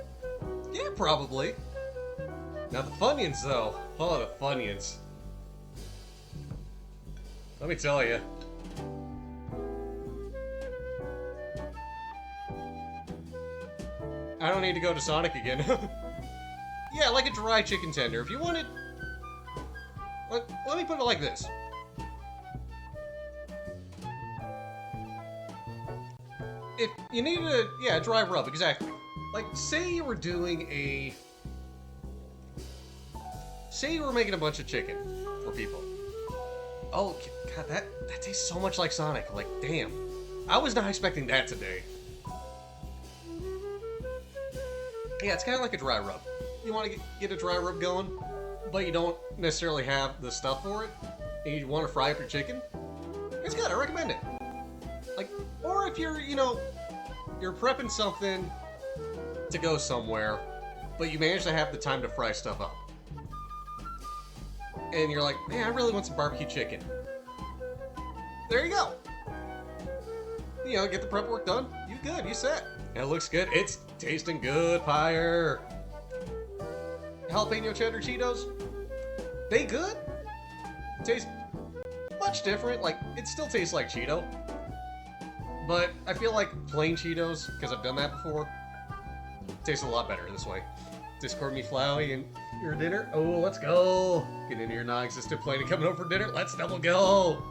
Yeah, probably. Now the Funyuns, though. Oh, the Funyuns. Let me tell you. I don't need to go to Sonic again. Yeah, like a dry chicken tender. If you wanted... Let me put it like this. If you needed a dry rub, exactly. Like, say you were doing a... Say you were making a bunch of chicken for people. Oh, God, that tastes so much like Sonic. Like, damn. I was not expecting that today. Yeah, it's kind of like a dry rub. You want to get a dry rub going, but you don't necessarily have the stuff for it, and you want to fry up your chicken. It's good, I recommend it. Like, or if you're, you're prepping something to go somewhere, but you manage to have the time to fry stuff up. And you're like, man, I really want some barbecue chicken. There you go. Get the prep work done. You good, you set. And it looks good. It's tasting good, Pyre. Jalapeno cheddar Cheetos, they good. Tastes much different. Like, it still tastes like Cheeto. But I feel like plain Cheetos, because I've done that before, tastes a lot better this way. Discord me Flowey and your dinner. Oh, let's go. Get into your non-existent plane and coming over for dinner. Let's double go.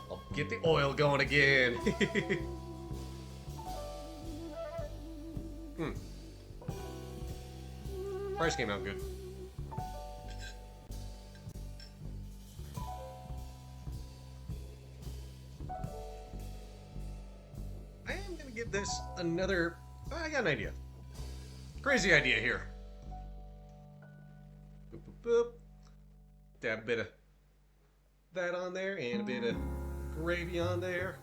I'll get the oil going again. Price came out good. I am gonna give this another. I got an idea. Crazy idea here. Boop, boop, boop. Dab a bit of that on there and a bit of gravy on there.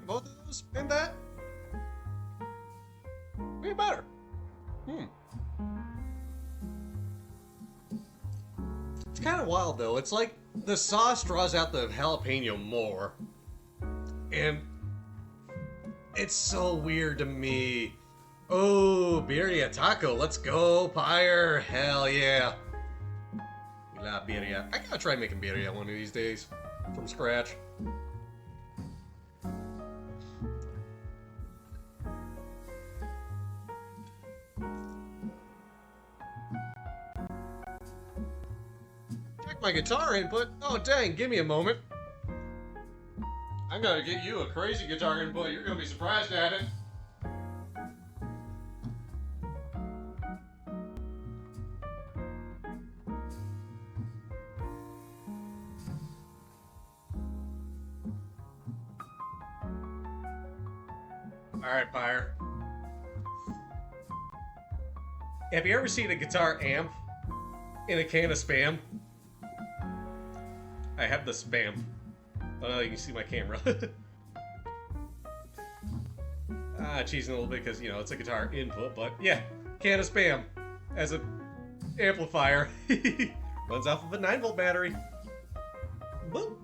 Both of those and that? Way better. It's kind of wild though. It's like the sauce draws out the jalapeno more. And it's so weird to me. Oh, birria taco. Let's go, Pyre. Hell yeah. We love birria. I gotta try making birria one of these days. From scratch. My guitar input? Oh dang, give me a moment. I'm gonna get you a crazy guitar input. You're gonna be surprised at it. Alright, Pyre. Have you ever seen a guitar amp in a can of Spam? I have the Spam. Oh, you can see my camera. Cheesing a little bit because, you know, it's a guitar input, but yeah, can of Spam as an amplifier. Runs off of a 9-volt battery. Boom.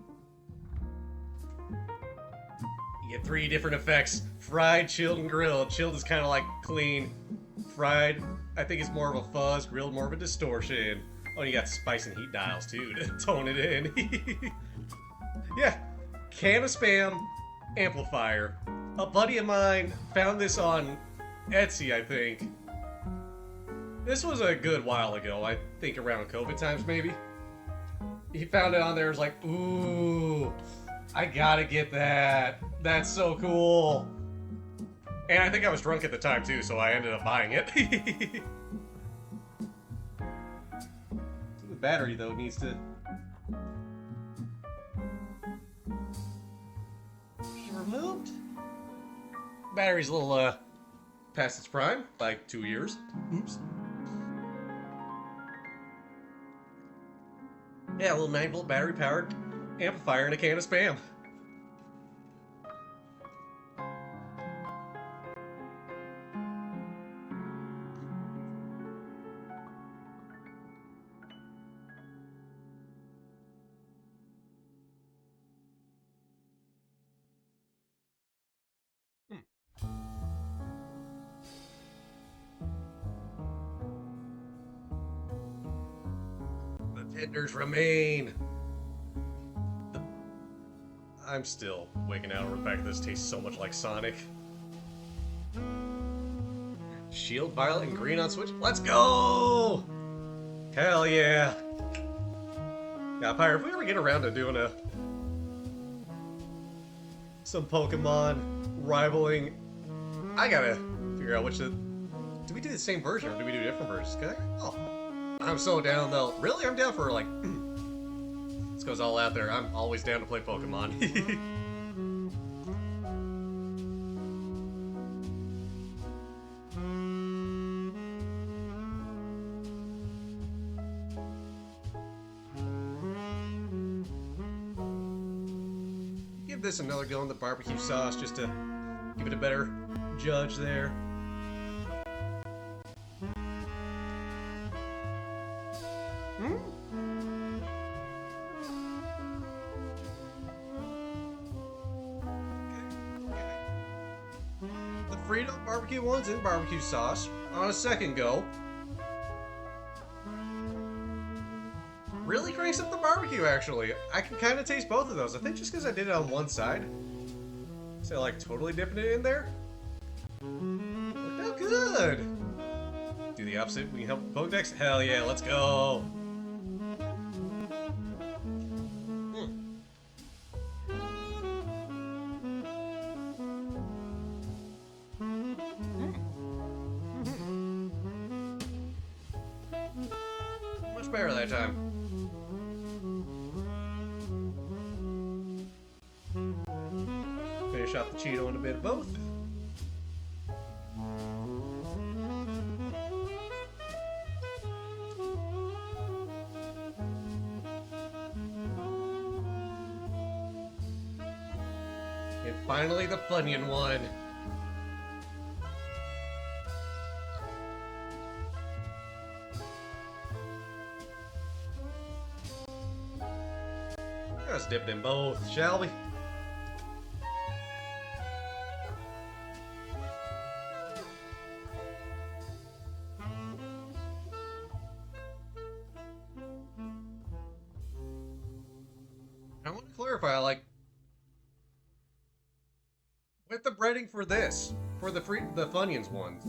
You get 3 different effects. Fried, chilled, and grilled. Chilled is kind of like clean. Fried, I think it's more of a fuzz. Grilled, more of a distortion. Oh, you got spice and heat dials too to tone it in. Yeah, can of Spam amplifier. A buddy of mine found this on Etsy, I think. This was a good while ago, I think around COVID times maybe. He found it on there, was like, ooh, I gotta get that. That's so cool. And I think I was drunk at the time too, so I ended up buying it. The battery though needs to be removed. Battery's a little past its prime by 2 years. Oops. Yeah, a little 9-volt battery powered amplifier and a can of Spam. Tenders remain. I'm still waking out over the fact that this tastes so much like Sonic. Shield, violet, and green on Switch. Let's go! Hell yeah! Now, Pyre, if we ever get around to doing some Pokemon rivaling, I gotta figure out which do we do the same version or do we do different versions? I'm so down though. Really, I'm down for like. This goes all out there. I'm always down to play Pokemon. Give this another go in the barbecue sauce just to give it a better judge there. Hmm? The Frito barbecue ones in barbecue sauce on a second go. Really cranks up the barbecue, actually. I can kind of taste both of those. I think just because I did it on one side. So, like, totally dipping it in there. Worked out good. Do the opposite. We can help Pokedex. Hell yeah, let's go. Much better that time. Finish off the Cheeto and a bit of both. And finally the Funyun one. Let's dip it in both, shall we? I want to clarify, like, with the breading for this, for the Funyuns ones,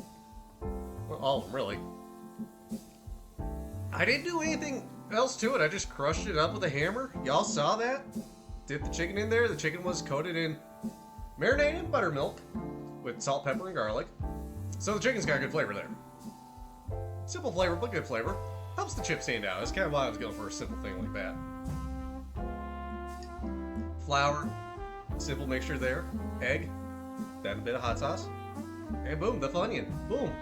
well, all of them really, I didn't do anything else to it. I just crushed it up with a hammer. Y'all saw that? Dipped the chicken in there. The chicken was coated in marinated buttermilk with salt, pepper, and garlic. So the chicken's got good flavor there. Simple flavor, but good flavor. Helps the chip stand out. That's kind of why I was going for a simple thing like that. Flour, simple mixture there. Egg, then a bit of hot sauce. And boom, the Funyun. Boom.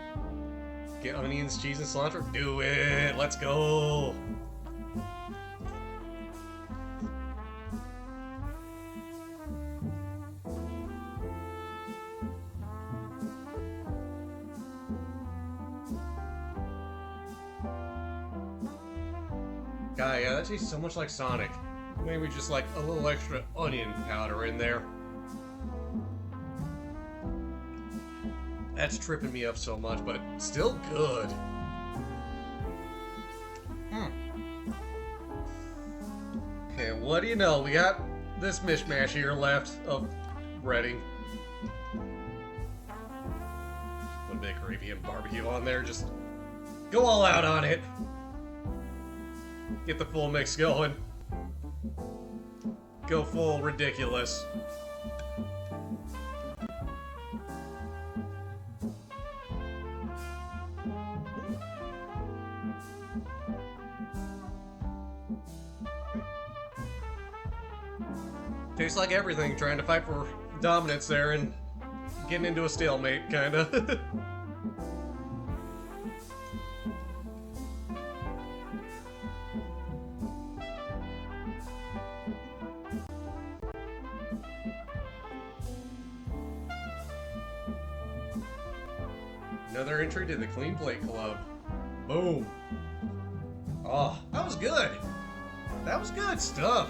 Get onions, cheese, and cilantro. Do it! Let's go! God, yeah, that tastes so much like Sonic. Maybe just like a little extra onion powder in there. That's tripping me up so much, but still good. Okay, what do you know? We got this mishmash here left of breading. A bit of gravy and barbecue on there. Just go all out on it. Get the full mix going. Go full ridiculous. Tastes like everything, trying to fight for dominance there and getting into a stalemate, kinda. Another entry to the Clean Plate Club. Boom. Oh, that was good. That was good stuff.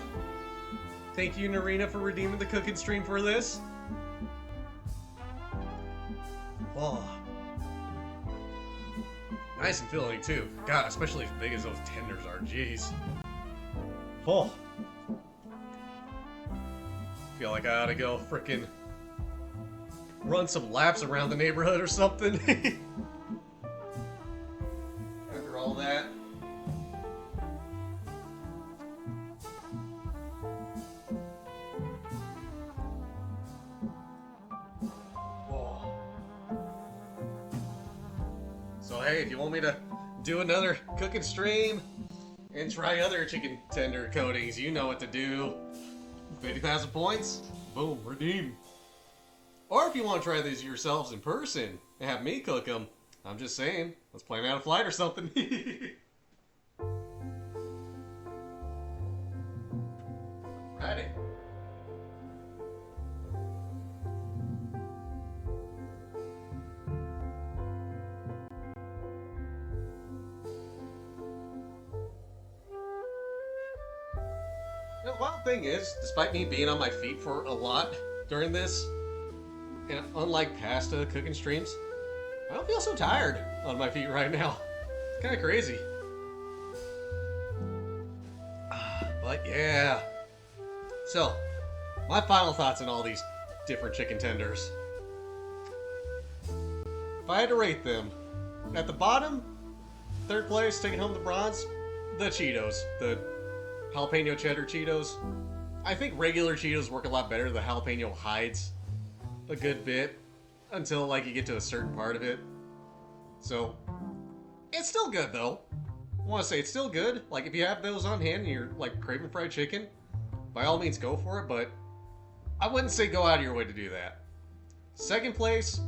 Thank you, Narina, for redeeming the cooking stream for this. Oh. Nice and filling, too. God, especially as big as those tenders are. Jeez. Oh. Feel like I ought to go frickin' run some laps around the neighborhood or something. After all that. Whoa. So hey, if you want me to do another cooking stream and try other chicken tender coatings, you know what to do. 50,000 points, boom, redeem. Or if you want to try these yourselves in person and have me cook them, I'm just saying, let's plan out a flight or something. Righty. wild thing is, despite me being on my feet for a lot during this, and unlike past cooking streams, I don't feel so tired on my feet right now. It's kind of crazy. But yeah. So, my final thoughts on all these different chicken tenders. If I had to rate them, at the bottom, third place, taking home the bronze, the Cheetos. The jalapeno cheddar Cheetos. I think regular Cheetos work a lot better. The jalapeno hides a good bit until like you get to a certain part of it. So, it's still good though. I want to say it's still good. Like if you have those on hand and you're like craving fried chicken, by all means go for it, but I wouldn't say go out of your way to do that. Second place,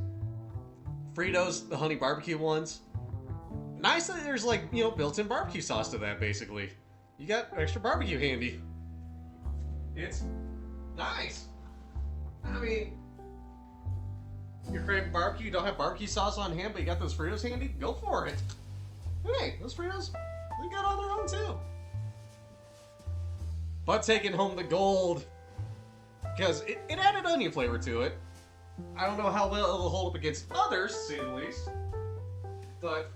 Fritos, the honey barbecue ones. Nice that there's like, you know, built-in barbecue sauce to that basically. You got extra barbecue handy. It's nice. I mean, you're craving barbecue, you don't have barbecue sauce on hand, but you got those Fritos handy, go for it. Hey, those Fritos, they got on their own too. But taking home the gold, because it added onion flavor to it. I don't know how well it'll hold up against others, to say the least. But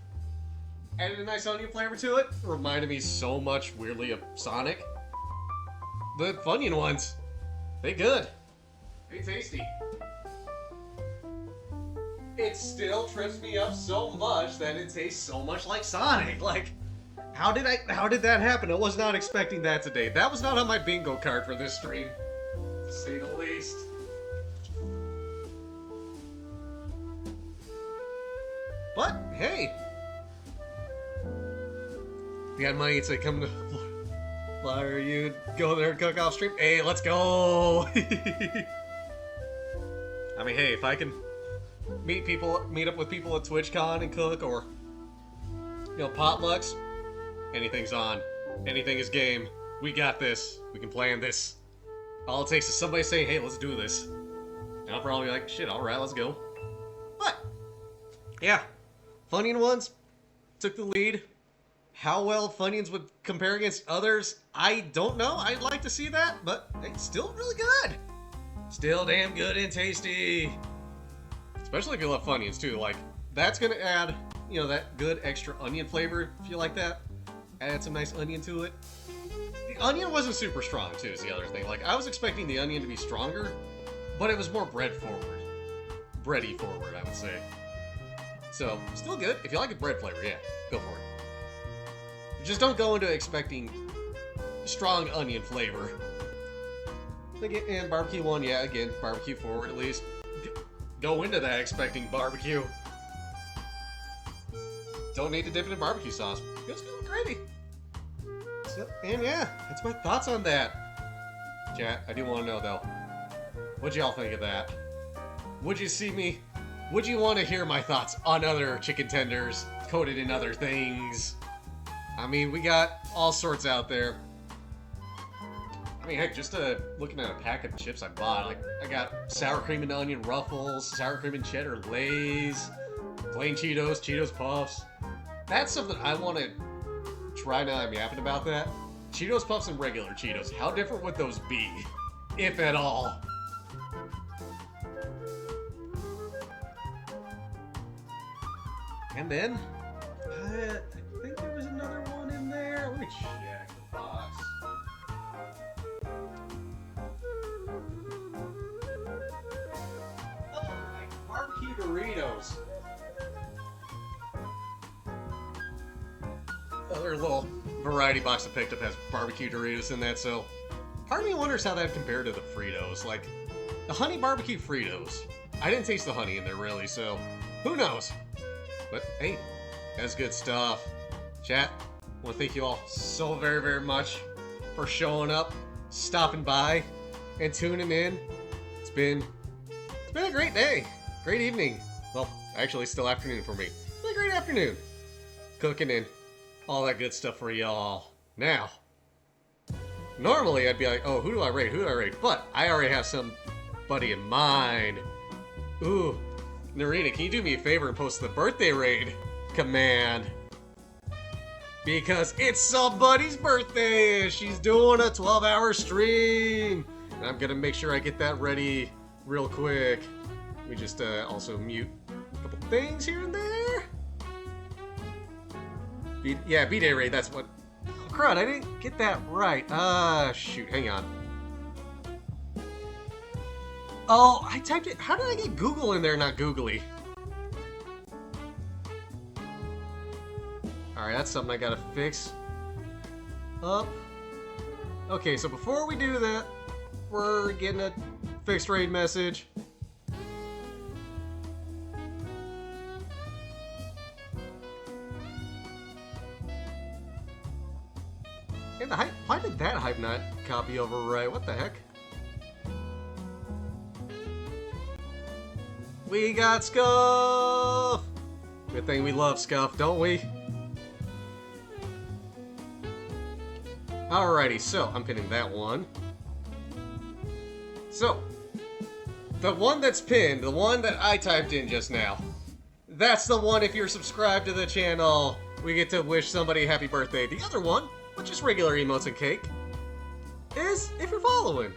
added a nice onion flavor to it. Reminded me so much, weirdly, of Sonic. The Funyun ones, they good. They tasty. It still trips me up so much that it tastes so much like Sonic. Like, how did that happen? I was not expecting that today. That was not on my bingo card for this stream, to say the least. But hey, if you got money to come to Flyer, you go there and cook off stream. Hey, let's go! I mean, hey, if I can meet up with people at TwitchCon and cook, or you know, potlucks, anything's on. Anything is game. We got this. We can plan this. All it takes is somebody saying, "Hey, let's do this," and I'll probably be like, "Shit, all right, let's go." But yeah. Funyun ones took the lead. How well Funyuns would compare against others, I don't know. I'd like to see that, but it's still really good. Still damn good and tasty. Especially if you love Funyuns too. Like, that's gonna add, you know, that good extra onion flavor, if you like that. Add some nice onion to it. The onion wasn't super strong too, is the other thing. Like, I was expecting the onion to be stronger, but it was more bread forward. Bready forward, I would say. So, still good. If you like the bread flavor, yeah, go for it. Just don't go into expecting strong onion flavor. And barbecue one, yeah, again, barbecue forward at least. Go into that expecting barbecue. Don't need to dip it in barbecue sauce. Just go with gravy. So, and yeah, that's my thoughts on that. Chat, I do want to know though, what'd y'all think of that? Would you see me? Would you want to hear my thoughts on other chicken tenders coated in other things? I mean, we got all sorts out there. I mean, heck, just looking at a pack of chips I bought, like I got sour cream and onion Ruffles, sour cream and cheddar Lay's, plain Cheetos, Cheetos Puffs. That's something I want to try now I'm yapping about that. Cheetos Puffs and regular Cheetos. How different would those be, if at all? And then, I think there was another one in there. Let me check the box. Oh, like barbecue Doritos. Other little variety box I picked up has barbecue Doritos in that, so part of me wonders how that compared to the Fritos. Like, the honey barbecue Fritos. I didn't taste the honey in there really, so who knows? But hey, that's good stuff. Chat, I want to thank you all so very, very much for showing up, stopping by, and tuning in. It's been a great day, great evening. Well, actually, still afternoon for me. It's been a great afternoon, cooking and all that good stuff for y'all. Now, normally I'd be like, oh, who do I rate? Who do I rate? But I already have somebody in mind. Ooh. Narina, can you do me a favor and post the birthday raid command? Because it's somebody's birthday! She's doing a 12-hour stream! And I'm gonna make sure I get that ready real quick. Let me just also mute a couple things here and there. Yeah, B-Day Raid, that's what... Oh, crud, I didn't get that right. Shoot, hang on. Oh, I typed it... How did I get Google in there, not Googly? Alright, that's something I gotta fix. Up. Okay, so before we do that, we're getting a fixed raid message. And the hype, why did that hype not copy over right? What the heck? We got Scuff! Good thing we love Scuff, don't we? Alrighty, so I'm pinning that one. So, the one that's pinned, the one that I typed in just now, that's the one if you're subscribed to the channel, we get to wish somebody happy birthday. The other one, which is regular emotes and cake, is if you're following.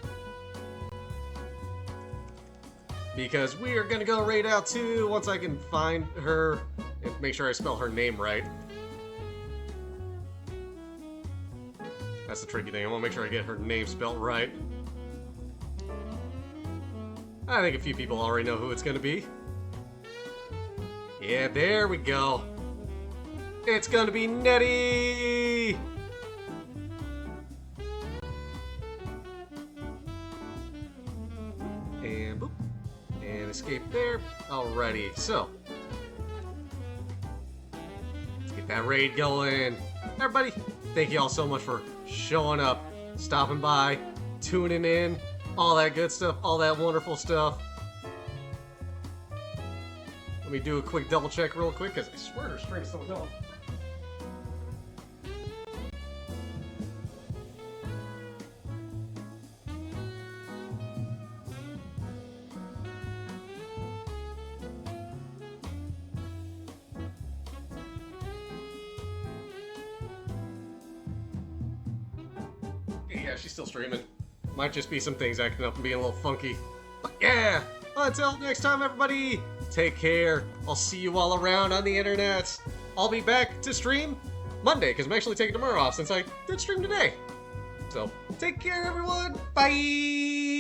Because we are gonna go raid out too once I can find her and make sure I spell her name right. That's the tricky thing. I want to make sure I get her name spelled right. I think a few people already know who it's going to be. Yeah, there we go. It's going to be Nettie! And boop. And escape there. Alrighty, so. Let's get that raid going. Everybody, thank you all so much for showing up, stopping by, tuning in, all that good stuff, all that wonderful stuff. Let me do a quick double check real quick, because I swear her stream's still going. Yeah, she's still streaming. Might just be some things acting up and being a little funky. But yeah! Until next time, everybody! Take care. I'll see you all around on the internet. I'll be back to stream Monday, because I'm actually taking tomorrow off since I did stream today. So, take care, everyone! Bye!